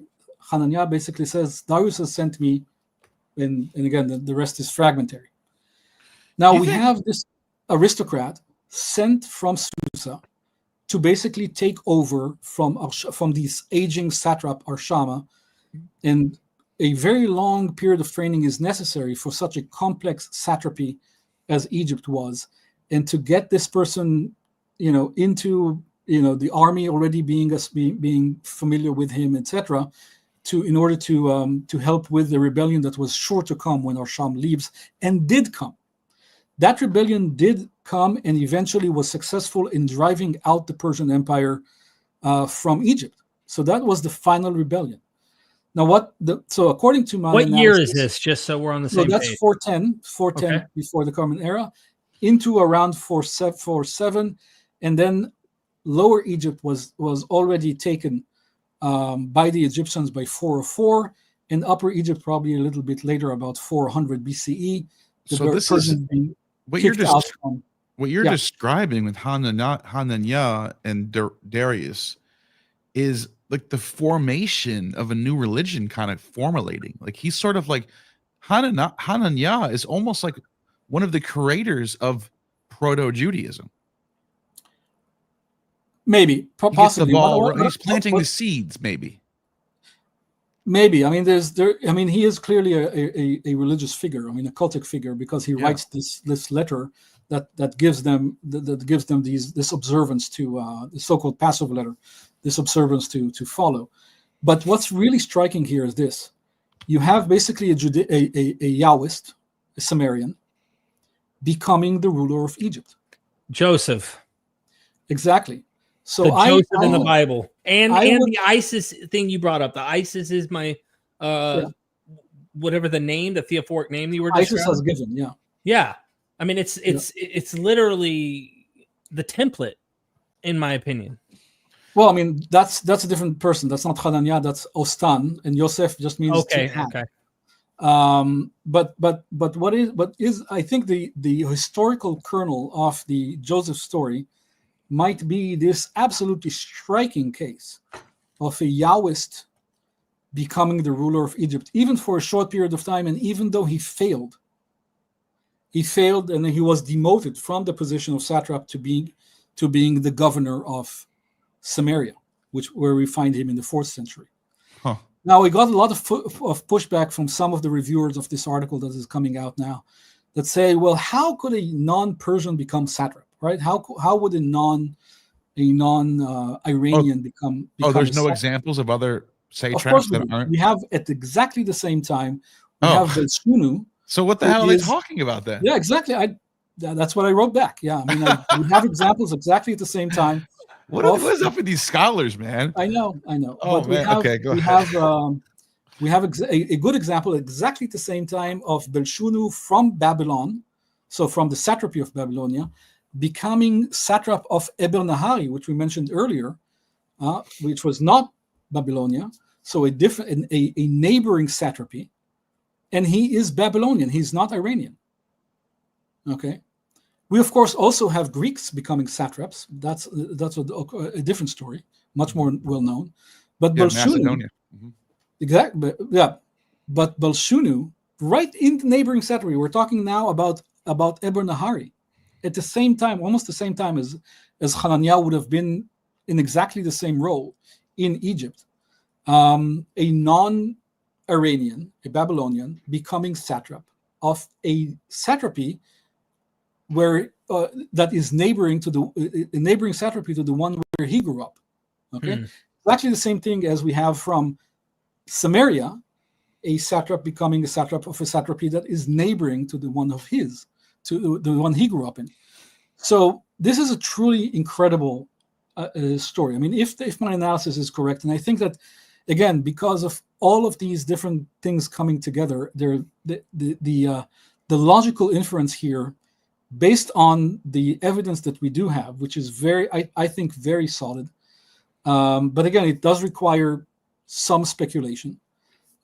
Speaker 5: Ḥananiah basically says Darius has sent me, and again the rest is fragmentary. Now we have this aristocrat sent from Susa to basically take over from these aging satrap Arshama, and a very long period of training is necessary for such a complex satrapy as Egypt was, and to get this person, into the army already being familiar with him, etc., in order to help with the rebellion that was sure to come when Arsham leaves, and did come. That rebellion did come and eventually was successful in driving out the Persian Empire from Egypt. So that was the final rebellion. Now, so according to my
Speaker 3: what
Speaker 5: analysis,
Speaker 3: year is this? Just so we're on the same page.
Speaker 5: So that's 410
Speaker 3: okay.
Speaker 5: Before the Common Era, into around 447, and then Lower Egypt was already taken by the Egyptians by 404, and Upper Egypt probably a little bit later, about 400 BCE.
Speaker 4: So this is what you're describing with Ḥananiah and Darius is like the formation of a new religion kind of formulating. Like he's sort of like Ḥananiah is almost like one of the creators of Proto-Judaism.
Speaker 5: Maybe, possibly.
Speaker 4: He's planting the seeds, maybe.
Speaker 5: Maybe. I mean, he is clearly a religious figure. I mean, a cultic figure, because he writes this letter that gives them this observance to the so-called Passover Letter, this observance to follow. But what's really striking here is this: you have basically a Yahwist, a Samarian, becoming the ruler of Egypt.
Speaker 3: Joseph.
Speaker 5: Exactly. So
Speaker 3: Joseph in the Bible, and the ISIS thing you brought up. The ISIS is my whatever the name, the theophoric name you were describing.
Speaker 5: ISIS has given, yeah.
Speaker 3: Yeah. I mean, it's literally the template, in my opinion.
Speaker 5: Well, I mean, that's a different person. That's not Ḥananiah, that's Ostan, and Yosef just means
Speaker 3: okay.
Speaker 5: But what is I think the historical kernel of the Joseph story might be this absolutely striking case of a Yahwist becoming the ruler of Egypt, even for a short period of time, and even though he failed and he was demoted from the position of satrap to being the governor of Samaria, where we find him in the 4th century.
Speaker 4: Huh.
Speaker 5: Now, we got a lot of pushback from some of the reviewers of this article that is coming out now that say, well, how could a non-Persian become satrap, right? How would a non-Iranian become
Speaker 4: there's no
Speaker 5: satrap?
Speaker 4: Examples of other satraps
Speaker 5: Of course
Speaker 4: that aren't?
Speaker 5: We have at exactly the same time, we have Belshunu.
Speaker 4: So what the hell are they talking about then?
Speaker 5: Yeah, exactly. That's what I wrote back. Yeah, I mean, we have examples exactly at the same time.
Speaker 4: What is up with these scholars, man?
Speaker 5: I know.
Speaker 4: Oh,
Speaker 5: but
Speaker 4: man. Okay, go ahead.
Speaker 5: We have a good example exactly at the same time of Belshunu from Babylon, so from the satrapy of Babylonia, becoming satrap of Eber Nahari, which we mentioned earlier, which was not Babylonia, so a neighboring satrapy, and he is Babylonian. He's not Iranian. Okay. We, of course, also have Greeks becoming satraps. That's a different story, much more well known. But Belshunu, exactly, yeah. But Belshunu, right in the neighboring satrapy, we're talking now about Eber Nahari, at the same time, almost the same time as Ḥananiah would have been in exactly the same role in Egypt, a non-Iranian, a Babylonian, becoming satrap of a satrapy where that is neighboring satrapy to the one where he grew up. Okay, It's actually the same thing as we have from Samaria, a satrap becoming a satrap of a satrapy that is neighboring to the one of his, to the one he grew up in. So this is a truly incredible story. I mean, if my analysis is correct, and I think that, again, because of all of these different things coming together, the logical inference here, based on the evidence that we do have, which is I think very solid. But again, it does require some speculation.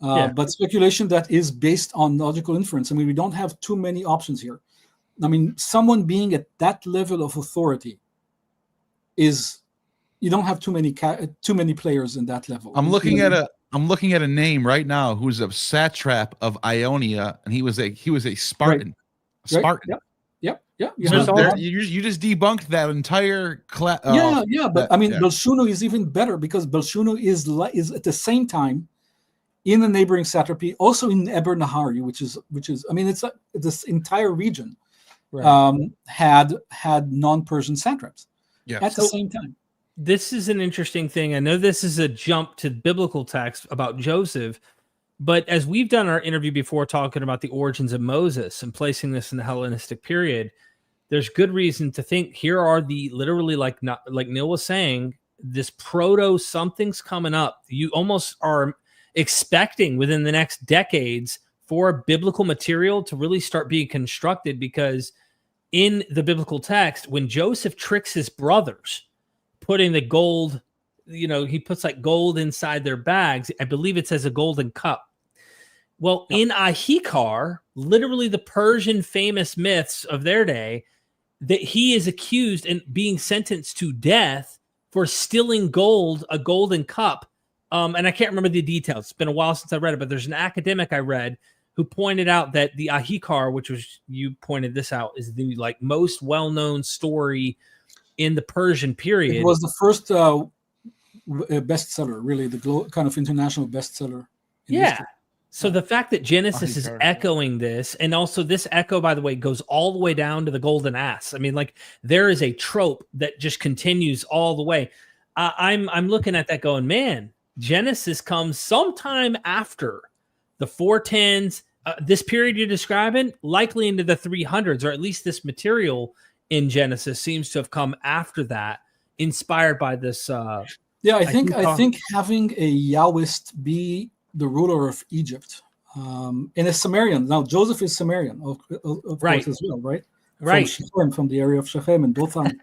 Speaker 5: But speculation that is based on logical inference. I mean, we don't have too many options here. I mean, someone being at that level of authority you don't have too many players in that level.
Speaker 4: I'm looking at a name right now who's a satrap of Ionia, and he was a Spartan.
Speaker 5: Right.
Speaker 4: Spartan.
Speaker 5: Yep. Yeah.
Speaker 4: You just debunked that entire class.
Speaker 5: But I mean, Belshunu is even better because Belshunu is at the same time in the neighboring satrapy, also in Eber Nahari, which is I mean, it's this entire region had non-Persian satraps at the same time.
Speaker 3: This is an interesting thing. I know this is a jump to biblical text about Joseph, but as we've done our interview before talking about the origins of Moses and placing this in the Hellenistic period, there's good reason to think here are literally like Neil was saying, this proto something's coming up. You almost are expecting within the next decades for biblical material to really start being constructed, because in the biblical text, when Joseph tricks his brothers, putting the gold, he puts like gold inside their bags. I believe it says a golden cup. Well, in Ahikar, literally the Persian famous myths of their day, that he is accused and being sentenced to death for stealing gold, a golden cup. And I can't remember the details. It's been a while since I read it, but there's an academic I read who pointed out that the Ahikar, which was, you pointed this out, is the most well-known story in the Persian period.
Speaker 5: It was the first bestseller, really, the kind of international bestseller.
Speaker 3: History. So the fact that Genesis is echoing this, and also this echo, by the way, goes all the way down to the golden ass. I mean, there is a trope that just continues all the way. I'm looking at that going, man, Genesis comes sometime after the 410s. This period you're describing, likely into the 300s, or at least this material in Genesis seems to have come after that, inspired by this. I
Speaker 5: think having a Yahwist be the ruler of Egypt, and a Samarian. Now Joseph is Samarian, of course, as well, right?
Speaker 3: Right.
Speaker 5: From the area of Shechem and Dothan,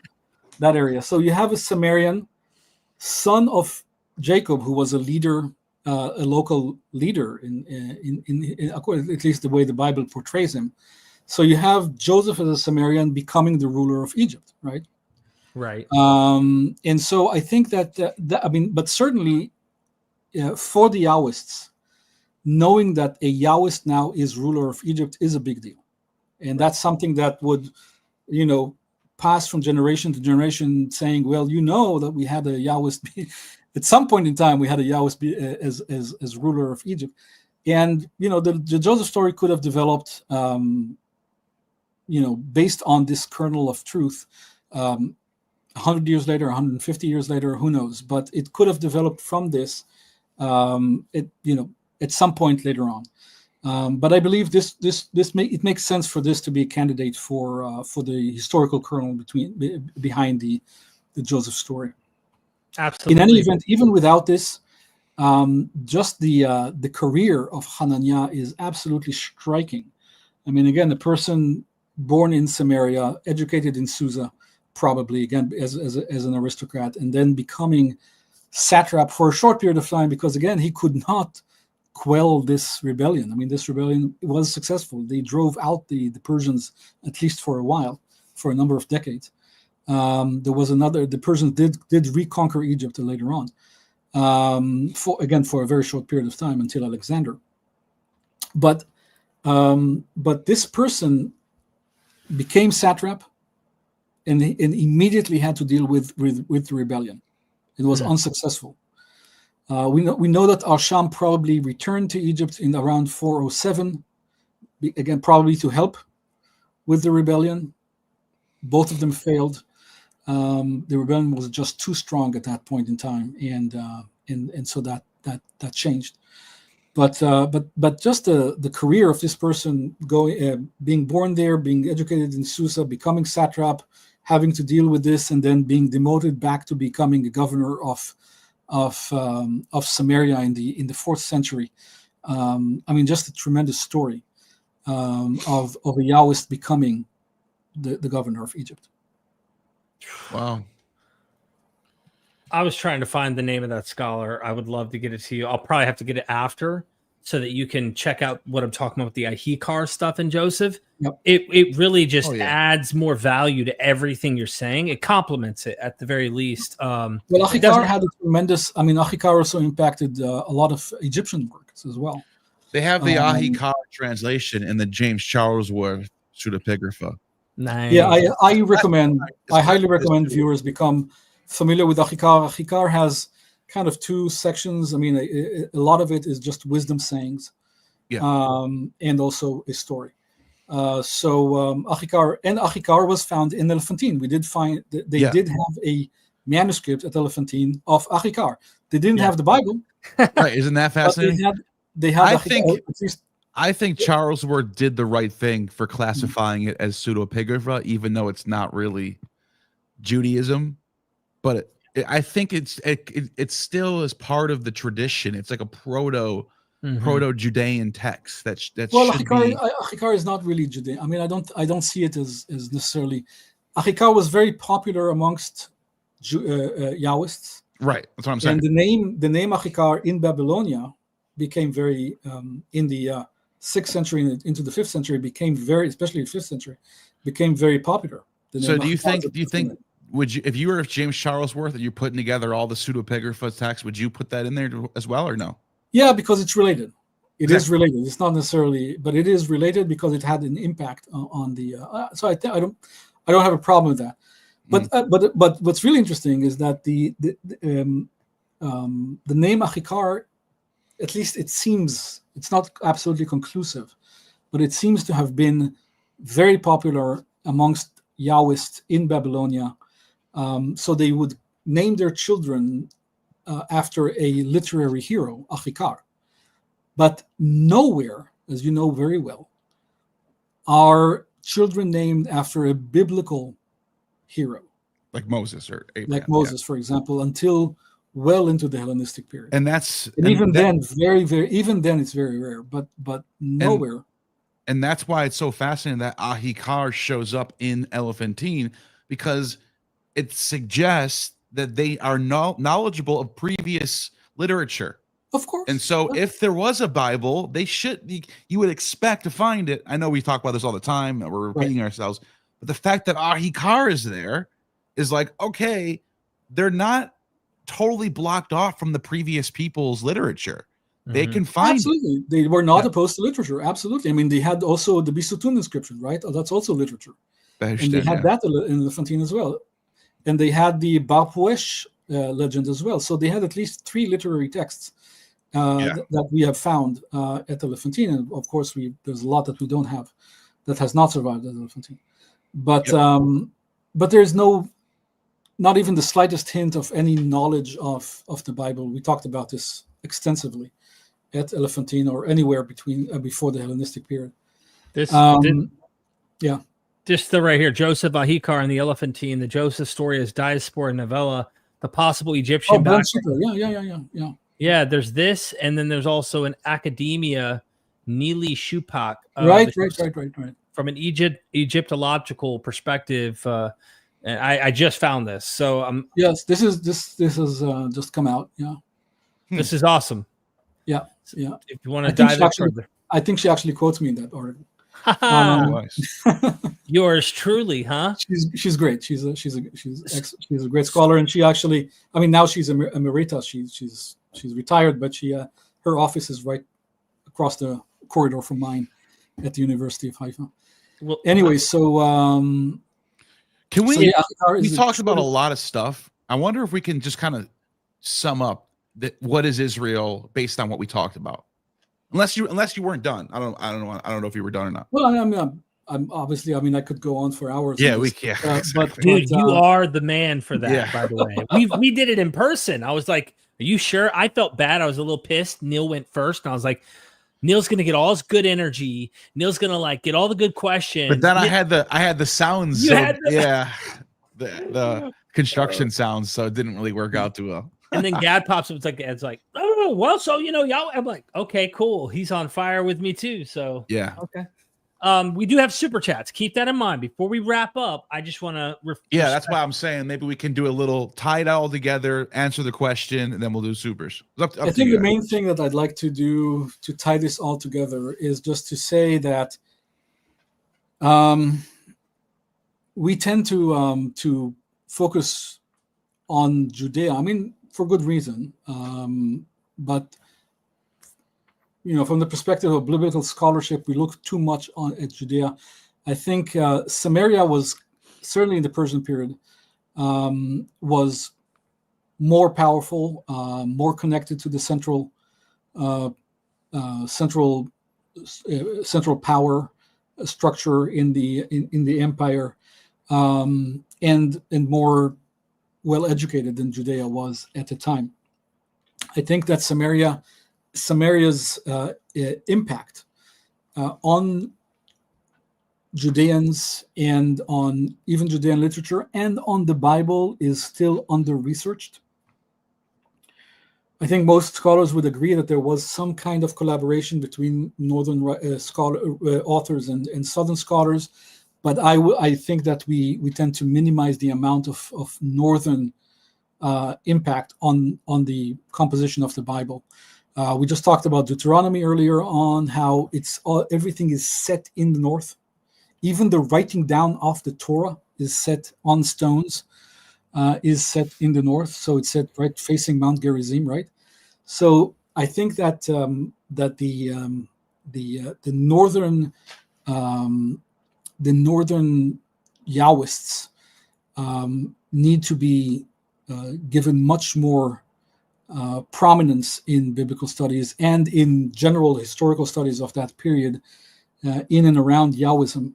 Speaker 5: that area. So you have a Samarian, son of Jacob, who was a leader a local leader in according, at least the way the Bible portrays him. So you have Joseph as a Samarian becoming the ruler of Egypt, right?
Speaker 3: Right.
Speaker 5: And so I think that but certainly for the Yahwists, knowing that a Yahwist now is ruler of Egypt is a big deal, and that's something that would, pass from generation to generation, saying, well, that we had a Yahwist at some point in time, we had a Yahwist as ruler of Egypt, and the Joseph story could have developed, based on this kernel of truth. 100 years later, 150 years later, who knows? But it could have developed from this, at some point later on. But I believe it makes sense for this to be a candidate for the historical kernel behind the Joseph story.
Speaker 3: Absolutely.
Speaker 5: In any event, even without this, just the career of Ḥananiah is absolutely striking. I mean, again, a person born in Samaria, educated in Susa, probably again as an aristocrat, and then becoming satrap for a short period of time, because again he could not quell this rebellion. I mean, this rebellion was successful. They drove out the Persians, at least for a while, for a number of decades. The Persians did reconquer Egypt later on, for a very short period of time until Alexander. But this person became satrap, and immediately had to deal with the rebellion. It was unsuccessful. We know that Arsham probably returned to Egypt in around 407, again probably to help with the rebellion. Both of them failed. The rebellion was just too strong at that point in time, and so that changed. But just the career of this person being born there, being educated in Susa, becoming satrap, having to deal with this, and then being demoted back to becoming a governor of Samaria in the 4th century. Just a tremendous story of a Yahwist becoming the governor of Egypt.
Speaker 4: Wow.
Speaker 3: I was trying to find the name of that scholar. I would love to get it to you. I'll probably have to get it after, so that you can check out what I'm talking about with the Ahikar stuff in Joseph.
Speaker 5: Yep.
Speaker 3: It really just adds more value to everything you're saying. It complements it at the very least.
Speaker 5: Ahikar had a tremendous. Ahikar also impacted a lot of Egyptian works as well.
Speaker 4: They have the Ahikar translation in the James Charlesworth pseudepigrapha.
Speaker 3: Nice.
Speaker 5: Yeah, I highly recommend viewers become familiar with Ahikar. Ahikar has kind of two sections. A lot of it is just wisdom sayings, and also a story. Ahikar was found in Elephantine. We did find that they did have a manuscript at Elephantine of Ahikar. They didn't have the Bible.
Speaker 4: Right? Isn't that fascinating?
Speaker 5: They had.
Speaker 4: I think Charlesworth did the right thing for classifying it as pseudepigrapha, even though it's not really Judaism, but I think it still is part of the tradition. It's like a proto-Judean text that
Speaker 5: Ahikar is not really Judean. I don't see it as necessarily. Ahikar was very popular amongst Yahwists.
Speaker 4: Right, that's what I'm saying.
Speaker 5: And the name Ahikar in Babylonia became very in the 6th century into the 5th century became very, especially the 5th century, became very popular.
Speaker 4: So do you think would you, if you were James Charlesworth and you're putting together all the pseudepigrapha texts, would you put that in there as well, or no?
Speaker 5: Yeah, because it's related. It is related. It's not necessarily, but it is related because it had an impact on the. So I don't have a problem with that. But but what's really interesting is that the name Ahikar, at least it seems, it's not absolutely conclusive, but it seems to have been very popular amongst Yahwists in Babylonia. So they would name their children after a literary hero, Ahikar. But nowhere, as you know very well, are children named after a biblical hero.
Speaker 4: Like Moses or Abraham.
Speaker 5: Like Moses, for example, until well into the Hellenistic period.
Speaker 4: And
Speaker 5: even then, it's very rare, but nowhere.
Speaker 4: And that's why it's so fascinating that Ahikar shows up in Elephantine, because it suggests that they are knowledgeable of previous literature.
Speaker 5: Of course.
Speaker 4: And so if there was a Bible, you would expect to find it. I know we talk about this all the time, and we're repeating ourselves, but the fact that Ahikar is there is like, okay, they're not totally blocked off from the previous people's literature. They can find
Speaker 5: absolutely it. They were not opposed to literature. Absolutely. I mean, they had also the Bisutun inscription, right? That's also literature. And they had that in Elephantine as well. And they had the Bapuesh legend as well. So they had at least 3 literary texts that we have found at Elephantine. And of course, there's a lot that we don't have that has not survived at Elephantine. But there's not even the slightest hint of any knowledge of the Bible. We talked about this extensively at Elephantine or anywhere before the Hellenistic period.
Speaker 3: Just right here, Joseph Ahikar and the Elephantine, the Joseph story is diaspora novella, the possible Egyptian background. Yeah, there's this, and then there's also an Academia Neely Shupak.
Speaker 5: Right.
Speaker 3: From an Egyptological perspective, and I just found this. So
Speaker 5: yes, this is just come out. Yeah,
Speaker 3: this is awesome.
Speaker 5: Yeah.
Speaker 3: If you want to dive in further,
Speaker 5: I think she actually quotes me in that article.
Speaker 3: Yours truly, huh?
Speaker 5: She's great. She's a great scholar, and she actually, I mean, now she's emerita. She's retired, but her office is right across the corridor from mine at the University of Haifa. Well, anyway, so
Speaker 4: can we? We talked about a lot of stuff. I wonder if we can just kind of sum up what is Israel based on what we talked about. Unless you weren't done. I don't know if you were done or not.
Speaker 5: Well, I'm obviously. I mean, I could go on for hours.
Speaker 4: Yeah,
Speaker 3: but dude, you are the man for that. By the way, we did it in person. I was like, "Are you sure?" I felt bad. I was a little pissed. Neil went first, and I was like, "Neil's gonna get all his good energy. Neil's gonna like get all the good questions."
Speaker 4: But then I had the sounds. The construction sounds, so it didn't really work out too well.
Speaker 3: And then Gad pops up. It's like, oh, well, so y'all. I'm like, okay, cool. He's on fire with me too. So
Speaker 4: yeah,
Speaker 3: okay. We do have super chats. Keep that in mind before we wrap up. I just want to.
Speaker 4: That's why I'm saying maybe we can do a little tie it all together, answer the question, and then we'll do supers.
Speaker 5: I think the main thing that I'd like to do to tie this all together is just to say that we tend to focus on Judea. I mean, for good reason, but from the perspective of biblical scholarship, we look too much at Judea. I think Samaria was certainly in the Persian period was more powerful, more connected to the central power structure in the empire, and more well educated than Judea was at the time. I think that Samaria's impact on Judeans and on even Judean literature and on the Bible is still under-researched. I think most scholars would agree that there was some kind of collaboration between northern authors and southern scholars, but I think that we tend to minimize the amount of northern impact on the composition of the Bible. We just talked about Deuteronomy earlier on, how everything is set in the north. Even the writing down of the Torah is set on stones, is set in the north. So it's set right facing Mount Gerizim, right? So I think that the northern Yahwists need to be given much more prominence in biblical studies and in general historical studies of that period in and around Yahwism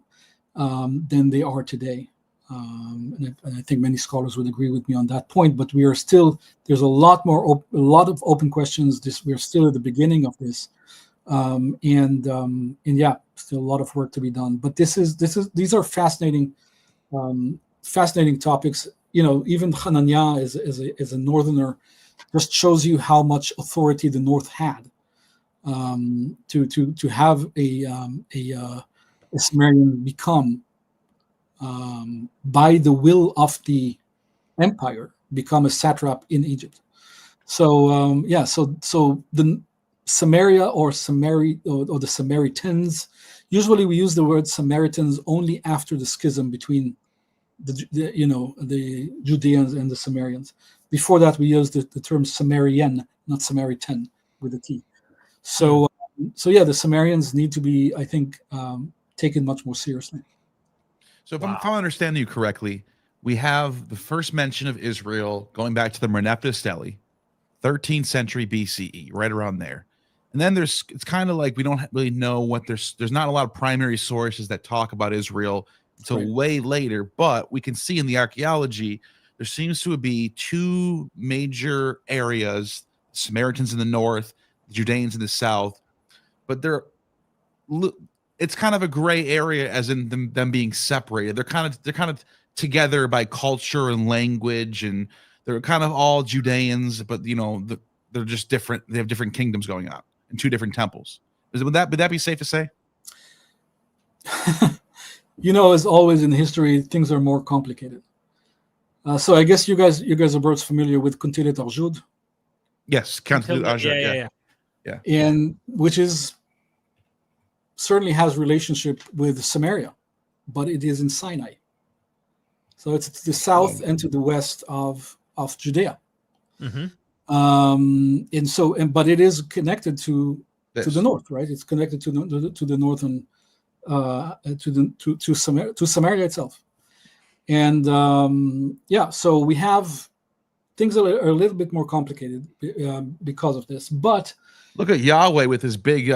Speaker 5: than they are today. And I think many scholars would agree with me on that point, but we are still, there's a lot of open questions. We're still at the beginning of this. And yeah, still a lot of work to be done, but these are fascinating topics. Even Ḥananiah as a northerner just shows you how much authority the North had to have a Samarian become, by the will of the empire, become a satrap in Egypt. So so the Samaria or the Samaritans. Usually, we use the word Samaritans only after the schism between the Judeans and the Samarians. Before that, we used the term Samarian, not Samaritan, with a T. So the Samarians need to be, I think, taken much more seriously.
Speaker 4: So if I'm understanding you correctly, we have the first mention of Israel going back to the Merneptah Stele, 13th century BCE, right around there. And then it's kind of like we don't really know what there's not a lot of primary sources that talk about Israel until way later, but we can see in the archaeology there seems to be two major areas: Samaritans in the north, the Judeans in the south, but it's kind of a gray area, as in them being separated. They're kind of together by culture and language, and they're kind of all Judeans, but they're just different. They have different kingdoms going on in two different temples. Would that be safe to say?
Speaker 5: As always in history, things are more complicated. So I guess you guys are both familiar with Kuntilet Arjud.
Speaker 4: Yes, Kuntilet Arjud. Yeah.
Speaker 5: And which is certainly has relationship with Samaria, but it is in Sinai. So it's to the south and to the west of Judea. Mm-hmm. But it is connected to the north, right? It's connected to the northern to Samaria itself. And so we have things that are a little bit more complicated because of this. But
Speaker 4: look at Yahweh with his big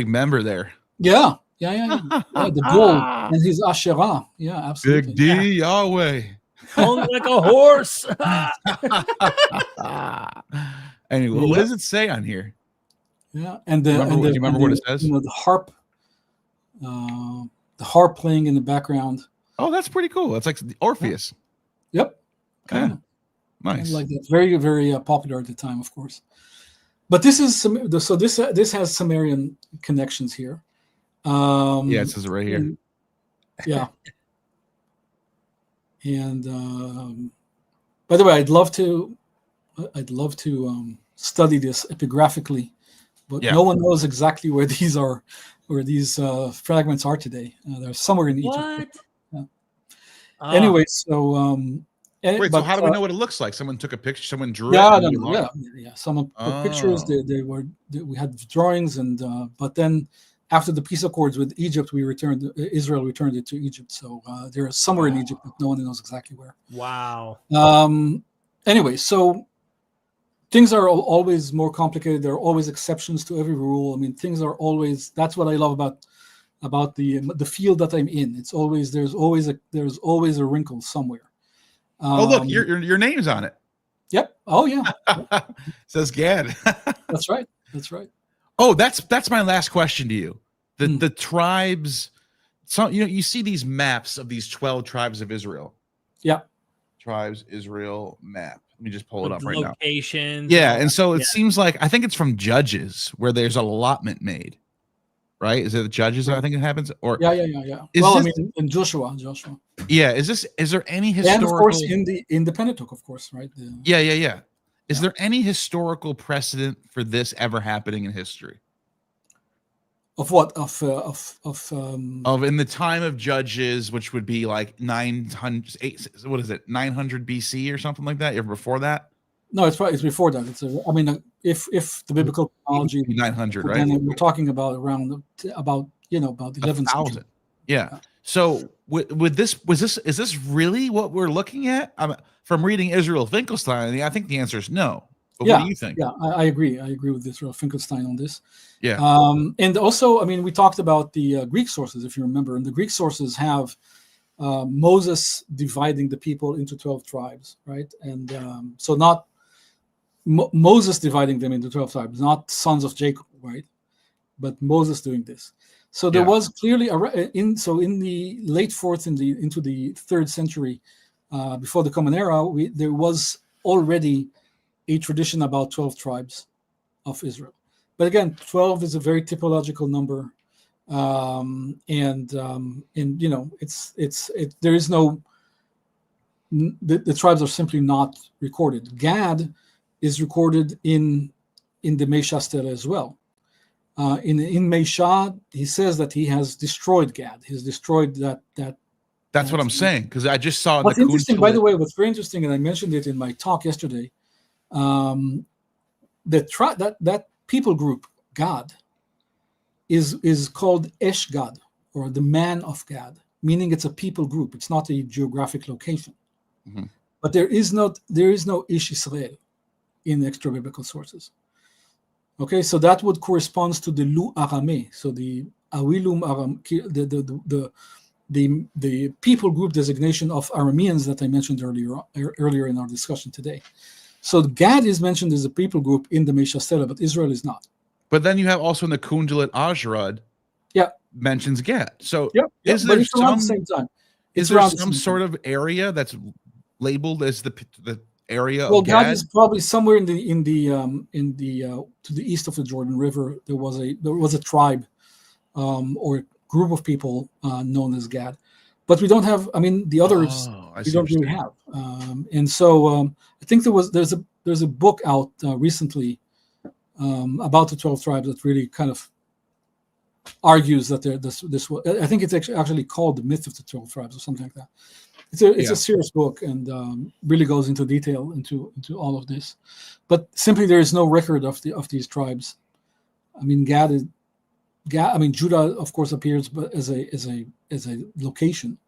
Speaker 4: member there.
Speaker 5: Yeah. The bull and his Asherah. Yeah, absolutely.
Speaker 4: Big D Yahweh.
Speaker 3: Calling like a horse.
Speaker 4: Anyway, what does it say on here?
Speaker 5: Yeah, and
Speaker 4: do you remember what it says?
Speaker 5: The harp playing in the background.
Speaker 4: Oh, that's pretty cool. That's like Orpheus.
Speaker 5: Yep.
Speaker 4: Yeah. Nice.
Speaker 5: Like that. Very, very popular at the time, of course. But this has Samarian connections here.
Speaker 4: It says it right here.
Speaker 5: Yeah. And by the way, I'd love to study this epigraphically, but no one knows exactly where these fragments are today. They're somewhere in Egypt.
Speaker 3: What?
Speaker 5: Anyway, so
Speaker 4: wait, so how do we know what it looks like? Someone took a picture, someone drew it.
Speaker 5: Yeah. Someone took pictures. We had drawings, and but then after the peace accords with Egypt, Israel returned it to Egypt. So they're somewhere in Egypt, but no one knows exactly where.
Speaker 3: Wow.
Speaker 5: Anyway, so things are always more complicated. There are always exceptions to every rule. I mean, things are always. That's what I love about the field that I'm in. It's always there's always a wrinkle somewhere.
Speaker 4: Look, your name's on it.
Speaker 5: Yep. Oh yeah.
Speaker 4: Says Gad.
Speaker 5: That's right.
Speaker 4: Oh, that's my last question to you. The tribes. So you see these maps of these 12 tribes of Israel.
Speaker 5: Yeah.
Speaker 4: Tribes Israel map. Let me just pull it up right now.
Speaker 3: Locations.
Speaker 4: Yeah, and so it seems like I think it's from Judges where there's an allotment made. Right? Is it the Judges? I think it happens. Or
Speaker 5: yeah. In Joshua.
Speaker 4: Yeah. Is there any historical?
Speaker 5: And of course in the Pentateuch, of course, right?
Speaker 4: Yeah. Is there any historical precedent for this ever happening in history?
Speaker 5: Of what? Of
Speaker 4: in the time of Judges, which would be like 900 BC or something like that, or before that?
Speaker 5: No, it's before that. If the biblical chronology
Speaker 4: 900, right?
Speaker 5: Then we're talking about around about 11,000.
Speaker 4: Yeah. So is this really what we're looking at? From reading Israel Finkelstein, I think the answer is no. But what do you think?
Speaker 5: Yeah, I agree. I agree with Israel Finkelstein on this.
Speaker 4: Yeah.
Speaker 5: And also, we talked about the Greek sources, if you remember, and the Greek sources have Moses dividing the people into 12 tribes, right? And so not Moses dividing them into 12 tribes, not sons of Jacob, right? But Moses doing this. So there was clearly in the late 4th into the 3rd century, before the Common Era, there was already a tradition about 12 tribes of Israel. But again, 12 is a very typological number, there is no. The tribes are simply not recorded. Gad is recorded in the Mesha stele as well. In Mesha, he says that he has destroyed Gad. He's destroyed that.
Speaker 4: That's what I'm saying, because I just saw.
Speaker 5: What's interesting, by the way, what's very interesting, and I mentioned it in my talk yesterday, that people group Gad is called Esh Gad, or the man of Gad, meaning it's a people group. It's not a geographic location.
Speaker 4: Mm-hmm.
Speaker 5: But there is no Ish Israel in extra biblical sources. Okay, so that would correspond to the Lu Arame, so the Awilum Aram, the people group designation of Arameans that I mentioned earlier in our discussion today. So Gad is mentioned as a people group in the Mesha stele, but Israel is not.
Speaker 4: But then you have also in the Kundalat Ajrad, mentions Gad. So is there
Speaker 5: some, the same time.
Speaker 4: Is there some sort of area that's labeled as the area
Speaker 5: of
Speaker 4: Gad?
Speaker 5: Gad is probably somewhere to the east of the Jordan River. There was a tribe or group of people known as Gad, but we don't have. I mean, the others we don't really have. And so I think there's a book out recently about the 12 tribes that really kind of argues that this was. I think it's actually called The Myth of the 12 Tribes or something like that. It's a serious book and really goes into detail into all of this, but simply there is no record of these tribes. I mean, Gad. I mean, Judah, of course, appears as a location,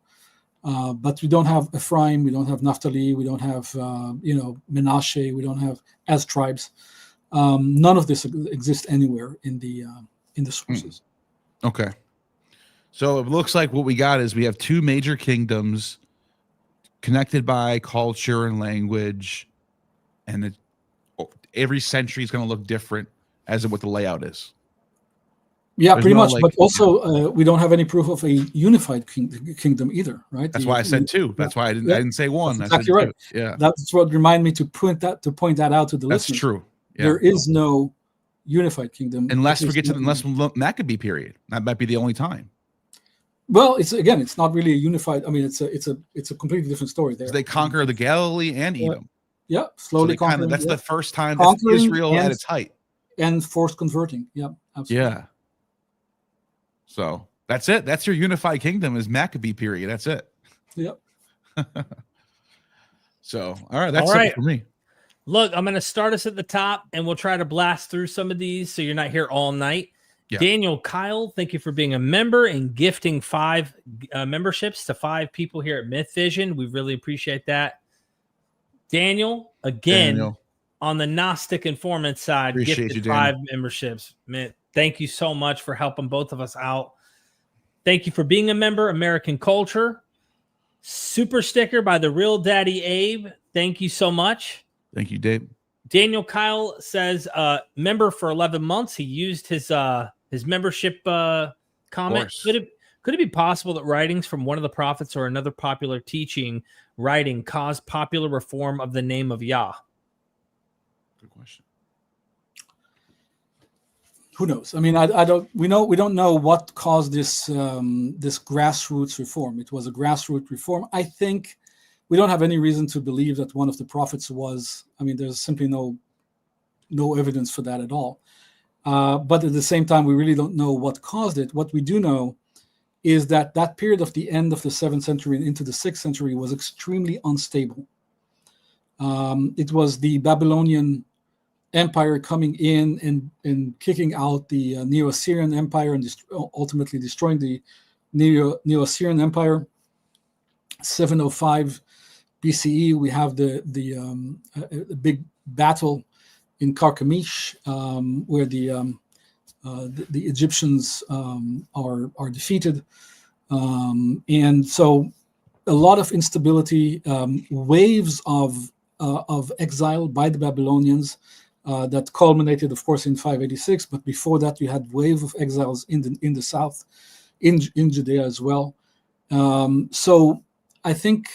Speaker 5: but we don't have Ephraim, we don't have Naphtali, we don't have Menashe, we don't have as tribes. None of this exists anywhere in the sources.
Speaker 4: Okay, so it looks like what we got is we have two major kingdoms connected by culture and language, and every century is going to look different as of what the layout is.
Speaker 5: Yeah, pretty much. But also, we don't have any proof of a unified kingdom either, right?
Speaker 4: That's why I said two. That's why I didn't say one.
Speaker 5: That's exactly right.
Speaker 4: Yeah,
Speaker 5: that's what reminded me to point that out to the listeners.
Speaker 4: That's true. Yeah.
Speaker 5: There is no unified kingdom
Speaker 4: unless Maccabee period. That might be the only time.
Speaker 5: Well, it's not really a unified. I mean, it's a completely different story there.
Speaker 4: So they conquer the Galilee and Edom.
Speaker 5: Slowly conquering.
Speaker 4: That's the first time that Israel at its height
Speaker 5: and forced converting. Yeah, absolutely.
Speaker 4: Yeah. So that's it. That's your unified kingdom is Maccabee period. That's it.
Speaker 5: Yep.
Speaker 4: So, all right. That's it for me.
Speaker 3: Look, I'm going to start us at the top and we'll try to blast through some of these so you're not here all night. Yeah. Daniel Kyle, thank you for being a member and gifting 5 memberships to 5 people here at MythVision. We really appreciate that. Daniel, again, on the Gnostic Informant side, gifted 5 memberships. Man, thank you so much for helping both of us out. Thank you for being a member. American Culture. Super sticker by the Real Daddy Abe. Thank you so much.
Speaker 4: Thank you, Dave.
Speaker 3: Daniel Kyle says, member for 11 months. He used his membership comment. Could it be possible that writings from one of the prophets or another popular teaching writing caused popular reform of the name of Yah?
Speaker 4: Good question.
Speaker 5: Who knows? I mean, we don't know what caused this this grassroots reform. It was a grassroots reform. I think we don't have any reason to believe that one of the prophets was. I mean, there's simply no evidence for that at all. But at the same time, we really don't know what caused it. What we do know is that period of the end of the 7th century and into the 6th century was extremely unstable. It was the Babylonian Empire coming in and kicking out the Neo-Assyrian Empire and ultimately destroying the Neo-Assyrian Empire. 705 BCE, we have the big battle in Carchemish, where the Egyptians are defeated, and so a lot of instability, waves of exile by the Babylonians that culminated, of course, in 586. But before that, you had wave of exiles in the south, in Judea as well. So I think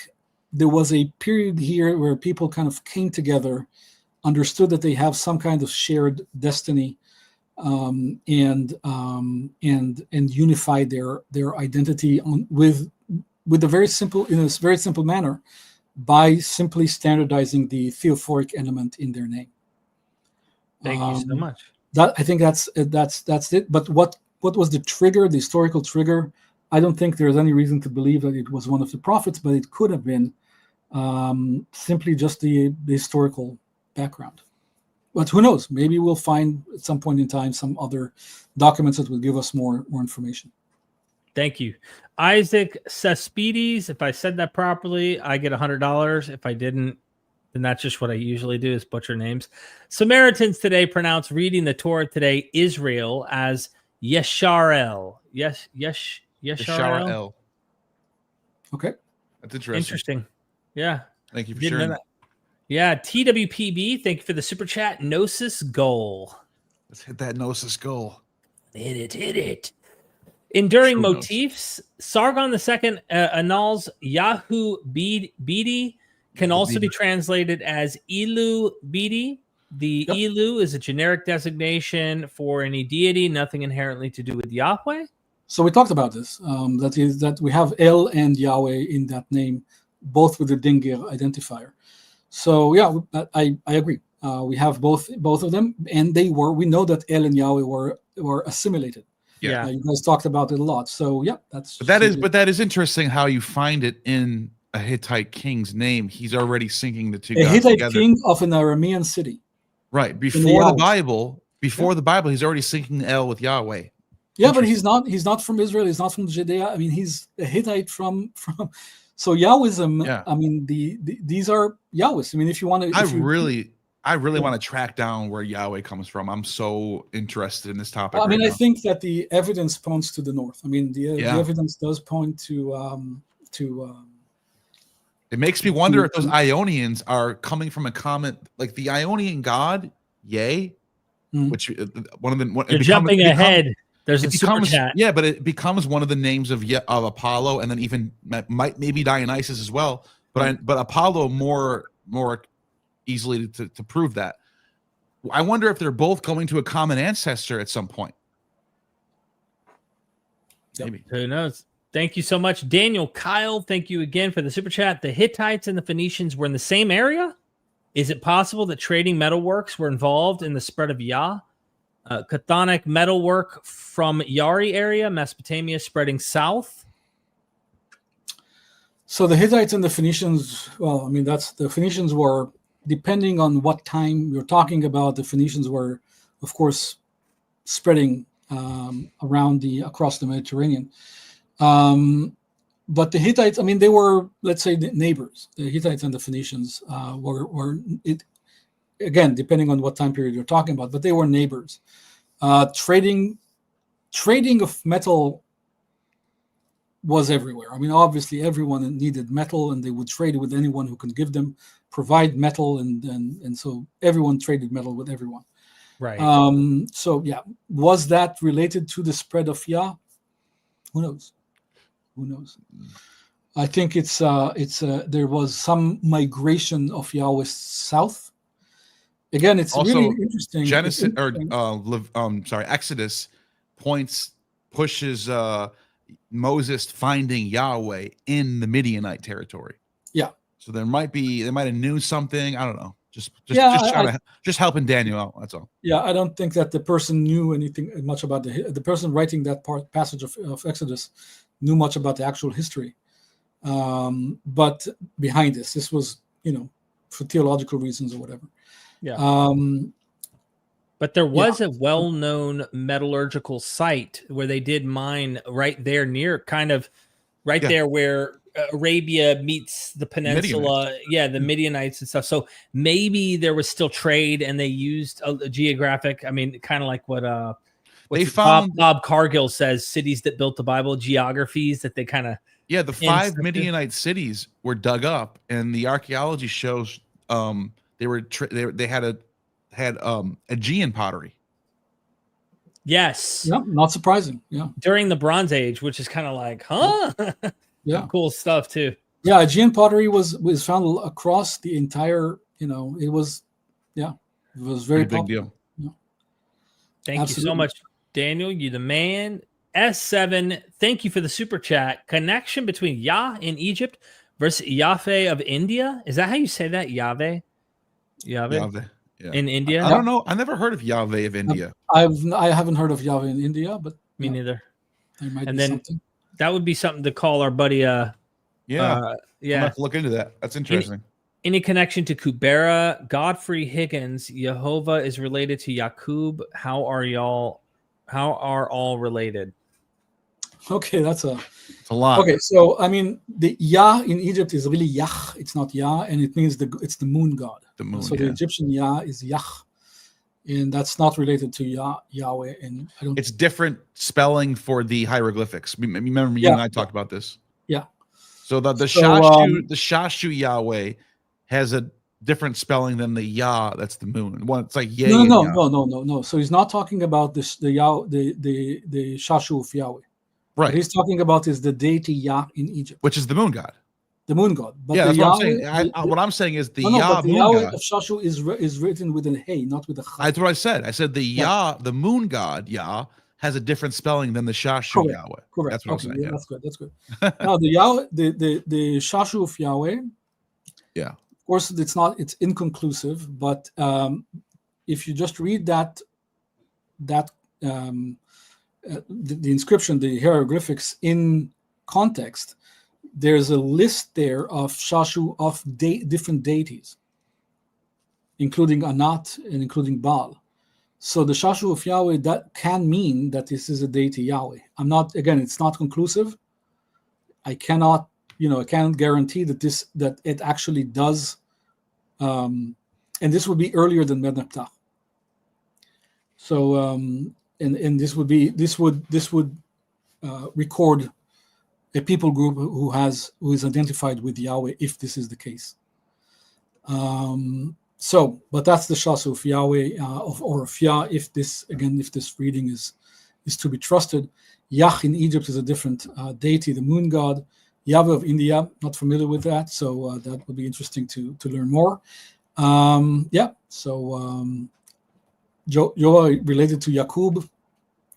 Speaker 5: there was a period here where people kind of came together, understood that they have some kind of shared destiny, and unified their identity with a very simple manner by simply standardizing the theophoric element in their name.
Speaker 3: Thank you so much.
Speaker 5: That I think that's it. But what was the trigger, the historical trigger? I don't think there's any reason to believe that it was one of the prophets, but it could have been simply just the historical background. But who knows? Maybe we'll find at some point in time some other documents that will give us more information.
Speaker 3: Thank you. Isaac Cespedes, if I said that properly, I get $100. If I didn't, then that's just what I usually do, is butcher names. Samaritans today pronounce reading the Torah today Israel as Yesharel. Yesharel.
Speaker 5: Okay.
Speaker 4: That's interesting.
Speaker 3: Interesting. Yeah.
Speaker 4: Thank you for
Speaker 3: Didn't know
Speaker 4: sharing
Speaker 3: that. Yeah. TWPB, thank you for the super chat. Gnosis goal.
Speaker 4: Let's hit that Gnosis goal.
Speaker 3: Hit it. Enduring
Speaker 4: True
Speaker 3: motifs. Sargon II annuls Yahu Bidi can also be translated as Elu Bidi. The Elu is a generic designation for any deity, nothing inherently to do with Yahweh.
Speaker 5: So we talked about this. That is that we have El and Yahweh in that name, both with the Dingir identifier. So yeah, I agree. We have both of them, and we know that El and Yahweh were assimilated.
Speaker 3: Yeah.
Speaker 5: You guys talked about it a lot. So yeah,
Speaker 4: but that is interesting how you find it in a Hittite king's name. He's already syncing the two.
Speaker 5: A
Speaker 4: gods
Speaker 5: Hittite
Speaker 4: together.
Speaker 5: king of an Aramean city.
Speaker 4: Right before the Bible. Before the Bible, he's already syncing El with Yahweh.
Speaker 5: Yeah, but he's not from Israel. He's not from Judea. I mean, he's a Hittite from. So Yahwism.
Speaker 4: Yeah.
Speaker 5: I mean, these are Yahwists. I mean, if you want to,
Speaker 4: I really want to track down where Yahweh comes from. I'm so interested in this topic.
Speaker 5: I mean, I think that the evidence points to the north. I mean, the evidence does point to.
Speaker 4: It makes me wonder if those Ionians are coming from a common, like the Ionian god, Yay, which one of the.
Speaker 3: You're jumping ahead. There's a super chat.
Speaker 4: Yeah, but it becomes one of the names of Apollo, and then even maybe Dionysus as well. But Apollo more easily to prove that. I wonder if they're both going to a common ancestor at some point. Maybe.
Speaker 3: Who knows? Thank you so much, Daniel Kyle. Thank you again for the super chat. The Hittites and the Phoenicians were in the same area. Is it possible that trading metalworks were involved in the spread of Yah? Chthonic metalwork from Yari area, Mesopotamia, spreading south.
Speaker 5: So the Hittites and the Phoenicians. Well, I mean, the Phoenicians were, depending on what time you're talking about. The Phoenicians were, of course, spreading across the Mediterranean. But the Hittites, I mean, they were, let's say, neighbors. The Hittites and the Phoenicians were again, depending on what time period you're talking about, but they were neighbors. Trading of metal was everywhere. I mean, obviously, everyone needed metal, and they would trade with anyone who could provide metal, and so everyone traded metal with everyone.
Speaker 3: Right.
Speaker 5: So yeah, was that related to the spread of Yah? Who knows? I think there was some migration of Yahwists south. Again, it's also really interesting.
Speaker 4: Exodus pushes Moses finding Yahweh in the Midianite territory.
Speaker 5: Yeah.
Speaker 4: So they might have knew something. I don't know. Just helping Daniel out. That's all.
Speaker 5: Yeah, I don't think that the person knew anything much about the person writing that passage of Exodus knew much about the actual history. But behind this was, for theological reasons or whatever.
Speaker 3: Yeah. But there was a well-known metallurgical site where they did mine right there near, there where Arabia meets the peninsula. The Midianites and stuff. So maybe there was still trade, and they used a geographic. I mean, kind of like what
Speaker 4: they found.
Speaker 3: Bob Cargill says, cities that built the Bible, geographies that they kind of.
Speaker 4: Yeah, the 5 Midianite cities were dug up, and the archaeology shows they had Aegean pottery.
Speaker 3: Yes.
Speaker 5: Yeah, not surprising. Yeah.
Speaker 3: During the Bronze Age, which is kind of like, huh?
Speaker 5: Yeah.
Speaker 3: Cool stuff too.
Speaker 5: Yeah, Aegean pottery was found across the entire, it was very
Speaker 4: big deal.
Speaker 5: Yeah.
Speaker 3: Thank you so much, Daniel. You the man. S7, thank you for the super chat. Connection between Yah in Egypt versus Yahweh of India. Is that how you say that? Yahweh?
Speaker 4: Yeah.
Speaker 3: in India.
Speaker 4: I don't know. I never heard of Yahweh of India.
Speaker 5: I haven't heard of Yahweh in India, but
Speaker 3: Me neither.
Speaker 5: there might
Speaker 3: And
Speaker 5: be
Speaker 3: then
Speaker 5: something.
Speaker 3: that would be something to call our buddy.
Speaker 4: I'm gonna
Speaker 3: Yeah.
Speaker 4: have to look into that. That's interesting.
Speaker 3: Any connection to Kubera? Godfrey Higgins, Jehovah is related to Yakub. How are all related?
Speaker 5: Okay, it's
Speaker 4: a lot.
Speaker 5: Okay, so I mean, the Yah in Egypt is really Yah. It's not Yah, and it means it's the moon god.
Speaker 4: The moon.
Speaker 5: So the Egyptian Yah is Yah, and that's not related to Yahweh. And I don't.
Speaker 4: It's different spelling for the hieroglyphics. Remember, you and I talked about this.
Speaker 5: Yeah.
Speaker 4: So the Shashu Yahweh has a different spelling than the Yah. That's the moon. One, it's like Yah.
Speaker 5: No. So he's not talking about this the Shashu of Yahweh.
Speaker 4: Right.
Speaker 5: What he's talking about is the deity Yah in Egypt,
Speaker 4: which is the moon god.
Speaker 5: The moon god.
Speaker 4: But that's what I'm saying. What I'm saying is the Yah
Speaker 5: the
Speaker 4: moon
Speaker 5: Yahweh
Speaker 4: god
Speaker 5: of Shashu is written with a hey, not with a chai.
Speaker 4: That's what I said. I said the Yah, the moon god Yah, has a different spelling than the Shashu Yahweh.
Speaker 5: Correct.
Speaker 4: That's what I'm saying.
Speaker 5: Yeah, that's good. That's good. Now the Yahweh, the Shashu of Yahweh.
Speaker 4: Yeah.
Speaker 5: Of course, it's inconclusive, but if you just read that the inscription, the hieroglyphics in context, there's a list there of Shashu of different deities, including Anat and including Baal. So the Shashu of Yahweh, that can mean that this is a deity Yahweh. It's not conclusive. I can't guarantee that it actually does. And this would be earlier than Ben Neptah. So and this would record a people group who is identified with Yahweh if this is the case. But that's the Shashu of Yahweh of Yah. If this reading is to be trusted, Yah in Egypt is a different deity, the moon god. Yahweh of India, not familiar with that, so that would be interesting to learn more. Joah related to Yakub.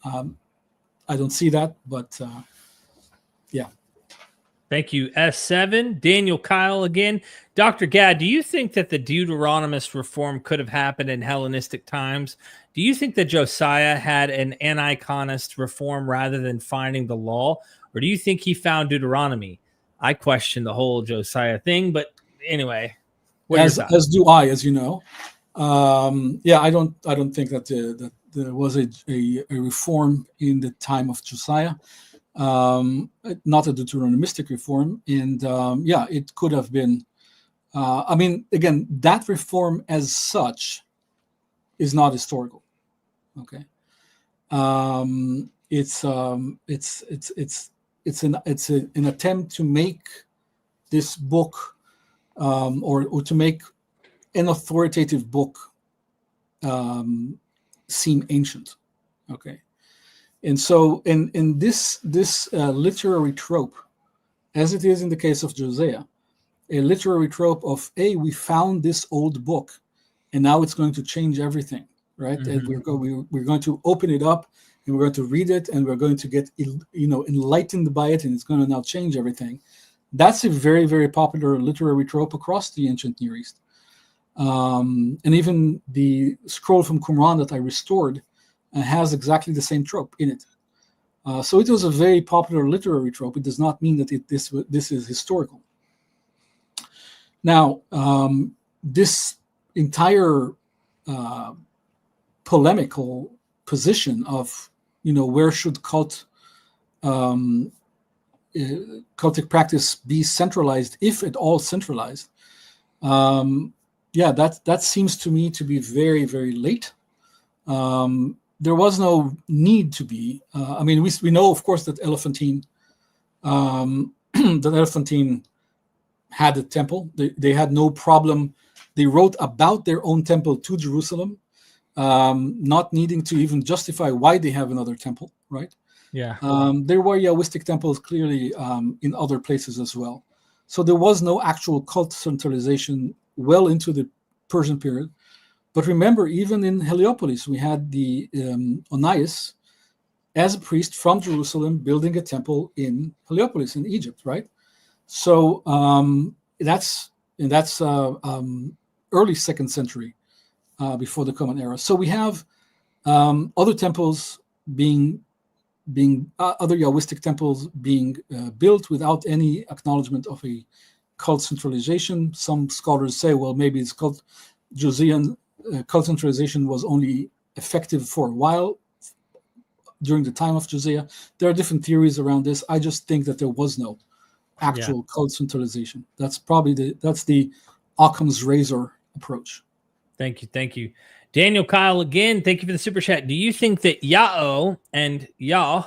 Speaker 5: I don't see that, but yeah.
Speaker 3: Thank you, S7. Daniel Kyle again. Dr. Gad, do you think that the Deuteronomist reform could have happened in Hellenistic times? Do you think that Josiah had an aniconist reform rather than finding the law? Or do you think he found Deuteronomy? I question the whole Josiah thing, but anyway.
Speaker 5: As do I, as you know. I don't think that there was a reform in the time of Josiah. Not a Deuteronomistic reform, and it could have been. Again, that reform as such is not historical. Okay, it's an attempt to make this book, or to make an authoritative book seem ancient. Okay. And so in this literary trope, as it is in the case of Josiah, a literary trope of, we found this old book and now it's going to change everything, right? Mm-hmm. And we're going to open it up and we're going to read it and we're going to get enlightened by it and it's going to now change everything. That's a very, very popular literary trope across the ancient Near East. And even the scroll from Qumran that I restored has exactly the same trope in it. So it was a very popular literary trope. It does not mean that this is historical. Now, this entire polemical position of, where should cultic practice be centralized, if at all centralized, that seems to me to be very, very late. There was no need to be. We know, of course, that Elephantine had a temple. They had no problem. They wrote about their own temple to Jerusalem, not needing to even justify why they have another temple, right?
Speaker 3: Yeah.
Speaker 5: There were Yahwistic temples clearly in other places as well. So there was no actual cult centralization well into the Persian period. But remember, even in Heliopolis, we had the Onias as a priest from Jerusalem building a temple in Heliopolis in Egypt, right? So that's early 2nd century before the Common Era. So we have other temples being other Yahwistic temples being built without any acknowledgement of a cult centralization. Some scholars say, well, maybe it's cult Josean cult centralization was only effective for a while during the time of Josiah. There are different theories around this. I just think that there was no actual cult centralization. That's probably the Occam's razor approach.
Speaker 3: Thank you. Daniel Kyle, again, thank you for the super chat. Do you think that Yahweh and Yah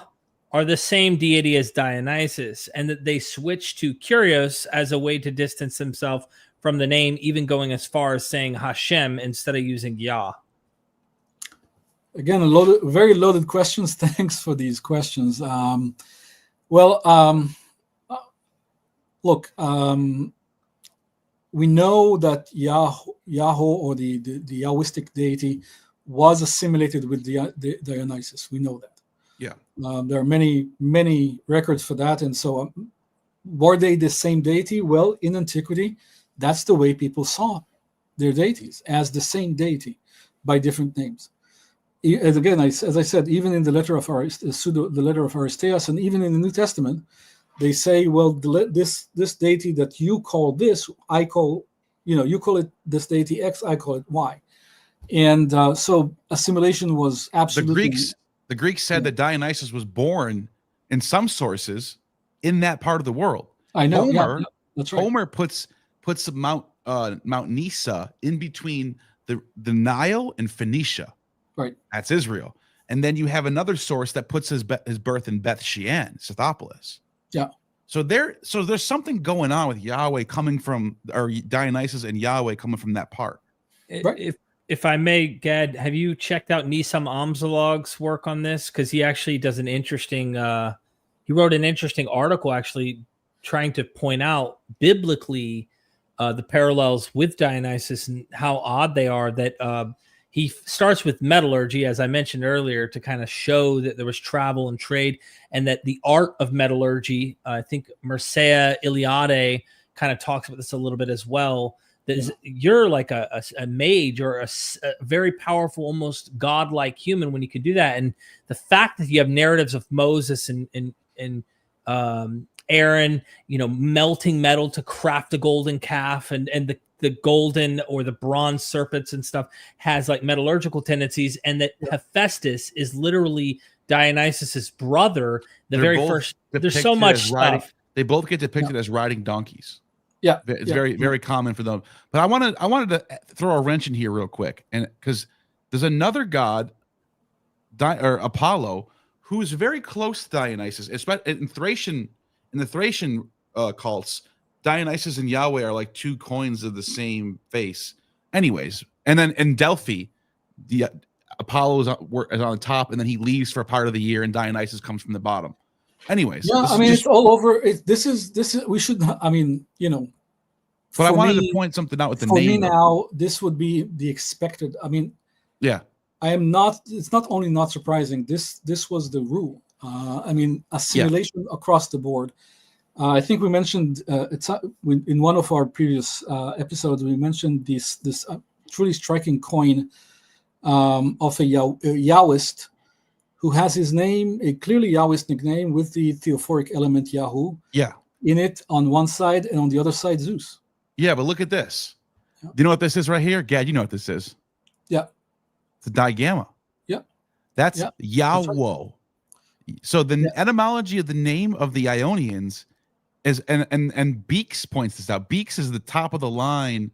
Speaker 3: are the same deity as Dionysus, and that they switched to Kyrios as a way to distance themselves from the name, even going as far as saying Hashem instead of using Yah?
Speaker 5: Again, very loaded questions. Thanks for these questions. Look, we know that Yahweh, or the Yahwistic deity, was assimilated with the Dionysus. We know that.
Speaker 4: Yeah.
Speaker 5: There are many records for that. And so were they the same deity? Well, in antiquity, that's the way people saw their deities, as the same deity by different names. And again, as I said, even in the letter of the letter of Aristeas, and even in the New Testament, they say, well, this deity that you call this, I call, you call it this deity X, I call it Y. And so assimilation was absolutely...
Speaker 4: The Greeks said that Dionysus was born, in some sources, in that part of the world.
Speaker 5: I know.
Speaker 4: Homer,
Speaker 5: that's right.
Speaker 4: Homer puts Mount Nisa in between the Nile and Phoenicia.
Speaker 5: Right.
Speaker 4: That's Israel. And then you have another source that puts his birth in Beth Shean, Scythopolis.
Speaker 5: Yeah.
Speaker 4: So there's something going on with Yahweh coming from, or Dionysus and Yahweh coming from that part.
Speaker 5: Right.
Speaker 3: If I may, Gad, have you checked out Nisam Amzalog's work on this? Because he actually does an interesting, he wrote an interesting article actually trying to point out biblically the parallels with Dionysus and how odd they are. That he starts with metallurgy, as I mentioned earlier, to kind of show that there was travel and trade, and that the art of metallurgy, I think Mircea Eliade kind of talks about this a little bit as well. You're like a mage, or a very powerful, almost godlike human when you can do that. And the fact that you have narratives of Moses and Aaron, melting metal to craft a golden calf, and the golden or the bronze serpents and stuff has like metallurgical tendencies, and that Hephaestus is literally Dionysus's brother. There's so much stuff.
Speaker 4: They both get depicted as riding donkeys.
Speaker 5: Yeah,
Speaker 4: it's very common for them. But I wanted to throw a wrench in here real quick, and because there's another god, or Apollo, who is very close to Dionysus, especially in the Thracian cults. Dionysus and Yahweh are like two coins of the same face. Anyways, and then in Delphi, the Apollo is on top, and then he leaves for a part of the year, and Dionysus comes from the bottom. Anyways,
Speaker 5: it's all over. This is we should. But
Speaker 4: I wanted to point something out with the name. For me
Speaker 5: now, this would be the expected.
Speaker 4: Yeah.
Speaker 5: I am not. It's not only not surprising. This was the rule. Assimilation across the board. I think we mentioned in one of our previous episodes. We mentioned this truly striking coin of a Yahwist, who has his name, a clearly Yahwistic name, with the theophoric element Yahu in it on one side, and on the other side Zeus.
Speaker 4: Yeah, but look at this. Yeah. Do you know what this is right here? Gad, you know what this is.
Speaker 5: Yeah.
Speaker 4: It's a digamma.
Speaker 5: Yeah.
Speaker 4: That's Yahweh. That's right. So the etymology of the name of the Ionians is, and Beeks points this out. Beeks is the top of the line,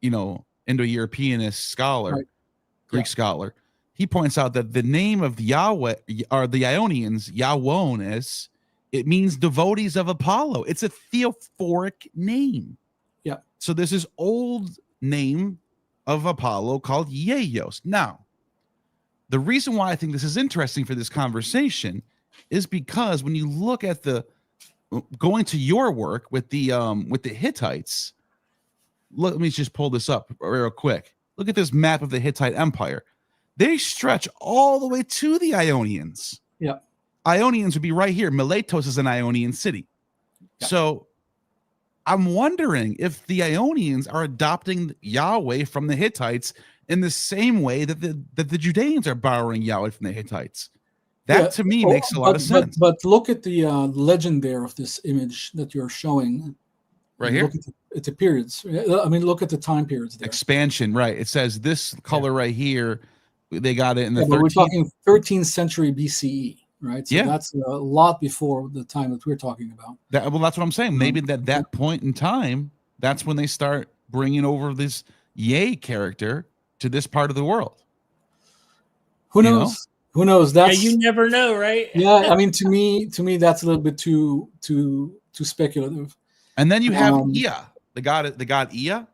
Speaker 4: Indo-Europeanist scholar, Greek scholar. He points out that the name of Yahweh, or the Ionians, Yahwones, it means devotees of Apollo. It's a theophoric name.
Speaker 5: Yeah.
Speaker 4: So there's this old name of Apollo called Yeyos. Now, the reason why I think this is interesting for this conversation is because when you look at going to your work with the Hittites, let me just pull this up real quick. Look at this map of the Hittite Empire. They stretch all the way to the Ionians.
Speaker 5: Yeah.
Speaker 4: Ionians would be right here. Miletos is an Ionian city. Yeah. So I'm wondering if the Ionians are adopting Yahweh from the Hittites in the same way that the Judeans are borrowing Yahweh from the Hittites. That to me makes a lot of sense.
Speaker 5: But look at the legend there of this image that you're showing.
Speaker 4: Right here?
Speaker 5: Look at the periods. I mean, look at the time periods there.
Speaker 4: Expansion, right. It says this color right here, they got it in the 13th.
Speaker 5: But we're talking 13th century BCE, right? So that's a lot before the time that we're talking about.
Speaker 4: Well, that's what I'm saying. Maybe that point in time, that's when they start bringing over this Yah character to this part of the world.
Speaker 5: Who knows?
Speaker 4: Know?
Speaker 5: Who knows? That's
Speaker 3: you never know, right?
Speaker 5: Yeah, I mean, to me, that's a little bit too speculative.
Speaker 4: And then you have Ea, the god Ea.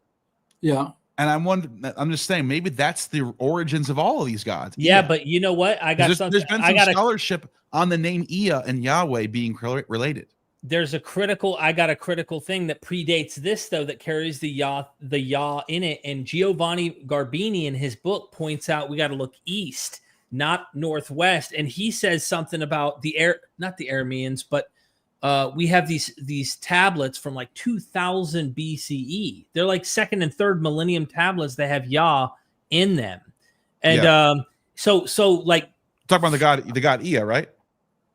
Speaker 5: Yeah.
Speaker 4: And I'm just saying, maybe that's the origins of all of these gods.
Speaker 3: Yeah, but you know what? There's
Speaker 4: been some scholarship on the name Ea and Yahweh being related.
Speaker 3: I got a critical thing that predates this, though, that carries the Yah in it. And Giovanni Garbini in his book points out we got to look east, not northwest. And he says something about not the Arameans, but we have these tablets from like 2000 BCE. They're like 2nd and 3rd millennium tablets that have Yah in them. And so like
Speaker 4: talk about the god Ea, right?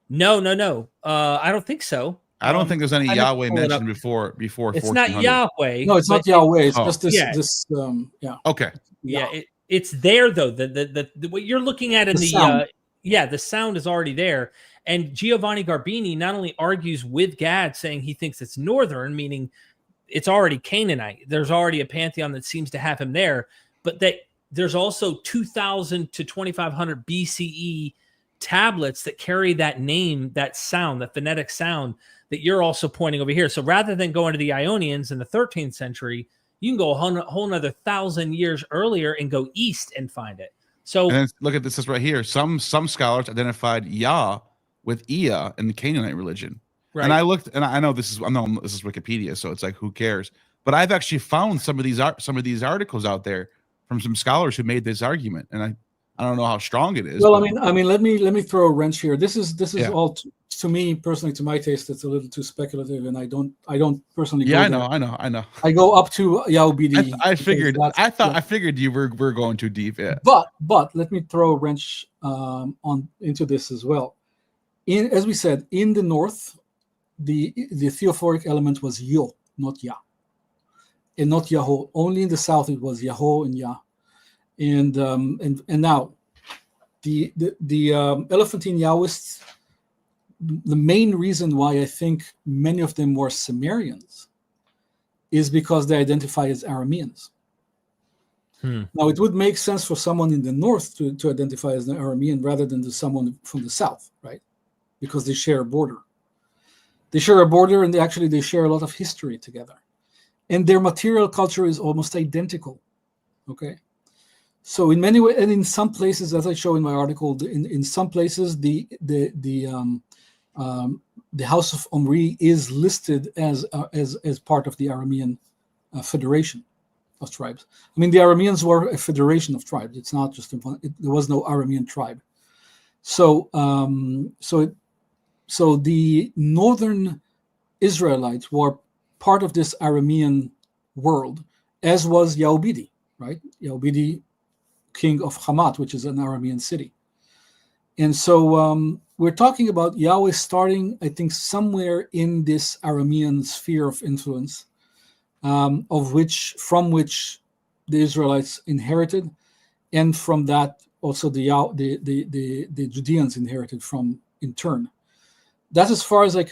Speaker 5: No.
Speaker 3: I don't think so.
Speaker 4: I don't think there's any Yahweh mentioned before.
Speaker 3: It's not Yahweh.
Speaker 5: No, it's not Yahweh. It's just this.
Speaker 4: Okay.
Speaker 3: Yeah, it's there though. The what you're looking at in the sound. The sound is already there. And Giovanni Garbini not only argues with Gad, saying he thinks it's northern, meaning it's already Canaanite. There's already a pantheon that seems to have him there, but that there's also 2000 to 2500 BCE tablets that carry that name, that sound, the phonetic sound that you're also pointing over here. So rather than going to the Ionians in the 13th century, you can go a whole another 1,000 years earlier and go east and find it. So
Speaker 4: and look at this right here. Some scholars identified Yah with Ea in the Canaanite religion. Right. And I looked, and I know this is Wikipedia, so it's like, who cares? But I've actually found some of these articles out there from some scholars who made this argument, and I don't know how strong it is.
Speaker 5: Well, I mean, let me throw a wrench here. This is all to me personally, to my taste, it's a little too speculative, and I don't personally.
Speaker 4: Yeah, I know.
Speaker 5: I go up to Yahweh.
Speaker 4: I figured you were going too deep. Yeah.
Speaker 5: But let me throw a wrench into this as well. As we said, in the north, the theophoric element was Yo, not Yah, and not Yahoo. Only in the south it was Yahoo and Yah, and now the Elephantine Yahwists. The main reason why I think many of them were Samarians is because they identify as Arameans. Now, it would make sense for someone in the north to identify as an Aramean rather than someone from the south, right? Because they share a border. They share a border, and they share a lot of history together. And their material culture is almost identical, okay? So in many ways, and in some places, as I show in my article, in some places, the House of Omri is listed as part of the Aramean Federation of tribes. I mean, the Arameans were a federation of tribes. It's not just there was no Aramean tribe. So the northern Israelites were part of this Aramean world, as was Yaubidi, right? Yaubidi, king of Hamat, which is an Aramean city. And so we're talking about Yahweh starting, I think, somewhere in this Aramean sphere of influence, from which the Israelites inherited, and from that also the Judeans inherited from in turn. That's as far as I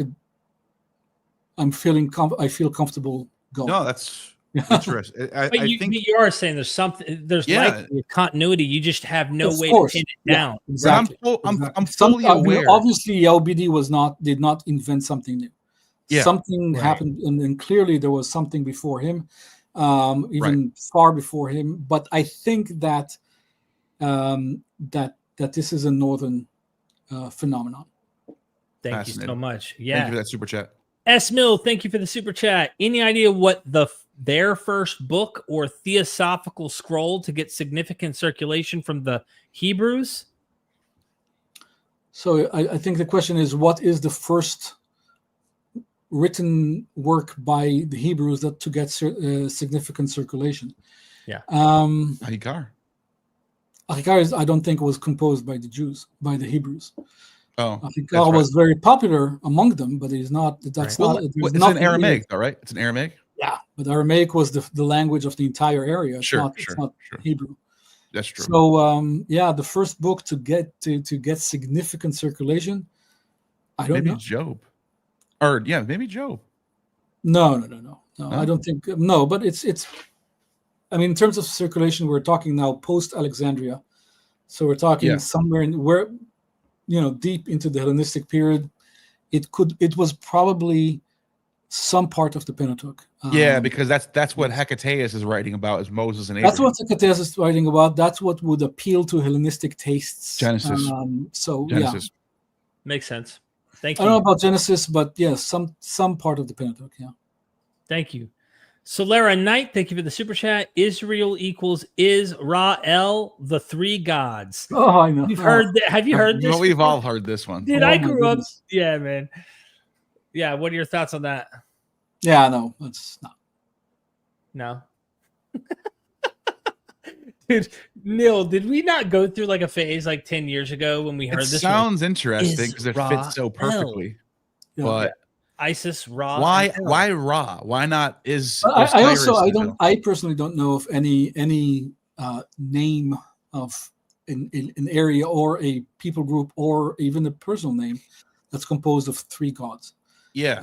Speaker 5: feel comfortable going.
Speaker 4: No, that's interesting. I think
Speaker 3: you are saying there's something. There's likely a continuity. You just have no way to pin it down.
Speaker 5: Exactly.
Speaker 4: I'm fully aware.
Speaker 5: Obviously, Yaubidi did not invent something new.
Speaker 4: Yeah,
Speaker 5: something happened, and clearly there was something before him, even far before him. But I think that that this is a northern phenomenon.
Speaker 3: Thank you so much. Yeah,
Speaker 4: thank you for that super chat.
Speaker 3: S. Mill, thank you for the super chat. Any idea what their first book or theosophical scroll to get significant circulation from the Hebrews?
Speaker 5: So I think the question is, what is the first written work by the Hebrews that to get significant circulation.
Speaker 3: Yeah.
Speaker 4: Hagar.
Speaker 5: Hagar I don't think was composed by the Jews, by the Hebrews.
Speaker 4: Oh,
Speaker 5: Hagar was very popular among them, but it's not. That's
Speaker 4: right.
Speaker 5: not.
Speaker 4: It's an Aramaic, all right? It's an Aramaic.
Speaker 5: Yeah, but Aramaic was the language of the entire area. It's
Speaker 4: Sure,
Speaker 5: not Hebrew.
Speaker 4: That's true.
Speaker 5: So the first book to get significant circulation, I don't know.
Speaker 4: Job, maybe Job.
Speaker 5: No. I don't think no. But it's. I mean, in terms of circulation, we're talking now post Alexandria, so we're talking somewhere in where, deep into the Hellenistic period. It was probably some part of the Pentateuch.
Speaker 4: Because that's what Hecataeus is writing about, is Moses and Abraham.
Speaker 5: That's what Hecataeus is writing about. That's what would appeal to Hellenistic tastes.
Speaker 4: Genesis.
Speaker 5: Genesis.
Speaker 3: Makes sense. Thank you.
Speaker 5: I don't know about Genesis, but some part of the Pentateuch. Yeah.
Speaker 3: Thank you. Solera Knight, thank you for the super chat. Israel equals Israel, the three gods.
Speaker 5: Oh, I know.
Speaker 3: You've heard that? Have you heard this?
Speaker 4: Well, we've all heard this one.
Speaker 3: Dude, I grew up. Yeah, man. Yeah, what are your thoughts on that?
Speaker 5: Yeah, no, it's not.
Speaker 3: No. Dude, Neil, did we not go through like a phase like 10 years ago when we heard this?
Speaker 4: Sounds interesting because it fits so perfectly.
Speaker 5: Yeah.
Speaker 4: But
Speaker 3: Isis, Ra.
Speaker 4: Why Ra? Why not
Speaker 5: I personally don't know of any name of an area or a people group or even a personal name that's composed of three gods.
Speaker 4: Yeah.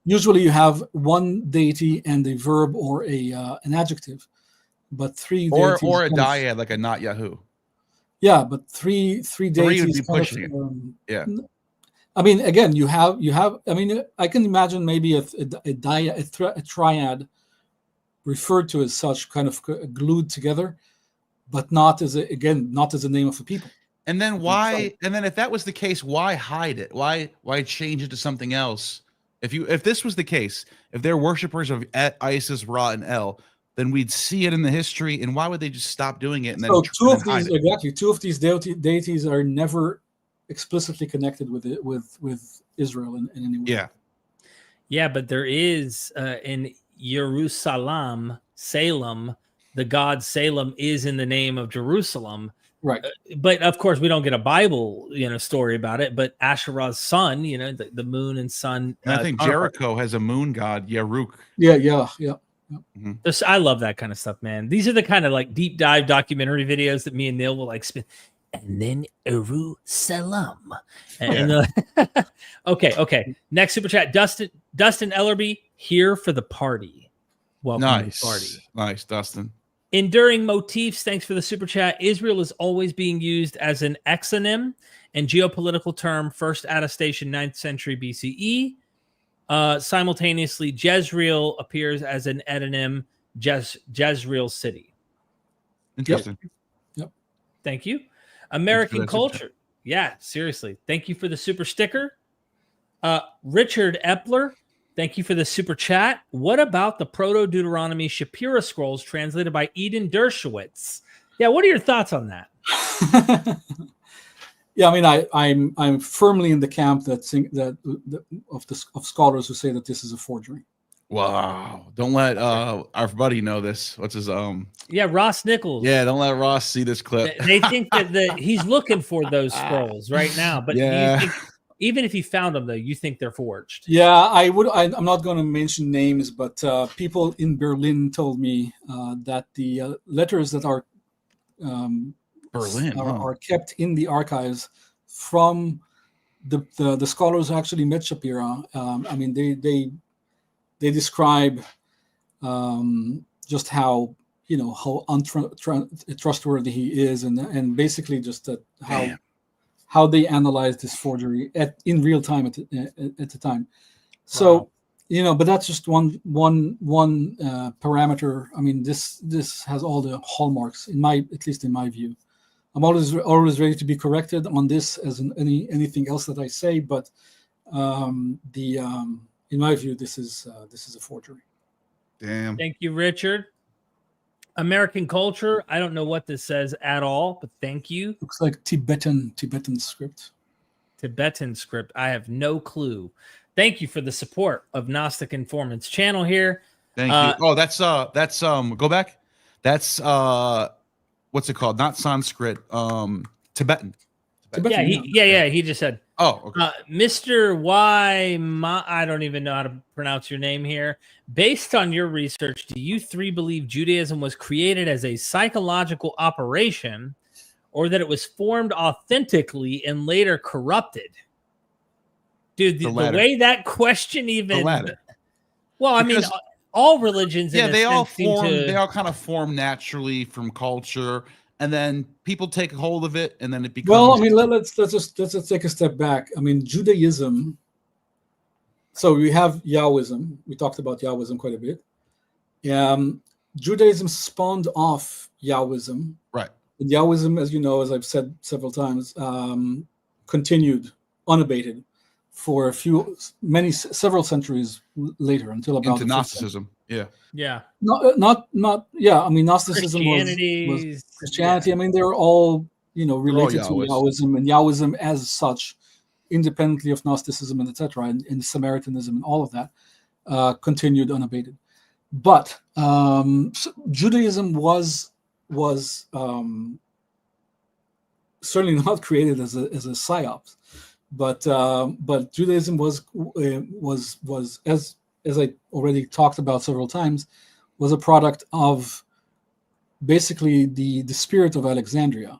Speaker 5: Usually you have one deity and a verb or an adjective, but three deities
Speaker 4: or a dyad like a not Yahoo.
Speaker 5: Yeah, but three deities
Speaker 4: would be pushing it.
Speaker 5: I mean, again, you have. I mean, I can imagine maybe a triad referred to as such, kind of glued together, but not as a name of a people.
Speaker 4: And then why? And then if that was the case, why hide it? Why change it to something else? If this was the case, if they're worshippers of Isis, Ra, and El, then we'd see it in the history. And why would they just stop doing it? And then
Speaker 5: two of these deities are never explicitly connected with Israel in any way.
Speaker 3: Yeah, but there is in Jerusalem, Salem, the god Salem is in the name of Jerusalem.
Speaker 5: Right.
Speaker 3: But of course we don't get a Bible, story about it, but Asherah's son, the moon and sun.
Speaker 4: And I think Jericho has a moon god, Yaruk.
Speaker 5: Yeah.
Speaker 3: Mm-hmm. I love that kind of stuff, man. These are the kind of like deep dive documentary videos that me and Neil will like spin. And then Jerusalem. Okay. Next super chat. Dustin Ellerby here for the party. Welcome to the party.
Speaker 4: Nice, Dustin.
Speaker 3: Enduring motifs. Thanks for the super chat. Israel is always being used as an exonym and geopolitical term. First attestation, 9th century BCE. Simultaneously, Jezreel appears as an etonym, Jezreel city.
Speaker 4: Interesting.
Speaker 5: Yep.
Speaker 3: Thank you. American culture. Yeah, seriously. Thank you for the super sticker. Richard Epler, thank you for the super chat. What about the Proto-Deuteronomy Shapira scrolls translated by Eden Dershowitz? Yeah, what are your thoughts on that?
Speaker 5: Yeah, I mean, I'm firmly in the camp of scholars who say that this is a forgery.
Speaker 4: Wow! Don't let our buddy know this. What's his
Speaker 3: Yeah, Ross Nichols.
Speaker 4: Yeah, don't let Ross see this clip.
Speaker 3: They think that he's looking for those scrolls right now, but even if he found them, though, you think they're forged?
Speaker 5: Yeah, I would. I'm not going to mention names, but people in Berlin told me that the letters that are are kept in the archives from the scholars who actually met Shapira. I mean, they describe just how untrustworthy he is, and basically just how they analyzed this forgery in real time at the time. So but that's just one parameter. I mean, this has all the hallmarks at least in my view. I'm always ready to be corrected on this as in anything else that I say, but in my view, this is a forgery.
Speaker 4: Damn.
Speaker 3: Thank you, Richard. American culture. I don't know what this says at all, but thank you.
Speaker 5: Looks like Tibetan script.
Speaker 3: Tibetan script. I have no clue. Thank you for the support of Gnostic Informants channel here.
Speaker 4: Thank you. Oh, that's go back. That's what's it called? Not Sanskrit. Tibetan.
Speaker 3: Yeah. He just said.
Speaker 4: Oh, okay.
Speaker 3: Mr. I don't even know how to pronounce your name here. Based on your research, do you three believe Judaism was created as a psychological operation, or that it was formed authentically and later corrupted? Dude, the way that question even.
Speaker 4: The latter.
Speaker 3: Well, I mean, all religions.
Speaker 4: They all kind of form naturally from culture. And then people take hold of it, and then it becomes.
Speaker 5: Well, I mean, let's just take a step back. I mean, Judaism. So we have Yahwism. We talked about Yahwism quite a bit. Judaism spawned off Yahwism.
Speaker 4: Right.
Speaker 5: And Yahwism, as you know, as I've said several times, continued unabated for several centuries later, until about
Speaker 4: into Gnosticism. Yeah.
Speaker 5: Not. I mean, Gnosticism was Christianity. Yeah. I mean, they're all related to Yahwism, and Yahwism as such, independently of Gnosticism and etc. and Samaritanism and all of that, continued unabated. But Judaism was certainly not created as a psyops, but Judaism was as I already talked about several times, was a product of basically the spirit of Alexandria,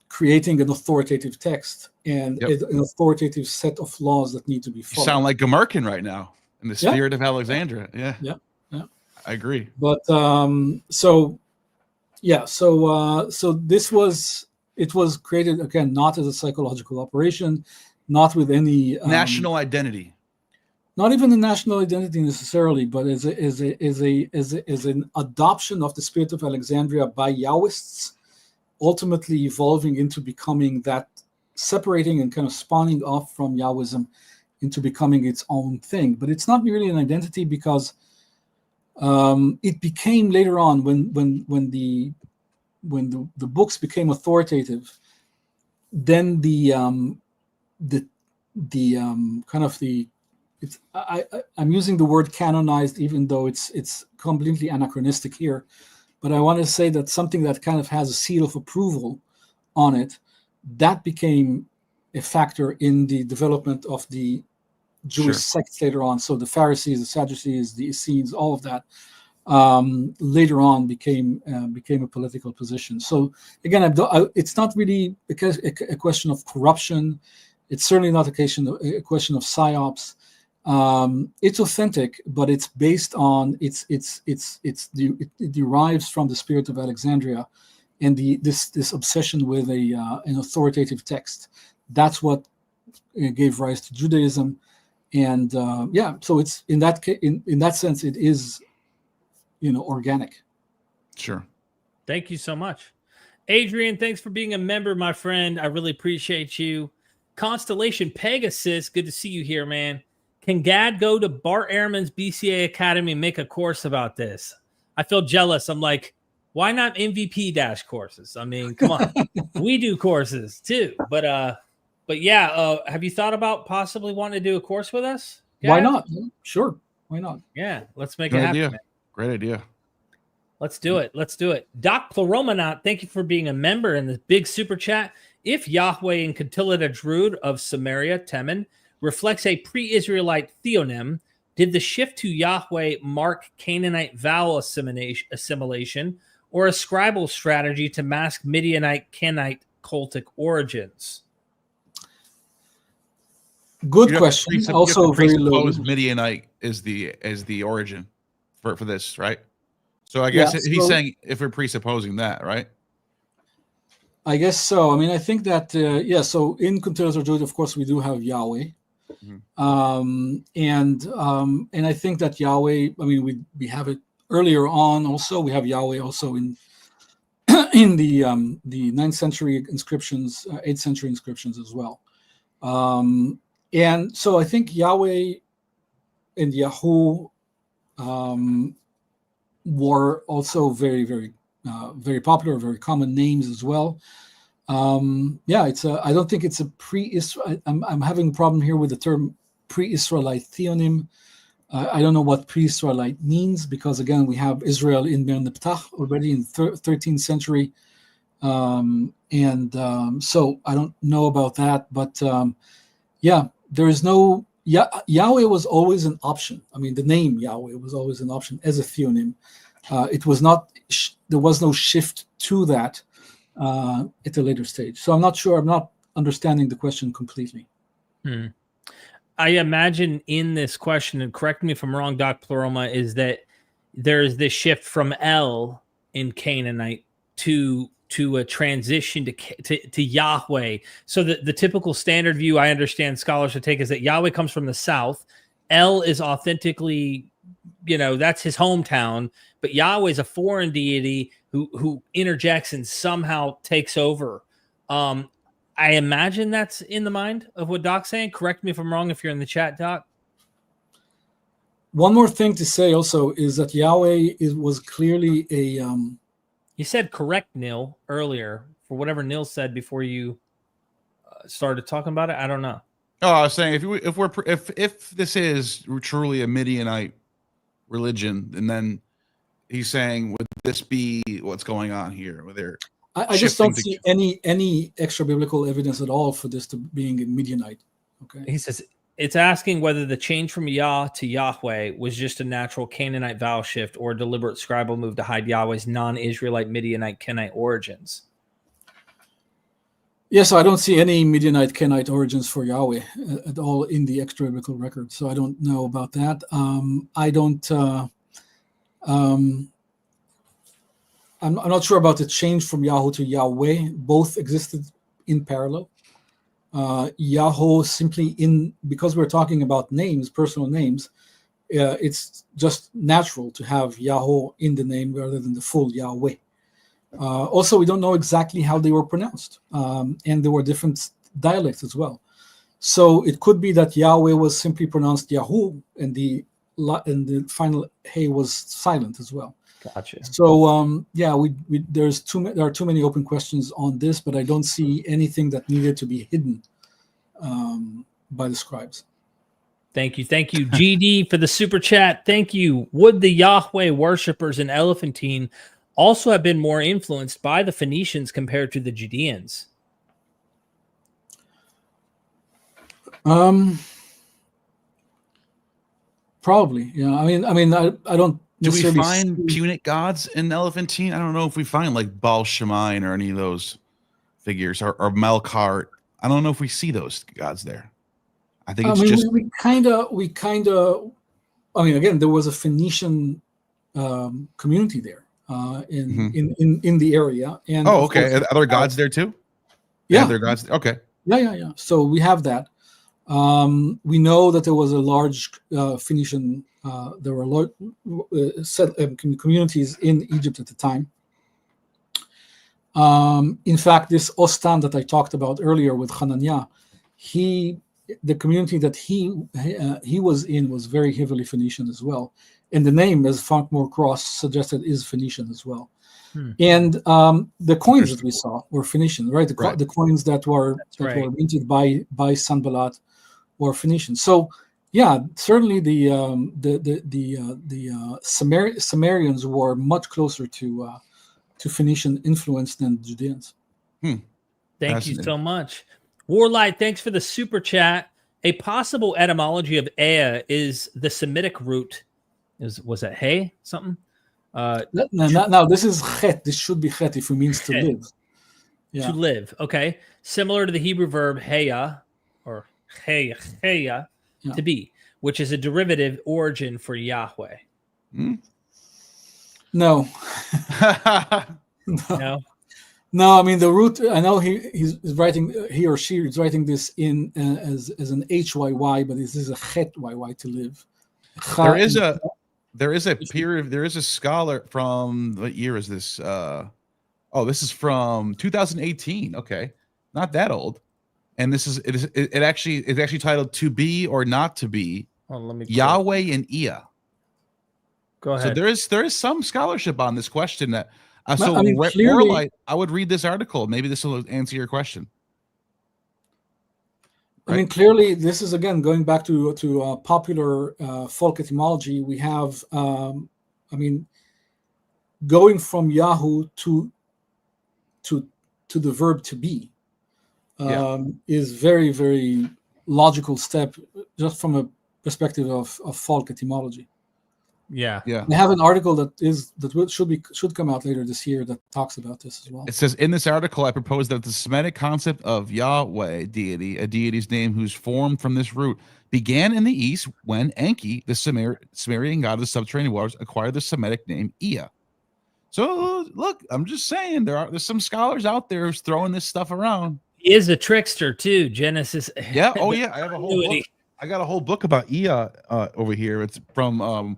Speaker 5: creating an authoritative text and an authoritative set of laws that need to be followed.
Speaker 4: You sound like Gamerkin right now, in the spirit of Alexandria. Yeah. I agree. But
Speaker 5: so it was created, again, not as a psychological operation, not with any
Speaker 4: national identity.
Speaker 5: Not even a national identity necessarily, but as an adoption of the spirit of Alexandria by Yahwists, ultimately evolving into becoming that, separating and kind of spawning off from Yahwism into becoming its own thing. But it's not really an identity, because it became later on, when the books became authoritative, then I'm using the word canonized, even though it's completely anachronistic here, but I want to say that something that kind of has a seal of approval on it, that became a factor in the development of the Jewish sects later on. So the Pharisees, the Sadducees, the Essenes, all of that later on became a political position. So again, it's not really a question of corruption. It's certainly not a question of psyops. It's authentic, but it's based on it derives from the spirit of Alexandria and this obsession with an authoritative text. That's what gave rise to Judaism, and so it's in that sense it is organic.
Speaker 3: Sure. Thank you so much, Adrian. Thanks for being a member, my friend. I really appreciate you. Constellation Pegasus, good to see you here, man. Can Gad go to Bart Ehrman's BCA Academy and make a course about this? I feel jealous. I'm like, why not MVP dash courses? I mean, come on. We do courses too. But yeah, have you thought about possibly wanting to do a course with us, Gad?
Speaker 5: Why not? Sure. Why not?
Speaker 3: Yeah, let's make it happen.
Speaker 4: Great idea.
Speaker 3: Let's do it. Doc Ploromanot, thank you for being a member in the big super chat. If Yahweh in Contilida Drud of Samaria, Temen, reflects a pre-Israelite theonym, did the shift to Yahweh mark Canaanite vowel assimilation or a scribal strategy to mask Midianite, Kenite cultic origins?
Speaker 5: Good question. Also very low.
Speaker 4: Midianite is the origin for this, right? So I guess he's saying if we're presupposing that, right?
Speaker 5: I guess so. I mean, I think that so in Contilida Drud, of course, we do have Yahweh. Mm-hmm. And I think that Yahweh, I mean, we have it earlier on also. We have Yahweh also in the 9th century inscriptions, 8th century inscriptions as well. And so I think Yahweh and Yahu were also very, very, very popular, very common names as well. I don't think it's a I'm having a problem here with the term pre-Israelite theonym. I don't know what pre-Israelite means because, again, we have Israel in Mer Neptah already in 13th century. So I don't know about that. But there is no... Yahweh was always an option. I mean, the name Yahweh was always an option as a theonym. It was not... There was no shift to that at a later stage. So I'm not sure. I'm not understanding the question completely.
Speaker 3: I imagine in this question, and correct me if I'm wrong, Doc Pleroma, is that there's this shift from El in Canaanite to a transition to Yahweh. So the typical standard view I understand scholars would take is that Yahweh comes from the south. El is authentically, that's his hometown, but Yahweh is a foreign deity who interjects and somehow takes over. I imagine that's in the mind of what Doc's saying. Correct me if I'm wrong if you're in the chat, Doc.
Speaker 5: One more thing to say also is that Yahweh was clearly a...
Speaker 3: You said correct, Nil, earlier, for whatever Nil said before you started talking about it. I don't know.
Speaker 4: Oh, I was saying if this is truly a Midianite religion, and then he's saying, would this be what's going on here? Where
Speaker 5: I just don't see any extra biblical evidence at all for this to being a Midianite. Okay.
Speaker 3: He says it's asking whether the change from Yah to Yahweh was just a natural Canaanite vowel shift or a deliberate scribal move to hide Yahweh's non-Israelite Midianite Kenite origins.
Speaker 5: Yeah, so I don't see any Midianite Kenite origins for Yahweh at all in the extra biblical record. So I don't know about that. I'm not sure about the change from Yahoo to Yahweh. Both existed in parallel. Yahoo simply because we're talking about names, personal names, it's just natural to have Yahoo in the name rather than the full Yahweh. Also, we don't know exactly how they were pronounced, and there were different dialects as well. So it could be that Yahweh was simply pronounced Yahoo, and the final hey was silent as well.
Speaker 3: Gotcha.
Speaker 5: So there are too many open questions on this, but I don't see anything that needed to be hidden by the scribes.
Speaker 3: Thank you, GD, for the super chat. Thank you. Would the Yahweh worshippers in Elephantine also have been more influenced by the Phoenicians compared to the Judeans?
Speaker 5: Probably. Yeah. I mean, I don't.
Speaker 4: Do we find Punic gods in Elephantine? I don't know if we find like Baal Shemain or any of those figures or Melkart. I don't know if we see those gods there. I think it's just
Speaker 5: we kind of. I mean, again, there was a Phoenician community there in the area. And
Speaker 4: okay. Are there gods there too?
Speaker 5: Yeah,
Speaker 4: there are gods. Okay.
Speaker 5: Yeah. So we have that. We know that there was a large Phoenician. There were large communities in Egypt at the time. In fact, this Ostan that I talked about earlier with Ḥananiah, the community that he was in was very heavily Phoenician as well, and the name, as Funkmore Cross suggested, is Phoenician as well. And the coins that we saw were Phoenician, right? The coins that were minted by Sanballat were Phoenician. So, yeah, certainly the Samarians were much closer to Phoenician influence than the Judeans.
Speaker 3: Thank you so much. Warlight, thanks for the super chat. A possible etymology of Ea is the Semitic root. Was it hey something?
Speaker 5: No, this is chet. This should be chet if it means to live. Yeah.
Speaker 3: To live, okay. Similar to the Hebrew verb heya or heya, to be, which is a derivative origin for Yahweh.
Speaker 5: No. No, I mean the root. I know he's writing, he or she is writing this in as an HYY, but this is a chet YY, to live.
Speaker 4: There is a scholar from, what year is this? This is from 2018. Okay, not that old. And this is it's actually titled "To Be or Not to Be." Yahweh and Ea.
Speaker 3: Go ahead.
Speaker 4: So there is some scholarship on this question that.
Speaker 5: Clearly,
Speaker 4: I would read this article. Maybe this will answer your question.
Speaker 5: I mean, clearly, this is again going back to popular folk etymology. We have, going from Yahoo to the verb to be is very, very logical step, just from a perspective of folk etymology.
Speaker 3: Yeah.
Speaker 5: I have an article should come out later this year that talks about this as well.
Speaker 4: It says, in this article, I propose that the Semitic concept of Yahweh deity, a deity's name whose form from this root, began in the East when Enki, the Samarian god of the subterranean waters, acquired the Semitic name Ea. So look, I'm just saying there's some scholars out there who's throwing this stuff around.
Speaker 3: He is a trickster too. Genesis.
Speaker 4: Yeah. Oh yeah. I have a whole book. I got a whole book about Ea over here. It's from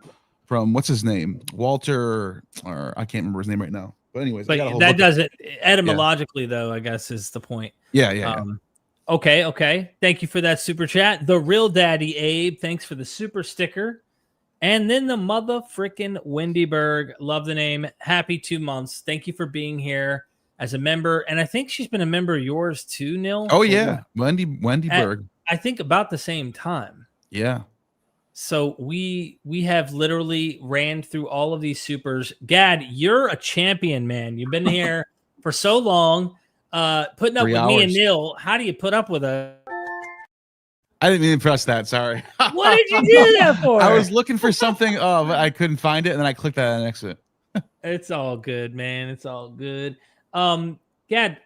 Speaker 4: what's his name? Walter, or I can't remember his name right now. But anyways,
Speaker 3: but that doesn't etymologically though, I guess is the point.
Speaker 4: Yeah.
Speaker 3: Okay. Thank you for that super chat. The real daddy Abe, thanks for the super sticker. And then the mother frickin' Wendy Berg, love the name. Happy 2 months. Thank you for being here as a member. And I think she's been a member of yours too, Neil.
Speaker 4: Oh yeah, Wendy Berg.
Speaker 3: I think about the same time.
Speaker 4: Yeah.
Speaker 3: So we have literally ran through all of these supers. Gad, you're a champion, man. You've been here for so long, putting up
Speaker 4: 3
Speaker 3: with
Speaker 4: hours.
Speaker 3: me and Neil. How do you put up with us?
Speaker 4: I didn't mean to press that. Sorry.
Speaker 3: What did you do that for?
Speaker 4: I was looking for something, but I couldn't find it, and then I clicked that on exit.
Speaker 3: It's all good, man. It's all good. Gad,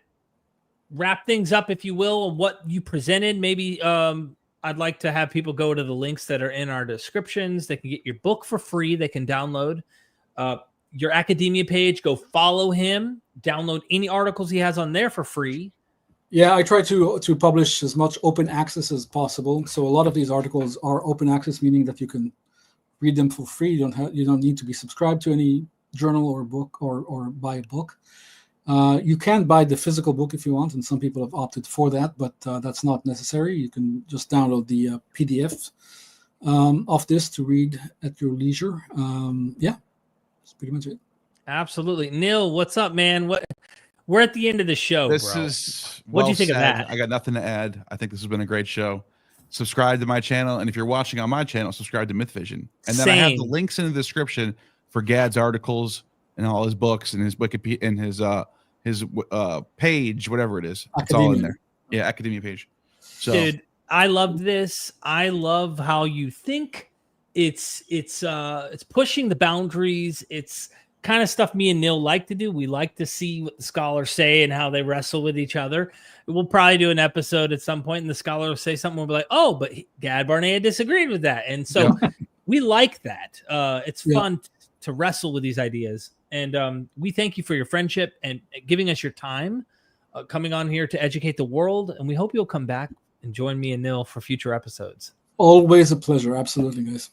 Speaker 3: wrap things up, if you will, on what you presented. Maybe I'd like to have people go to the links that are in our descriptions. They can get your book for free. They can download your academia page. Go follow him. Download any articles he has on there for free.
Speaker 5: Yeah, I try to publish as much open access as possible. So a lot of these articles are open access, meaning that you can read them for free. You don't need to be subscribed to any journal or book or buy a book. You can buy the physical book if you want, and some people have opted for that, but that's not necessary. You can just download the PDF of this to read at your leisure. Yeah, that's pretty much it.
Speaker 3: Absolutely. Neil, what's up, man? We're at the end of the show,
Speaker 4: This
Speaker 3: bro.
Speaker 4: is
Speaker 3: What do you think of
Speaker 4: said.
Speaker 3: that?
Speaker 4: I got nothing to add. I think this has been a great show. Subscribe to my channel, and if you're watching on my channel, subscribe to MythVision. And then I have the links in the description for Gad's articles and all his books and his Wikipedia and his page, whatever it is. It's all in there. Yeah, academia page. So,
Speaker 3: dude, I love this. I love how you think. It's pushing the boundaries. It's kind of stuff me and Neil like to do. We like to see what the scholars say and how they wrestle with each other. We'll probably do an episode at some point, and the scholar will say something. We'll be like, "Oh, but Gad Barnea disagreed with that," and so we like that. It's fun to wrestle with these ideas, and we thank you for your friendship and giving us your time, coming on here to educate the world. And we hope you'll come back and join me and Neil for future episodes.
Speaker 5: Always a pleasure. Absolutely, guys.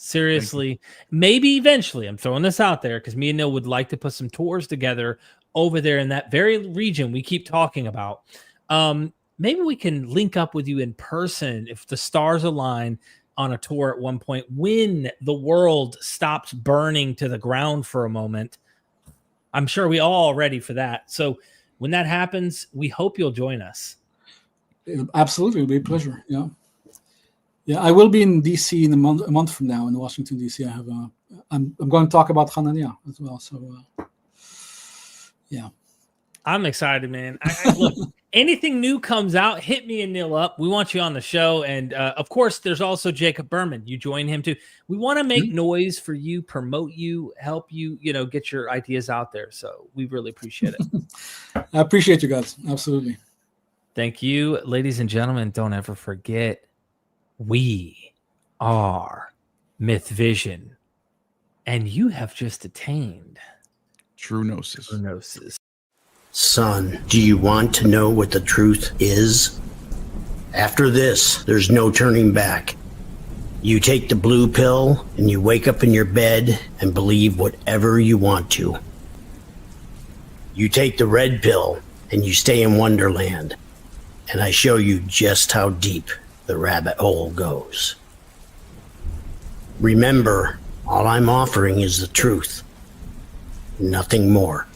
Speaker 3: Seriously, maybe eventually, I'm throwing this out there because me and Neil would like to put some tours together over there in that very region we keep talking about. Maybe we can link up with you in person if the stars align on a tour at one point when the world stops burning to the ground for a moment. I'm sure we all are ready for that. So when that happens, we hope you'll join us.
Speaker 5: Absolutely, it'll be a pleasure. Yeah, I will be in DC in a month from now in Washington DC. I have I'm going to talk about Ḥananiah as well. So yeah,
Speaker 3: I'm excited, man. Look, anything new comes out, hit me and Neil up. We want you on the show, and of course, there's also Jacob Berman. You join him too. We want to make noise for you, promote you, help you, get your ideas out there. So we really appreciate it.
Speaker 5: I appreciate you guys. Absolutely.
Speaker 3: Thank you, ladies and gentlemen. Don't ever forget. We are MythVision, and you have just attained
Speaker 4: true gnosis.
Speaker 6: Son, do you want to know what the truth is? After this, there's no turning back. You take the blue pill, and you wake up in your bed and believe whatever you want to. You take the red pill, and you stay in Wonderland, and I show you just how deep the rabbit hole goes. Remember, all I'm offering is the truth. Nothing more.